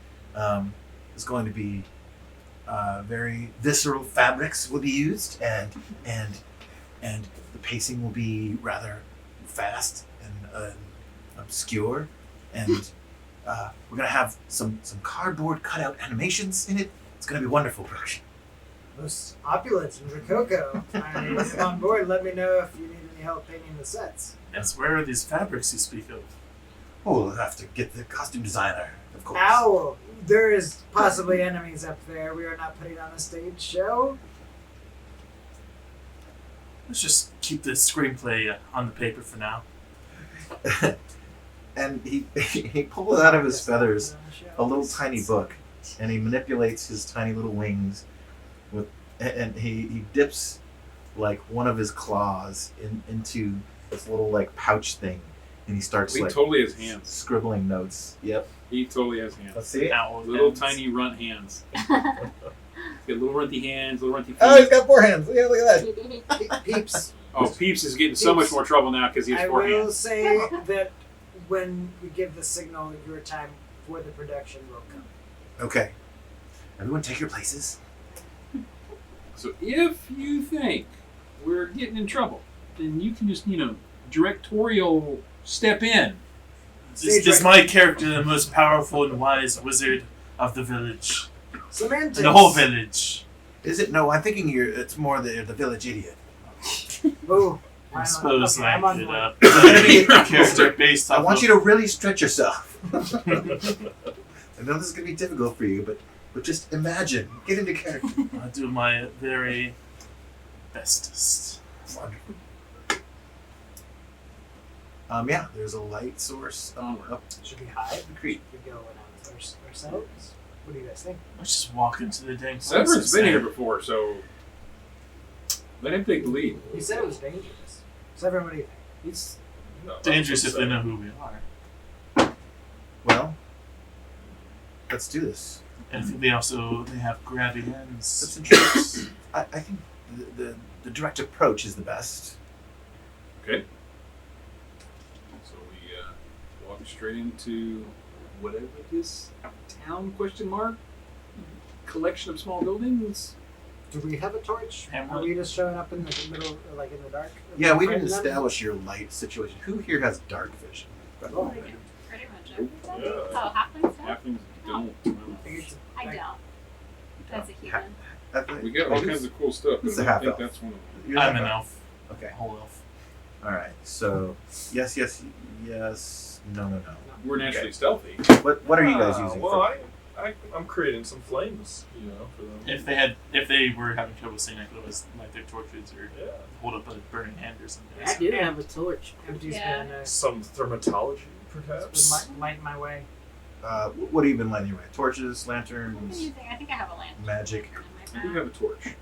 It's going to be very visceral fabrics will be used, and the pacing will be rather fast and obscure, and we're gonna have some cardboard cutout animations in it. It's gonna be a wonderful production. Most opulent and rococo. I'm on board. Let me know if you need any help painting the sets. Yes, where are these fabrics you speak of? Oh, we'll have to get the costume designer, of course. Owl, there is possibly enemies up there. We are not putting on a stage show. Let's just keep the screenplay on the paper for now. And he pulls out of his feathers a little tiny book, and he manipulates his tiny little wings and he dips like one of his claws into this little like pouch thing, and he starts He like totally has hands. scribbling notes. Yep. He totally has hands. Let's see. Owl Little hands. tiny runt hands. He's got little runty hands, little runty feet. Oh, he's got 4 hands. Yeah, look at that. Peeps, Oh, Peeps is getting so much Peeps. more trouble now because he has I 4 will hands. say that when we give the signal, your time for the production will come. Okay. Everyone take your places. So if you think we're getting in trouble, then you can just, directorial step in. Is my character the most powerful and wise wizard of the village? Semantics. The whole village. Is it? No, I'm thinking it's more the village idiot. Ooh. I suppose okay, I'm I on could board. a character based off I want of- you to really stretch yourself. I know this is going to be difficult for you, but just imagine. Get into character. I'll do my very bestest. Wonderful. Yeah, there's a light source up Should we hide? the creek. Should we go announce ourselves? What do you guys think? Let's just walk into the dang Severin's forest been and- here before, so let him take the lead. You said it was dangerous. Severin, what do you think? It's No, Dangerous if they know who we are. Well, let's do this. And I think they have grabby Let's hands. introduce. I think the direct approach is the best. Okay. So we walk straight into whatever this town ? Collection of small buildings. Do we have a torch? Hamlet. Are we just showing up in the middle, like in the dark? Yeah, we didn't Finding them? establish your light situation. Who here has dark vision? Oh, Pretty much everybody. Yeah. Oh, halflings do? Halflings don't. I don't. As a human. We got all kinds of cool stuff. Who's but the I half think elf? that's one of them. You're I'm not an bad. elf. Okay. Whole elf. All right. So yes. No. We're naturally stealthy. What are you guys using? Well, for- I'm creating some flames, for them. If they were having trouble seeing, I could always light their torches or Yeah. hold up a burning hand or something. I do have a torch. Empty's Yeah. been Some thermatology, perhaps. lighting my way. what have you been lighting your way? Torches, What do lanterns, you think? I think I have a lantern. magic. I do have a torch.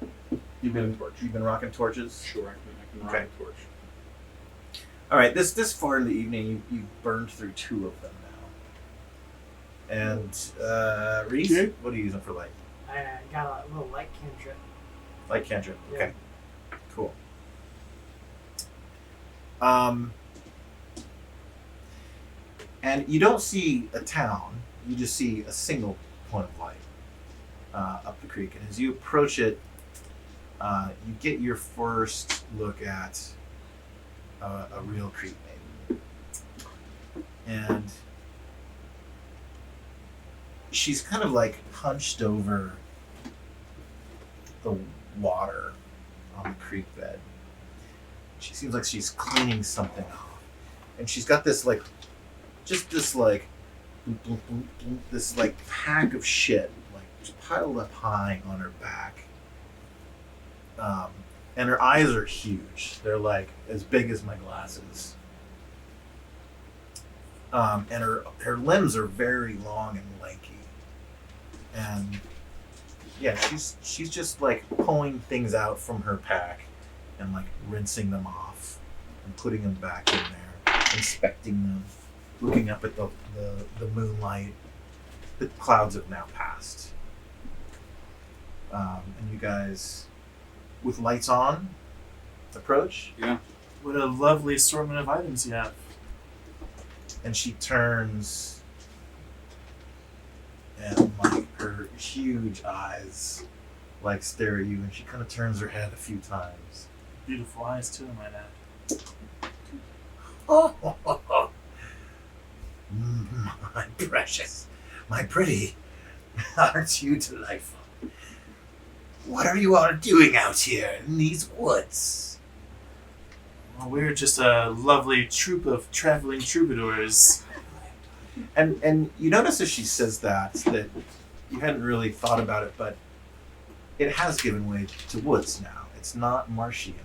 You've been torch. you've been rocking torches. Sure, I can Okay. ride a torch. All right. This far in the evening, you burned through 2 of them now. And Reese, Okay. what are you using for light? I got a little light cantrip. Light cantrip. Yeah. Okay. Cool. And you don't see a town. You just see a single point of light up the creek. And as you approach it, you get your first look at a real Creepmaiden. And she's kind of like hunched over the water on the creek bed. She seems like she's cleaning something off. And she's got this like, just this like, this like pack of shit, like just piled up high on her back. And her eyes are huge. They're like as big as my glasses. And her limbs are very long and lanky. And yeah, she's just like pulling things out from her pack and like rinsing them off and putting them back in there, inspecting them, looking up at the moonlight. The clouds have now passed. And you guys, with lights on, approach. Yeah. What a lovely assortment of items you have. And she turns, and like her huge eyes like stare at you, and she kind of turns her head a few times. Beautiful eyes too, I might add. Oh, my precious, my pretty, aren't you delightful? What are you all doing out here in these woods? Well, we're just a lovely troupe of traveling troubadours. And you notice as she says that you hadn't really thought about it, but it has given way to woods now. It's not marshy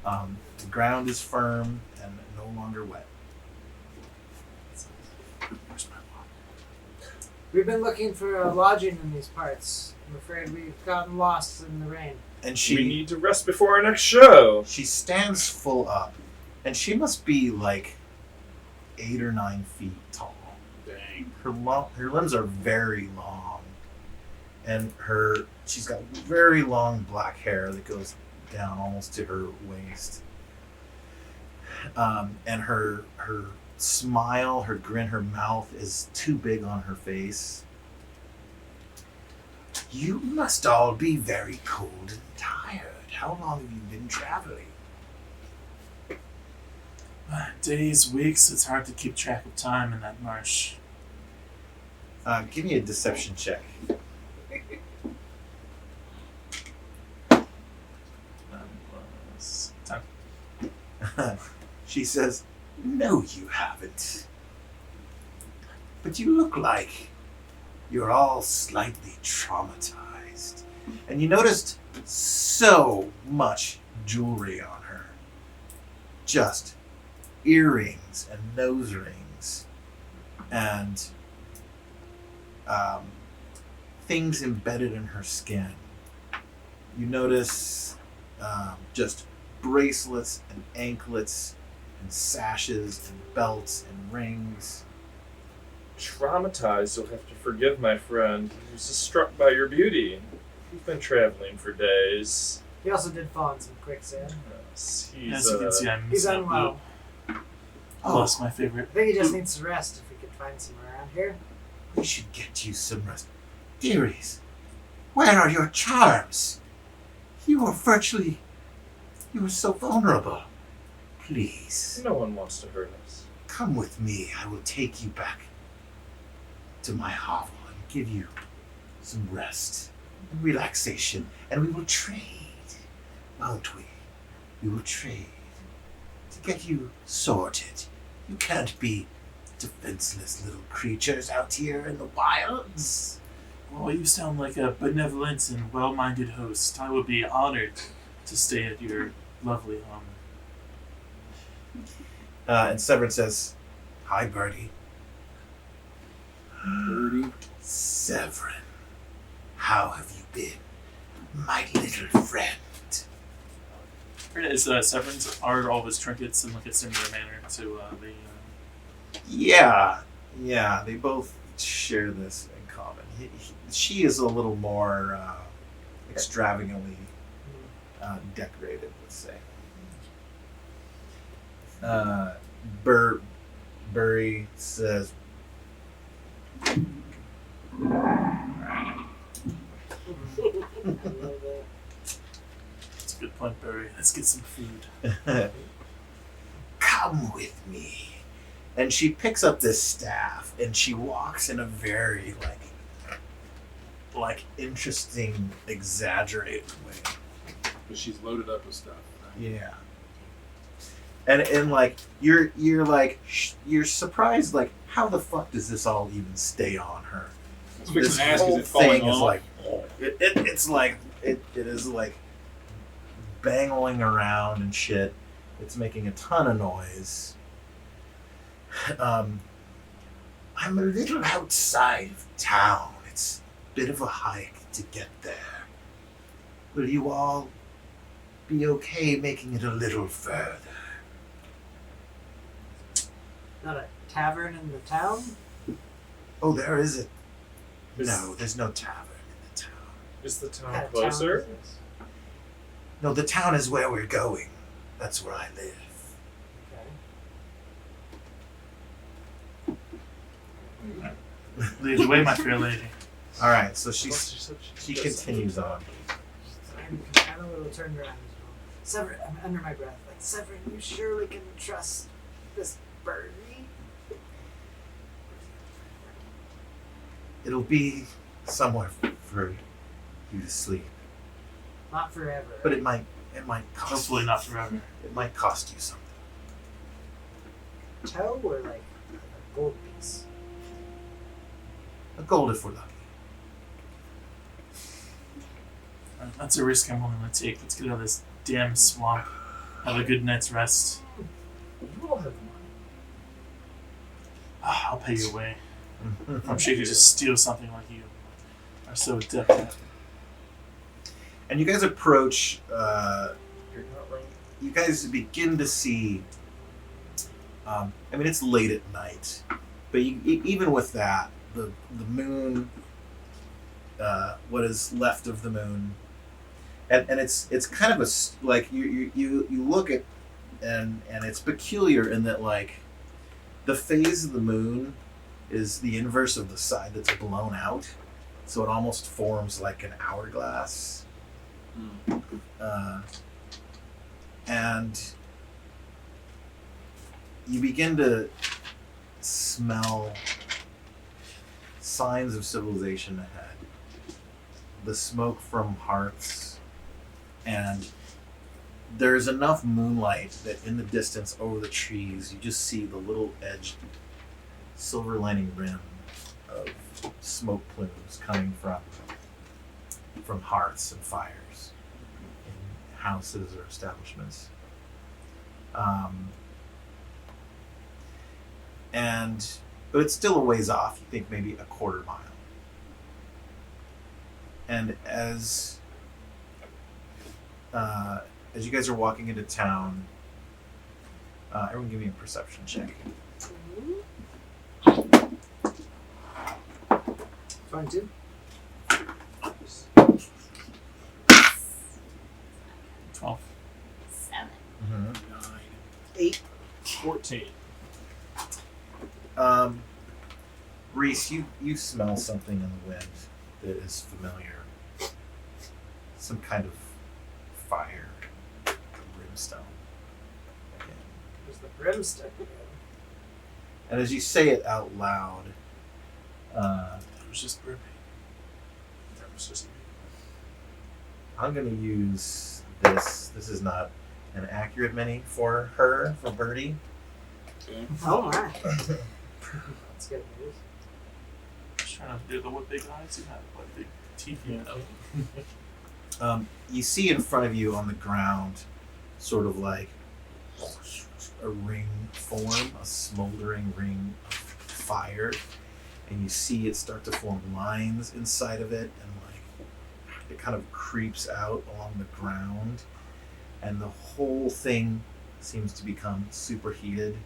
anymore. The ground is firm and no longer wet. Where's my wallet? We've been looking for a lodging in these parts. I'm afraid we've gotten lost in the rain. And We she need to rest before our next show. stands full up, and she must be like 8 or 9 feet tall. Dang. Her limbs are very long, and she's got very long black hair that goes down almost to her waist. And her smile, her grin, her mouth is too big on her face. You must all be very cold and tired. How long have you been traveling? Days, weeks, it's hard to keep track of time in that marsh. Give me a deception check. That was 10. She says, "No, you haven't. But you look like you're all slightly traumatized." And you noticed so much jewelry on her. Just earrings and nose rings and things embedded in her skin. You notice just bracelets and anklets and sashes and belts and rings. Traumatized, you'll have to forgive my friend. He was just struck by your beauty. You've been traveling for days. He also did fall in some quicksand. Yes, As you can see, I'm He's missing unwell. Plus my favorite. I think he just needs to rest if we could find somewhere around here. We should get you some rest. Dearies, where are your charms? You were so vulnerable. Please, No one wants to hurt us. come with me. I will take you back to my hovel and give you some rest and relaxation. And we will trade, won't we? We will trade to get you sorted. You can't be defenseless little creatures out here in the wilds. Well, you sound like a benevolent and well-minded host. I would be honored to stay at your lovely home. And Severin says, "Hi, Birdie." Birdie. "Severin, how have you been, my little friend?" Is Severin's are all of his trinkets in like a similar manner to the. Yeah, they both share this in common. She is a little more extravagantly decorated, let's say. Burry says, That's a good point, Barry. Let's get some food. "Come with me." And she picks up this staff and she walks in a very like interesting, exaggerated way. But she's loaded up with stuff. Right? Yeah. And like you're surprised, like, how the fuck does this all even stay on her? I was fixing This to ask, is whole it falling thing is off? like it's like it is like bangling around and shit. It's making a ton of noise. I'm a little outside of town. It's a bit of a hike to get there. Will you all be okay making it a little further? Not a tavern in the town? Oh, there is it. Is- No, there's no tavern in the town. Is the What town kind of closer? town is this? No, the town is where we're going. That's where I live. Okay. Lead the way, my fair lady. All right, so she continues on. I'm a little turned around as well. Severin, I'm under my breath. Like, Severin, you surely can trust this birdie? It'll be somewhere for you to sleep, Not forever. but it might cost. Hopefully not forever. It might cost you something. toe or like a gold piece? A gold if we're lucky. That's a risk I'm willing to take. Let's get out of this damn swamp. Have a good night's rest. You all have money. I'll pay you away. I'm sure you could just steal something like you are so adept at. And you guys approach. You're not wrong. You guys begin to see. I mean, it's late at night, but even with that, the moon, what is left of the moon, and it's kind of like you look at and it's peculiar in that like the phase of the moon is the inverse of the side that's blown out, so it almost forms like an hourglass. And you begin to smell signs of civilization ahead. The smoke from hearths, and there's enough moonlight that in the distance over the trees you just see the little edged silver lining rim of smoke plumes coming from hearths and fires in houses or establishments. But it's still a ways off. You think maybe a quarter mile. And as you guys are walking into town, everyone give me a perception check. Fine too. 12. 7. 9. 8. 14. Reese, you smell something in the wind that is familiar. Some kind of fire, brimstone. Again. There's the brimstone. And as you say it out loud, It was just burping. That was just me. I'm going to use this. This is not an accurate mini for her, for Birdie. Okay. Oh my. That's good news. Just trying not to do the what big eyes you have, like big teeth you know. You see in front of you on the ground, sort of like a ring form, a smoldering ring of fire, and you see it start to form lines inside of it, and like it kind of creeps out along the ground, and the whole thing seems to become superheated,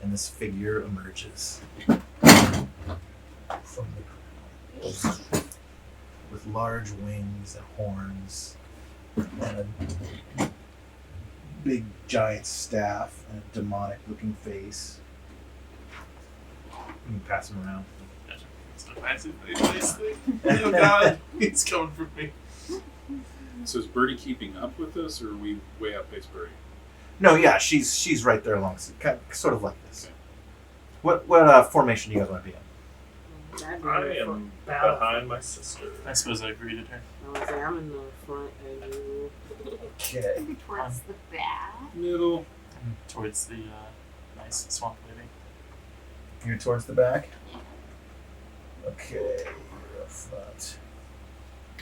and this figure emerges from the ground with large wings and horns and a big giant staff and a demonic looking face. You can pass him around. It's a fancy face thing. Oh god, he's coming for me. So is Birdie keeping up with us, or are we way outpaced Birdie? No, yeah, she's right there alongside, sort of like this. What formation do you guys want to be in? That'd be I good for am battle. behind my sister. I suppose I greeted her. I was like, I'm in the front and you. Okay. Towards the back. Middle. Towards the nice swamp lady. You're towards the back? Okay, you're up front.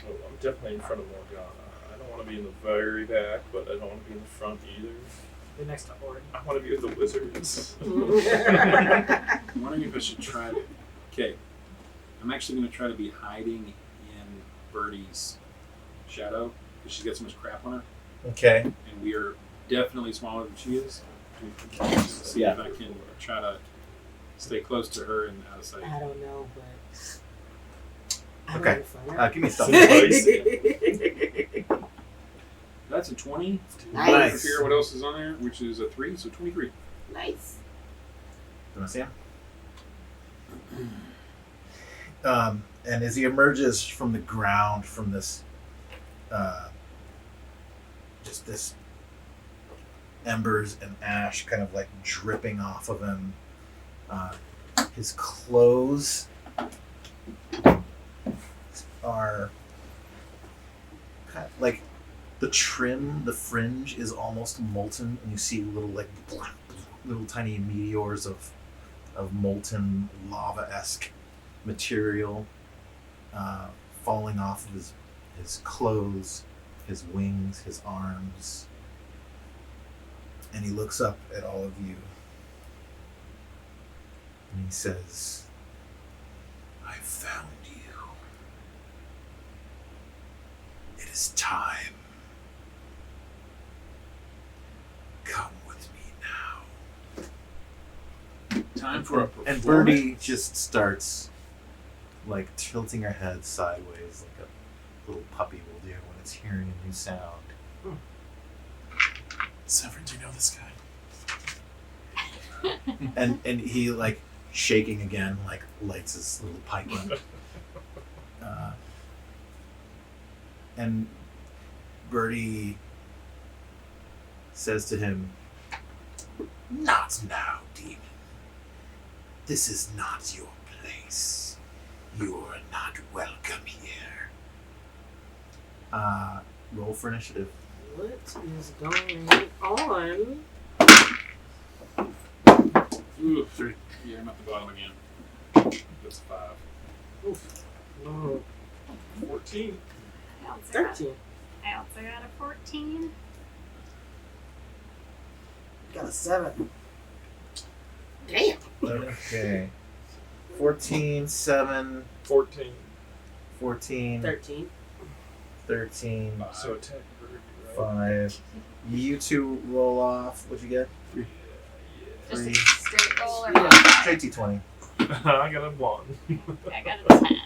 Oh, I'm definitely in front of Morgana. I don't want to be in the very back, but I don't want to be in the front either. The next to Horde. I want to be with the wizards. I'm wondering if I should try to. Okay. I'm actually going to try to be hiding in Birdie's shadow because she's got so much crap on her, Okay. and we are definitely smaller than she is. See if I can try to stay close to her and out of sight. I don't know, but. I'm Okay. ready for that. Give me stuff. That's a 20. Nice. Here, what else is on there? Which is a 3, so 23. Nice. You want to see him? And as he emerges from the ground, from this, just this embers and ash kind of like dripping off of him, his clothes are kind of like the trim, the fringe is almost molten, and you see little tiny meteors of molten lava-esque material falling off of his clothes, his wings, his arms, and he looks up at all of you and he says, "I found you. It is time. Come with me now." Time for a performance. And Birdie just starts like tilting her head sideways like a little puppy will do when it's hearing a new sound. Severin, do you know this guy? And he like shaking again, like lights his little pipe on. And Bertie says to him, "Not now, demon. This is not your place. You are not welcome here." Roll for initiative. What is going on? Ooh, 3. Yeah, I'm at the bottom again. That's 5. Oof. Oh, 14. I also got 13. a 14. Got a 7. Damn. Okay. 14, 7, 14. 14, 13. 13, So 10. Right? 5. You two roll off. What'd you get? Just a 3. straight roll or Yeah. modified? Straight D20. I got a 1. I got a 10.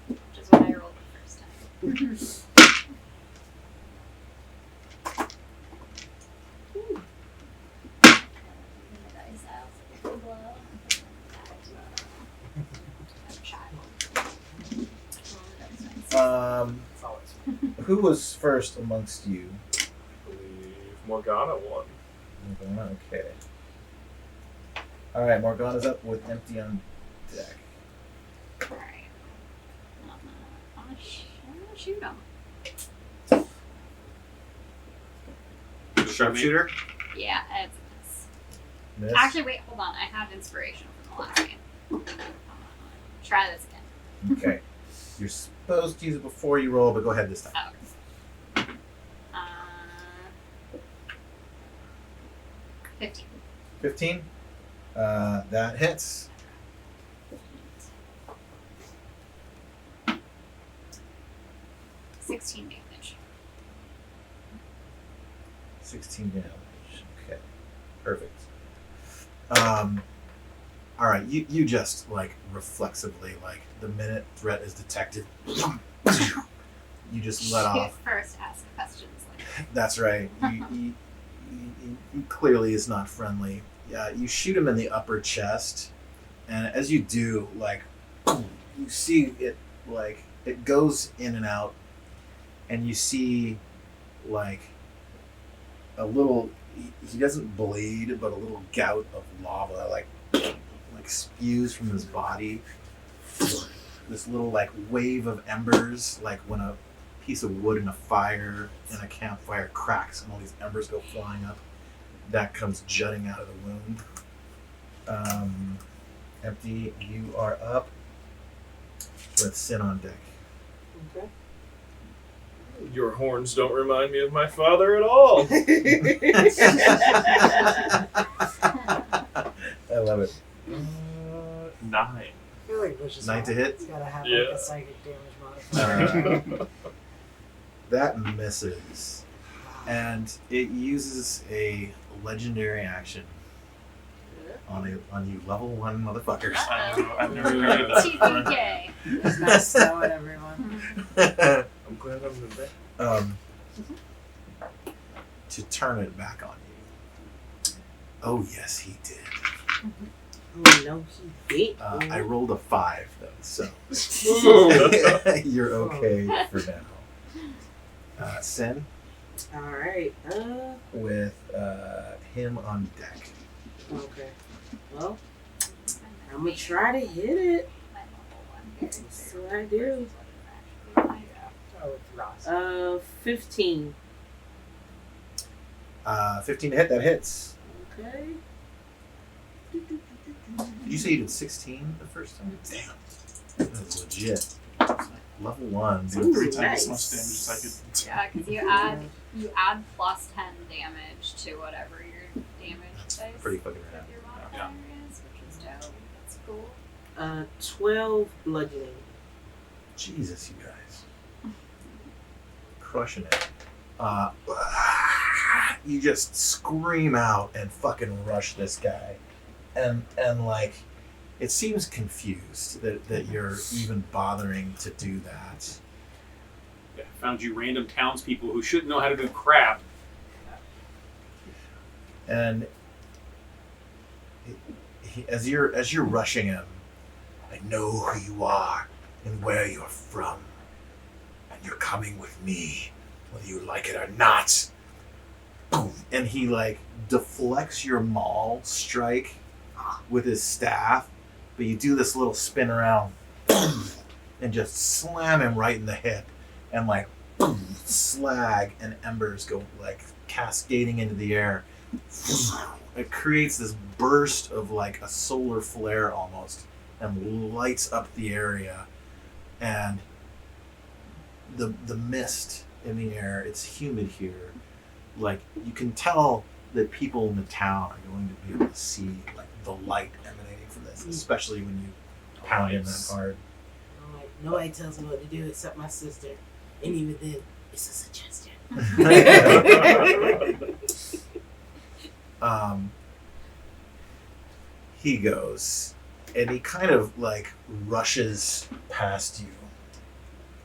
Which is what I rolled the first time. Who was first amongst you? I believe Morgana won. Morgana, okay. Alright, Morgana's up with empty on deck. Alright. I'm gonna shoot him. Sharpshooter? Yeah, it's a miss. Miss. Actually, wait, hold on. I have inspiration from the last game. Try this again. Okay. You're supposed to use it before you roll, but go ahead this time. Oh, okay. 15. 15. That hits. Eight. 16 damage. 16 damage. Okay. Perfect. Alright, you just like reflexively, like the minute threat is detected, you just let Shoot off. first, ask questions later. That's right. He clearly is not friendly. You shoot him in the upper chest, and as you do, like you see it, like it goes in and out, and you see like a little. He doesn't bleed, but a little gout of lava, like spews from his body. This little like wave of embers, like when a piece of wood in a fire in a campfire cracks and all these embers go flying up. That comes jutting out of the wound. Empty, you are up with Sin on deck. Okay. Your horns don't remind me of my father at all. I love it. 9. I feel like Bush's 9 to hit? It's gotta have Yeah. like a psychic damage modifier. That misses. And it uses a legendary action on you level 1 motherfuckers. I've never heard of that before. TPK. Just not snow at everyone. I'm glad I'm in bed. To turn it back on you. Oh yes, he did. Oh, no, he did. I rolled a 5 though, so you're okay for now. Sin Alright. with him on deck. Okay. Well, I'm gonna try to hit it. That's what I do. 15. 15 to hit. That hits. Okay. Did you say you did 16 the first time? Damn, that was legit. Level 1. So Dude. 3 times Nice. as much damage as I could. Yeah, because you add plus 10 damage to whatever your damage dice Pretty fucking that rad. your modifier is, which is dope. That's cool. 12 bludgeoning. Jesus, you guys. Crushing it. You just scream out and fucking rush this guy. And like, it seems confused that you're even bothering to do that. found you random townspeople who shouldn't know how to do crap. And as you're rushing him, I know who you are and where you're from, and you're coming with me, whether you like it or not. Boom. And he like deflects your maul strike with his staff, but you do this little spin around and just slam him right in the hip, and like boom, slag and embers go like cascading into the air. It creates this burst of like a solar flare almost, and lights up the area, and the mist in the air. It's humid here. Like you can tell that people in the town are going to be able to see like the light emanating from this, especially when you pound him that hard. Nobody tells me what to do except my sister, and even then, it's a suggestion. He goes, and he kind of like rushes past you.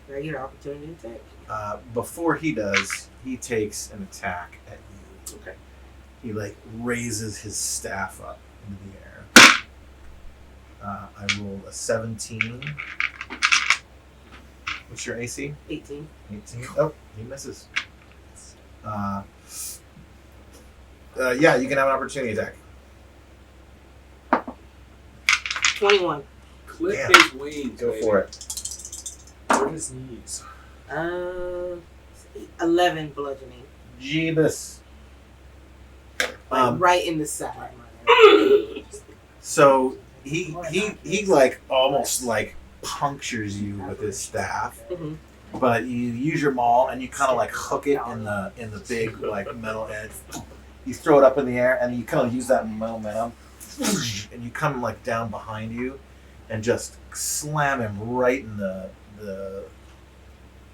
Do I get an opportunity to attack? Before he does, he takes an attack at you. Okay. He like raises his staff up into the air. I rolled a 17. What's your AC? 18. 18. Oh, he misses. Yeah, you can have an opportunity attack. 21. Clip Damn. his wings. Go baby. for it. Where are his knees? 11 bludgeoning. Jeebus. Right in the side. So he like almost like punctures you with his staff, Mhm. but you use your maul and you kind of like hook it in the big like metal edge. You throw it up in the air and you kind of use that momentum, and you come like down behind you, and just slam him right in the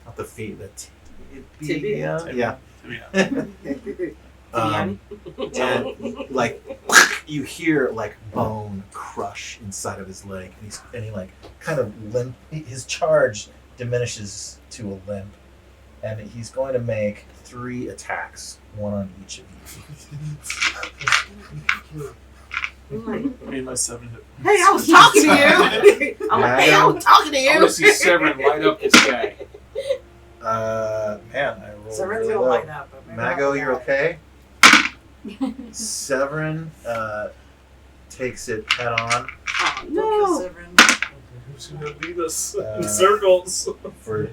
not the feet, the Tibia? yeah. And like you hear like bone crush inside of his leg, and he like kind of limp. His charge diminishes to a limp, and he's going to make 3 attacks, one on each of you. I made my 7 hit. Hey, I was talking to you. I'm like, hey, I was talking to I want you. to see Severin light up this guy. Man, I rolled Severin's really gonna low. light up. But maybe Mago, not you're tonight. okay? Severin takes it head on Oh, Don't kill no. Severin. Who's gonna lead us Uh, in circles? for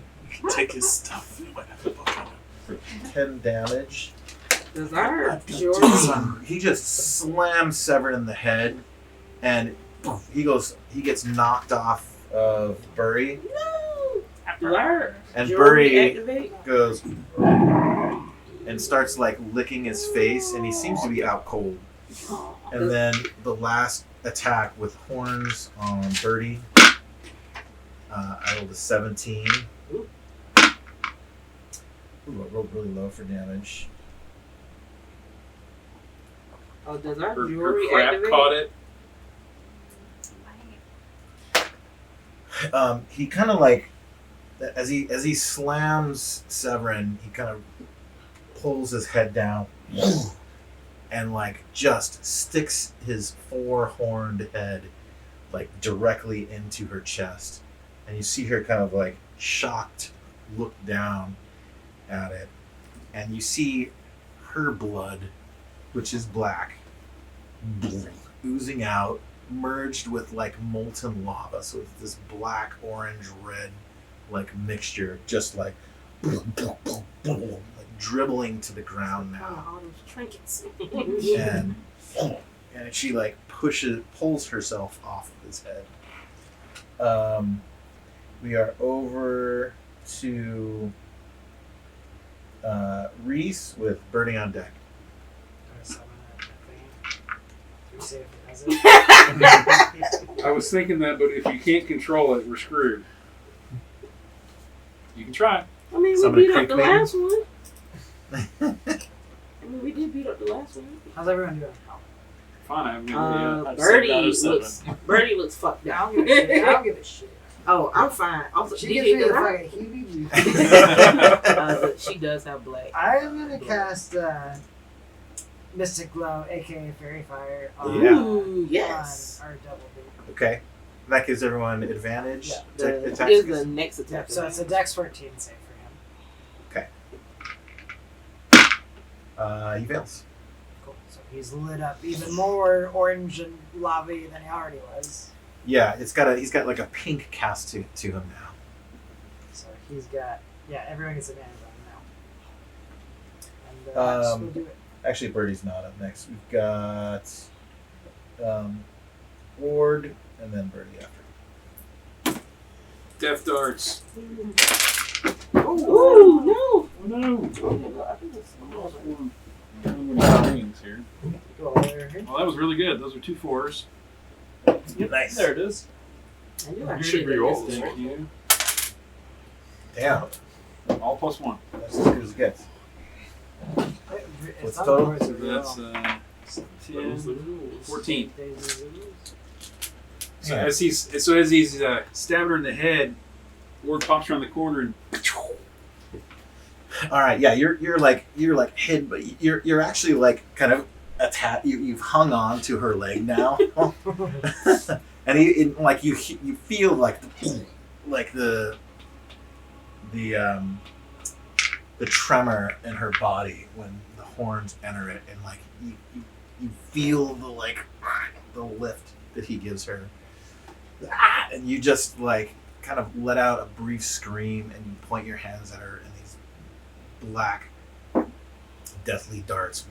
Take his stuff. You might have a book on him. 10 damage. Does that hurt? I've got Sure. some. He just slams Severin in the head, and he gets knocked off of Burry, No. Do that hurt? and Sure, Burry activate? goes and starts like licking his face, and he seems to be out cold. And then the last attack with horns on Birdie, I rolled a 17. Ooh, I rolled really low for damage. Oh, does our Her jewelry crap activate? caught it. He kind of like, as he slams Severin, he kind of pulls his head down and like just sticks his 4-horned head like directly into her chest, and you see her kind of like shocked look down at it, and you see her blood, which is black, oozing out, merged with like molten lava. So it's this black, orange, red like mixture, just like dribbling to the ground now. Oh, all those trinkets. And she like pulls herself off of his head. We are over to Reese with Birdie on deck. I was thinking that, but if you can't control it, we're screwed. You can try. I mean, we Somebody beat up the Creekmaiden? last one. I mean, we did beat up the last one. How's everyone doing? Fine, I have no idea. I've saved out Birdie of 7. looks fucked I up. don't give a shit. I don't give a shit. Oh, I'm fine. Also, She did gives you me the do fucking heebie-jeebies. She does have black. I'm gonna cast Mystic Glow, aka Fairy Fire, on, Yeah. Ooh, yes. on our double beat. Okay. That gives everyone advantage Yeah. to The, attack. is the next attack. Yep, so it's a Dex 14 save for him. He fails. Cool. So he's lit up even more orange and lava-y than he already was. Yeah, he's got like a pink cast to him now. So he's got, everyone gets advantage on him now. And just we'll do it. Actually, Birdie's not up next. We've got Ward and then Birdie after. Death darts. Ooh, no. Oh no. I think it's Rings here. Go over here. Well, that was really good. Those are 2 4s. Nice. There it is. I knew I You should did re-roll this this thing. Thank you. Damn, All +1. that's as good as it gets. It's What's on total? the board, so So that's 10, 14. So Yeah. as he's stabbing her in the head, Ward pops around the corner and All right, yeah, you're like hid, but you're actually like kind of attached. You've hung on to her leg now, and you feel like the tremor in her body when the horns enter it, and like you feel the lift that he gives her, and you just like kind of let out a brief scream and you point your hands at her, and these black deathly darts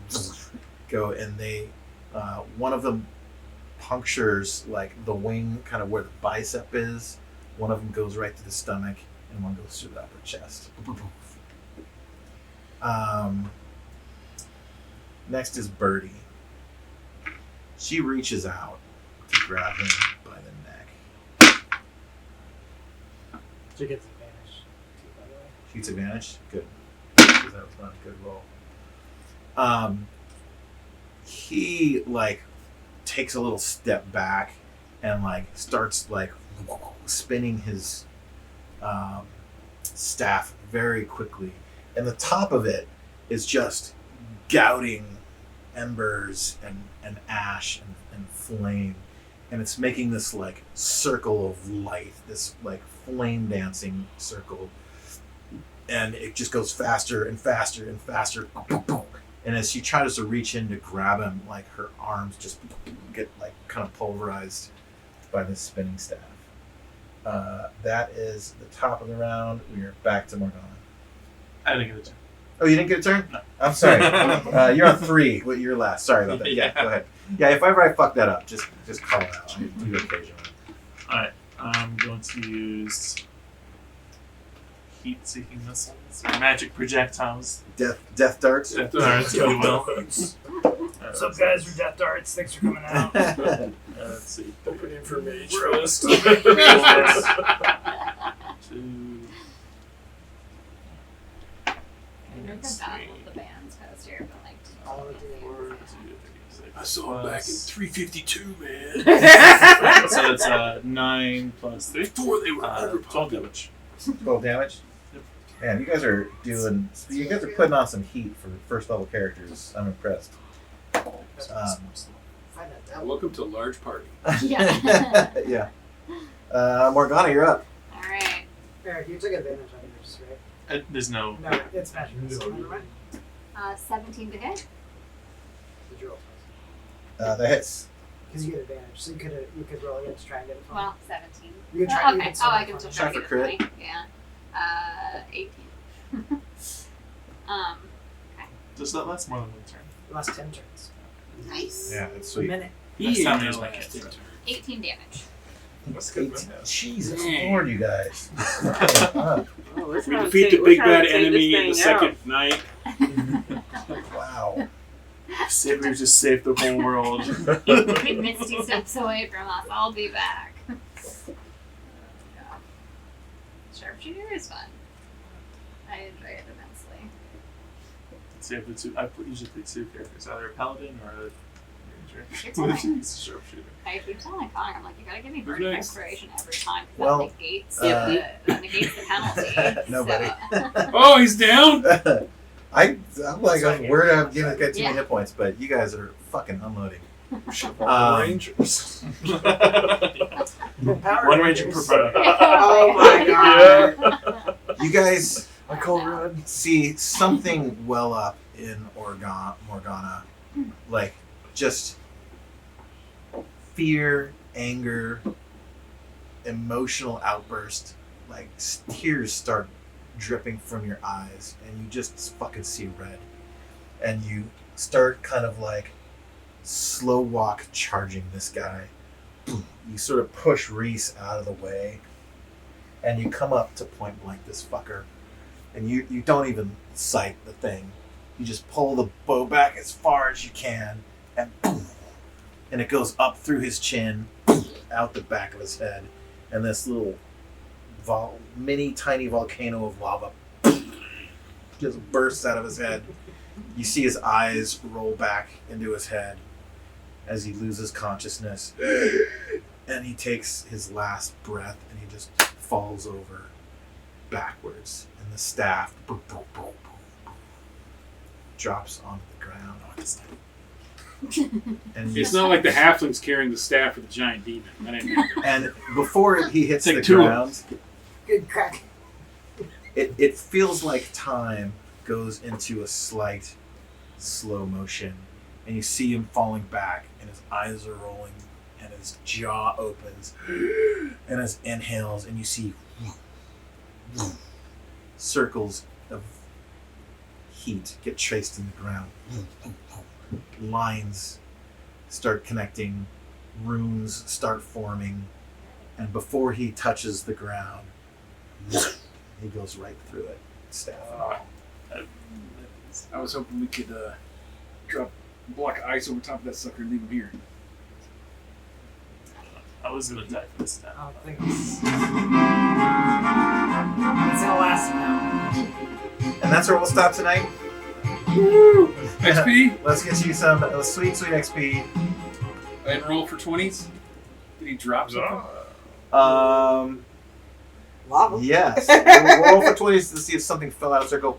go, and they one of them punctures like the wing, kind of where the bicep is. One of them goes right to the stomach, and one goes through the upper chest. Next is Birdie. She reaches out to grab him by the neck. She gets advantage, too, by the way. She gets advantage? Good. Because that was not a good roll. He like takes a little step back and like starts like spinning his staff very quickly, and the top of it is just gouting embers and ash and flame, and it's making this like circle of light, this like flame dancing circle, and it just goes faster and faster and faster. And as she tries to reach in to grab him, like her arms just get like kind of pulverized by this spinning staff. That is the top of the round. We are back to Morgana. I didn't get a turn. Oh, you didn't get a turn? No. I'm sorry. You're on 3. Well, you're last. Sorry about that. Yeah, go ahead. Yeah, if ever I fuck that up, just call it out. I do it occasionally. Alright, I'm going to use heat-seeking missiles or magic projectiles. Death darts. Death Alright, darts. if you will. What's up, guys? We're Death Darts. Thanks for coming out. Let's see. Open in for mage first. 2, I never battled the bands poster, but like All of the 4, 2, 3, 6. I saw him back in 352, man. So it's 9 plus 3. Before they were 12 damage. 12 damage? Yep. Man, you guys are putting on some heat for first level characters. I'm impressed. Find that devil. Welcome to large party. Yeah. Yeah. Morgana, you're up. All right. Eric, you took advantage on yours, right? There's no. No, it's magic. So never mind. 17 to hit. Did you roll? That hits. Because you get advantage, so you could roll again to try and get it. From Well, 17. you could try. you Okay. could Oh, I still can still find try Try to for get it crit. 20. Yeah. 18. Does that last more than 1 turn? it. Last 10 turns. Nice. Yeah, that's A sweet. minute. Next time there's no my last cat. turn. 18 damage. That's good. Man. Jesus Dang. Lord, you guys. Oh, we're We trying to defeat take- the we're big trying to bad take enemy this in the thing second night. Wow. We've just saved the whole world. Misty steps away from us. I'll be back. Sharpshooter is fun. I enjoy it immensely. So you have the 2. I usually play 2 characters, either a paladin or a You're What if telling. he's a sharpshooter? I keep telling Connor, I'm like, you gotta give me Who's burning next? inspiration every time. 'Cause Well, that negates, Yep. negates the penalty. Nobody. So. Oh, he's down. I'm like, where I'm giving this guy too Yeah. many hit points, but you guys are fucking unloading. Rangers. One ranger per party. Oh my god. You guys I call red. see something well up in Morgana, like just fear, anger, emotional outburst, like tears start dripping from your eyes, and you just fucking see red, and you start kind of like slow walk charging this guy. You sort of push Reese out of the way, and you come up to point blank this fucker, and you don't even sight the thing. You just pull the bow back as far as you can, and boom, and it goes up through his chin, out the back of his head, and this little mini tiny volcano of lava just bursts out of his head. You see his eyes roll back into his head as he loses consciousness, and he takes his last breath, and he just falls over backwards, and the staff drops onto the ground. And It's not like the halfling's carrying the staff of the giant demon. That ain't happening. and before he hits Take the two of ground, Good crack. it feels like time goes into a slight slow motion, and you see him falling back, and his eyes are rolling, and his jaw opens, and his inhales, and you see circles of heat get traced in the ground. Lines start connecting, runes start forming, and before he touches the ground, he goes right through it. Staff. I was hoping we could drop a block of ice over top of that sucker and leave him here. I was gonna die for this I time. don't think it's gonna last now. And that's where we'll stop tonight. XP Let's get you some sweet XP. and roll for 20s. Did he drop something? Lava. Yes. We'll roll for 20s to see if something fell out of circle.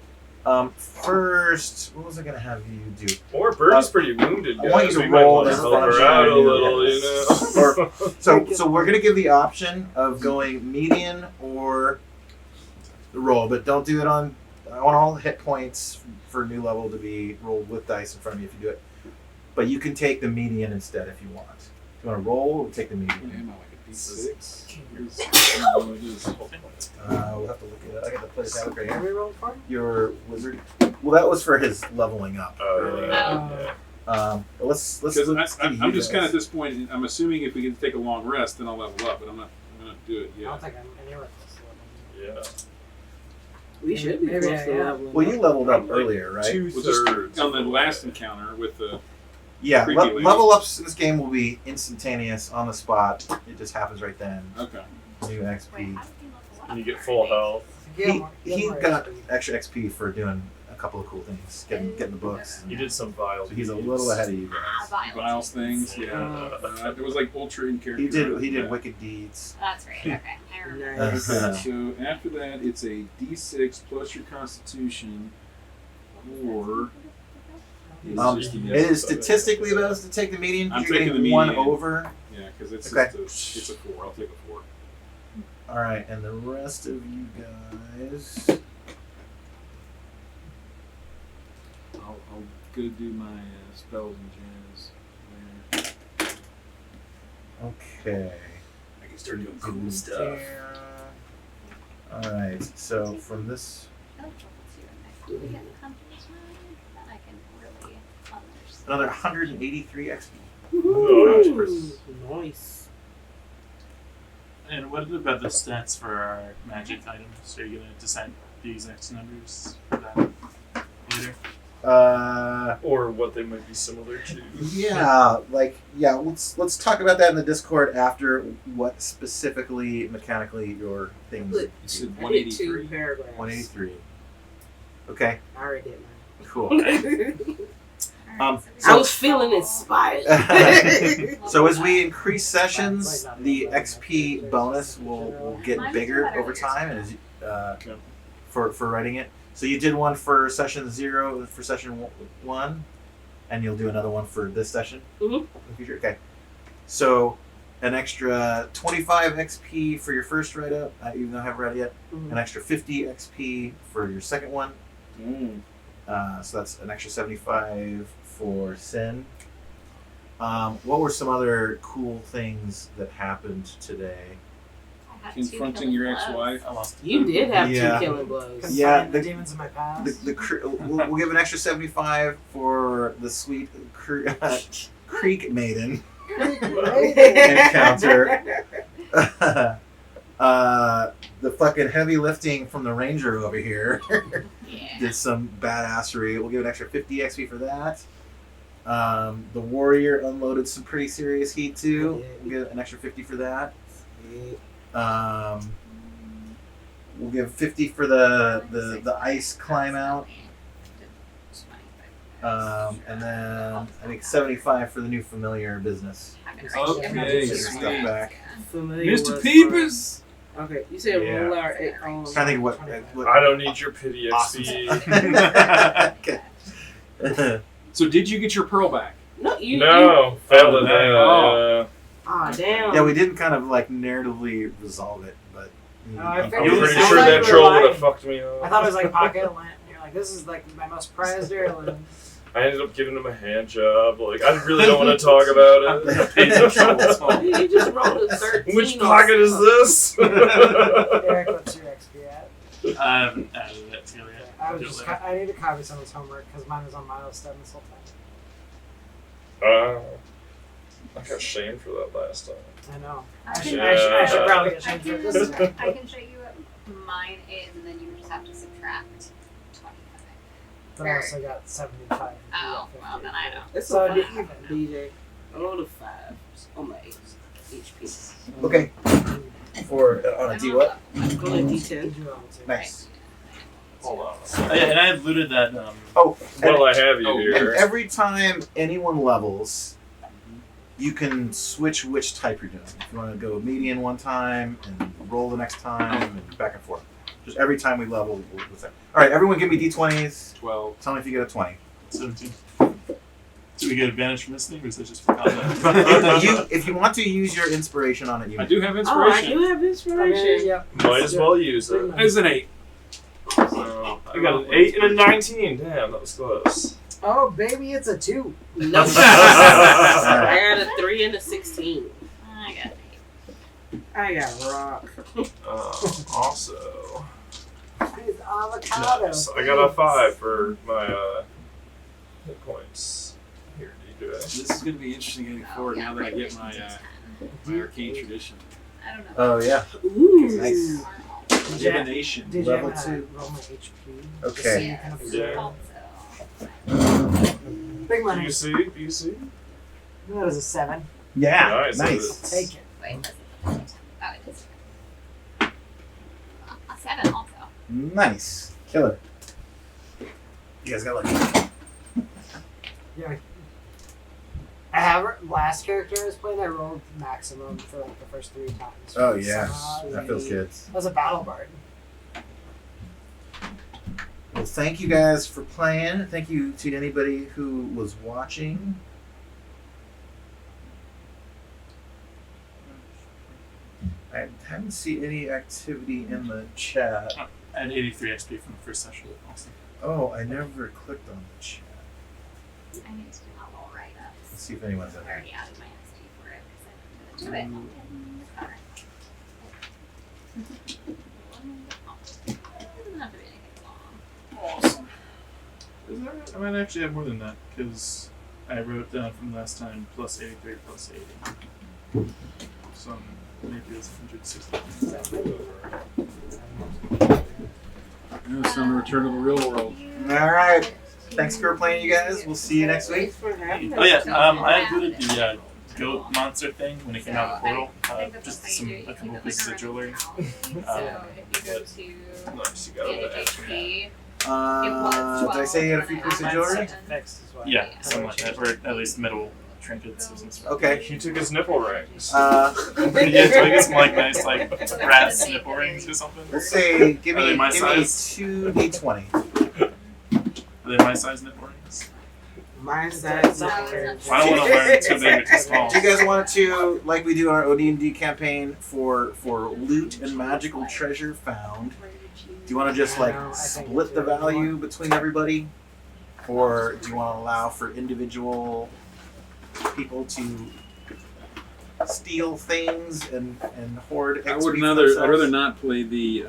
First, what was I gonna have you do? Or Birdie's pretty wounded, I guys. want you to We might roll want to this help her function. out a little, you know. Or so we're gonna give the option of going median or the roll, but don't do it on. I want all hit points for new level to be rolled with dice in front of you if you do it. But you can take the median instead if you want. If you want to roll, we'll take the What median. am I, like a D6? We'll have to look at it. I got the place out right Have here. we rolled for? Your wizard. Well, that was for his leveling up. Yeah. But let's Because give I'm you just guys. kind of at this point. I'm assuming if we can take a long rest, then I'll level up. But I'm not going to do it I yet. don't think I'm anywhere close to level. Yeah. We should be Maybe close I to am. leveling. Well, you leveled up Probably earlier, right? Well, just 2/3 on the last encounter with the Yeah, creepy lady. level ups in this game will be instantaneous, on the spot. It just happens right then. okay. New Wait, XP. how did you level up? And you get full health. He got extra XP for doing a couple of cool things, getting the books. You did some vile. So he's a little ahead of you Ah, guys. violence. Vials things, yeah. It was like ultra in character. He did Yeah. wicked deeds. That's right. Okay, I remember. Nice. So after that, it's a D6 plus your Constitution, or It is statistically best to take the median. I'm You're getting taking the one median. over. yeah, because it's Okay. it's a 4. I'll take a 4. All right, and the rest of you guys. I'll go do my spells and jazz. Okay. I can start doing cool stuff. All right, so from this, I like level 2 and next. We get the company's mind, then I can really understand. another 183 XP. Ooh, nice. And what about the stats for our magic items? Are you gonna decide the exact numbers for that later? Or what they might be similar to. Yeah, let's talk about that in the Discord after what specifically mechanically your things. Look, You said I did 2 183. paragraphs. 183. Okay, I already did mine. cool. Alright, Alright, I was feeling inspired. So as we increase sessions, the XP bonus will get bigger over time, and for writing it. So you did one for session 0 for session 1, and you'll do another one for this session in the future. Okay. So an extra 25 XP for your first write up, even though I haven't read it yet. An extra 50 XP for your second one. So that's an extra 75 for Sin. What were some other cool things that happened today? I had Confronting 2 your killing blows. ex-wife. I lost. You did have Yeah. 2 killing blows. Yeah, the demons in my past. We'll give an extra 75 for the sweet Creekmaiden encounter. The fucking heavy lifting from the ranger over here Yeah. did some badassery. We'll give an extra 50 XP for that. The warrior unloaded some pretty serious heat too. We'll give an extra 50 for that. We'll give 50 for the ice climb out. And then I think 75 for the new familiar business. Okay, Get your sweet. stuff back. Familiar Mr. was Peepers! Okay, you said Yeah. roll our. I'm trying to think what I don't need your pity awesome. XP. Okay. So did you get your pearl back? No, you. No, failed it. Oh. Oh damn. Yeah, we didn't kind of like narratively resolve it, but I I'm figured pretty I sure thought that you were troll would lying. have fucked me up. I thought it was like a pocket lint. And you're like, this is like my most prized heirloom. I ended up giving him a hand job. Like, I really don't want to talk about it. You just rolled a 13. Which pocket is this? Eric, what's your XP at? I haven't added that together yet. I was Do it just. later. I need to copy some of this homework because mine was on milestone this whole time. I got shamed for that last time. I know. I I can- should. I should probably get I shamed for can, this. time. I can show you what mine is, and then you just have to subtract 25. But I also got 75. Oh, well, then I don't. It's So so did even. DJ. I rolled a 5 on my HP. okay. For on a D what? Go to D10. Did you roll too? Nice. Hold on. Oh, yeah, and I have looted that. Oh, Well, I have you Oh, and here. every time anyone levels, you can switch which type you're doing. If you want to go median one time and roll the next time and back and forth. Just every time we level, we'll say. All right, everyone give me D20s. 12. Tell me if you get a 20. 17. Do we get advantage from this thing, or is that just for combat? If you want to use your inspiration on it, you I do have Oh, I inspiration. do have inspiration. Yep. Might as well use it. It's an 8. So, I got an 8 and a 19. Damn, that was close. Oh, baby, it's a 2. No. I got a 3 and a 16. I got I got a rock. Also, It's avocado. nice. I got a 5 for my hit points. Here, DJ. This is going to be interesting getting forward now that I get my arcane tradition. I don't know. Oh yeah. Ooh. Nice. Divination. Did you Level have 2. roll my HP? Okay. Yeah, Kind of Yeah. also. Big money. BC? That is a 7. Yeah. Nice. Nice. Take it. Wait, that's oh, it is. A 7 also. Nice. Killer. You guys got lucky. Yeah. I have last character I was playing. I rolled maximum for like the first 3 times. Oh yeah. Somehow, That feels good. I was a battle bard. Well, thank you guys for playing. Thank you to anybody who was watching. I haven't seen any activity in the chat. I had 83 XP from the first session. Also. Oh, I never clicked on the chat. I need to do my little write up. Let's see if anyone's in I there. already added my XP for it because I didn't do it. Alright. Doesn't have to be anything long. Awesome. Is that right? I might actually have more than that, because I wrote down from last time plus 83 plus 80. So maybe it's 160. Yeah, it's time to return to the real world. All right. Thanks for playing, you guys. We'll see you next week. Thanks for having us. Oh yeah, I included the goat monster thing when it came out of the portal. I think that's Just how you some do it. a couple You pieces put, of jewelry. like, a rank. So if you go to Nice, you got manage that. HP, Did I say you had a few pieces of jewelry? Next as well. Yeah, something like that, or at least metal trinkets or some sort. Okay. He took his nipple rings. Yeah, so I get some like nice like brass nipple rings or something. We'll say give Are they me my 2 d20. Are they my size nipple rings? My size. I don't want to learn too big or too small. Do you guys want to, like we do in our OD&D campaign, for loot and magical treasure found? Do you want to just like split the value between everybody, or do you want to allow for individual people to steal things and hoard? I'd XP for rather themselves? not play the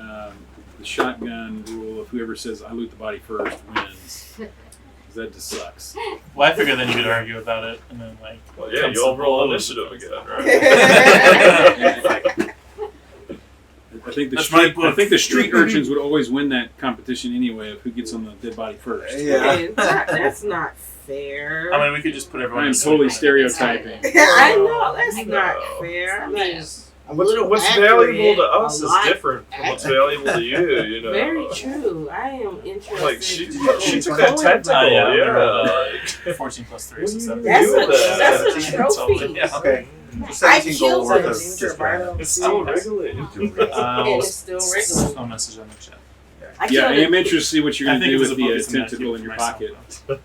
shotgun rule of whoever says I loot the body first wins. 'Cause that just sucks. Well, I figured then you could argue about it, and then like. Well, yeah, come you all some roll blows. initiative again, right? I think That's my book. the street urchins would always win that competition anyway of who gets on the dead body first. Yeah. That's not fair. I mean, we could just put everyone. I'm in totally sleep. stereotyping. I know that's No. not fair. I mean, a little What's accurate, valuable to us a is lot different from what's valuable to you, you know. Very true. I am interested. Like, she in took that going- tentacle, yeah, yeah. 14 plus 3 is What do 7. you That's do with that? a trophy. Yeah. Okay. I 17 gold killed worth him. of just random. It's still regulated. And it's still regular. I'll message on the chat. I Yeah, I killed am it. interested to see what you're I going to think do it was with a the focus thing I have to tentacle keep in your for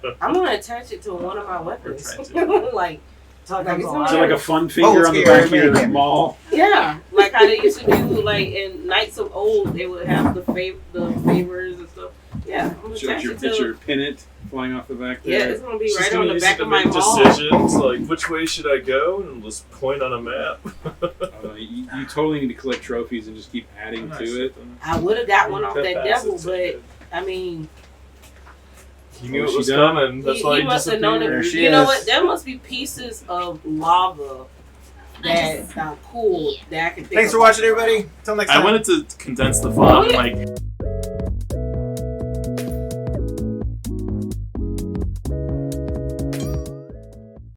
pocket. I'm gonna attach it to one of my weapons. Or try to. Like, Is it like a fun finger it's on the scary, back of your man. maul? yeah, like how they used to do, like in Knights of Old, they would have the favors and stuff. Yeah, I'm gonna Show attach it your to. pennant flying off the back Yeah, there. it's gonna be She's right gonna on the use back it to of my make maul. decisions, like which way should I go, and let's point on a map. You totally need to collect trophies and just keep adding Nice. to it. I would have got one off That that devil, passage. but I mean, He knew Oh, it she was done? coming. That's why he he must have known There it. she You know is. what? There must be pieces of lava that are cool that I can pick Thanks for up. watching, everybody. Till next time. I wanted to condense the font, like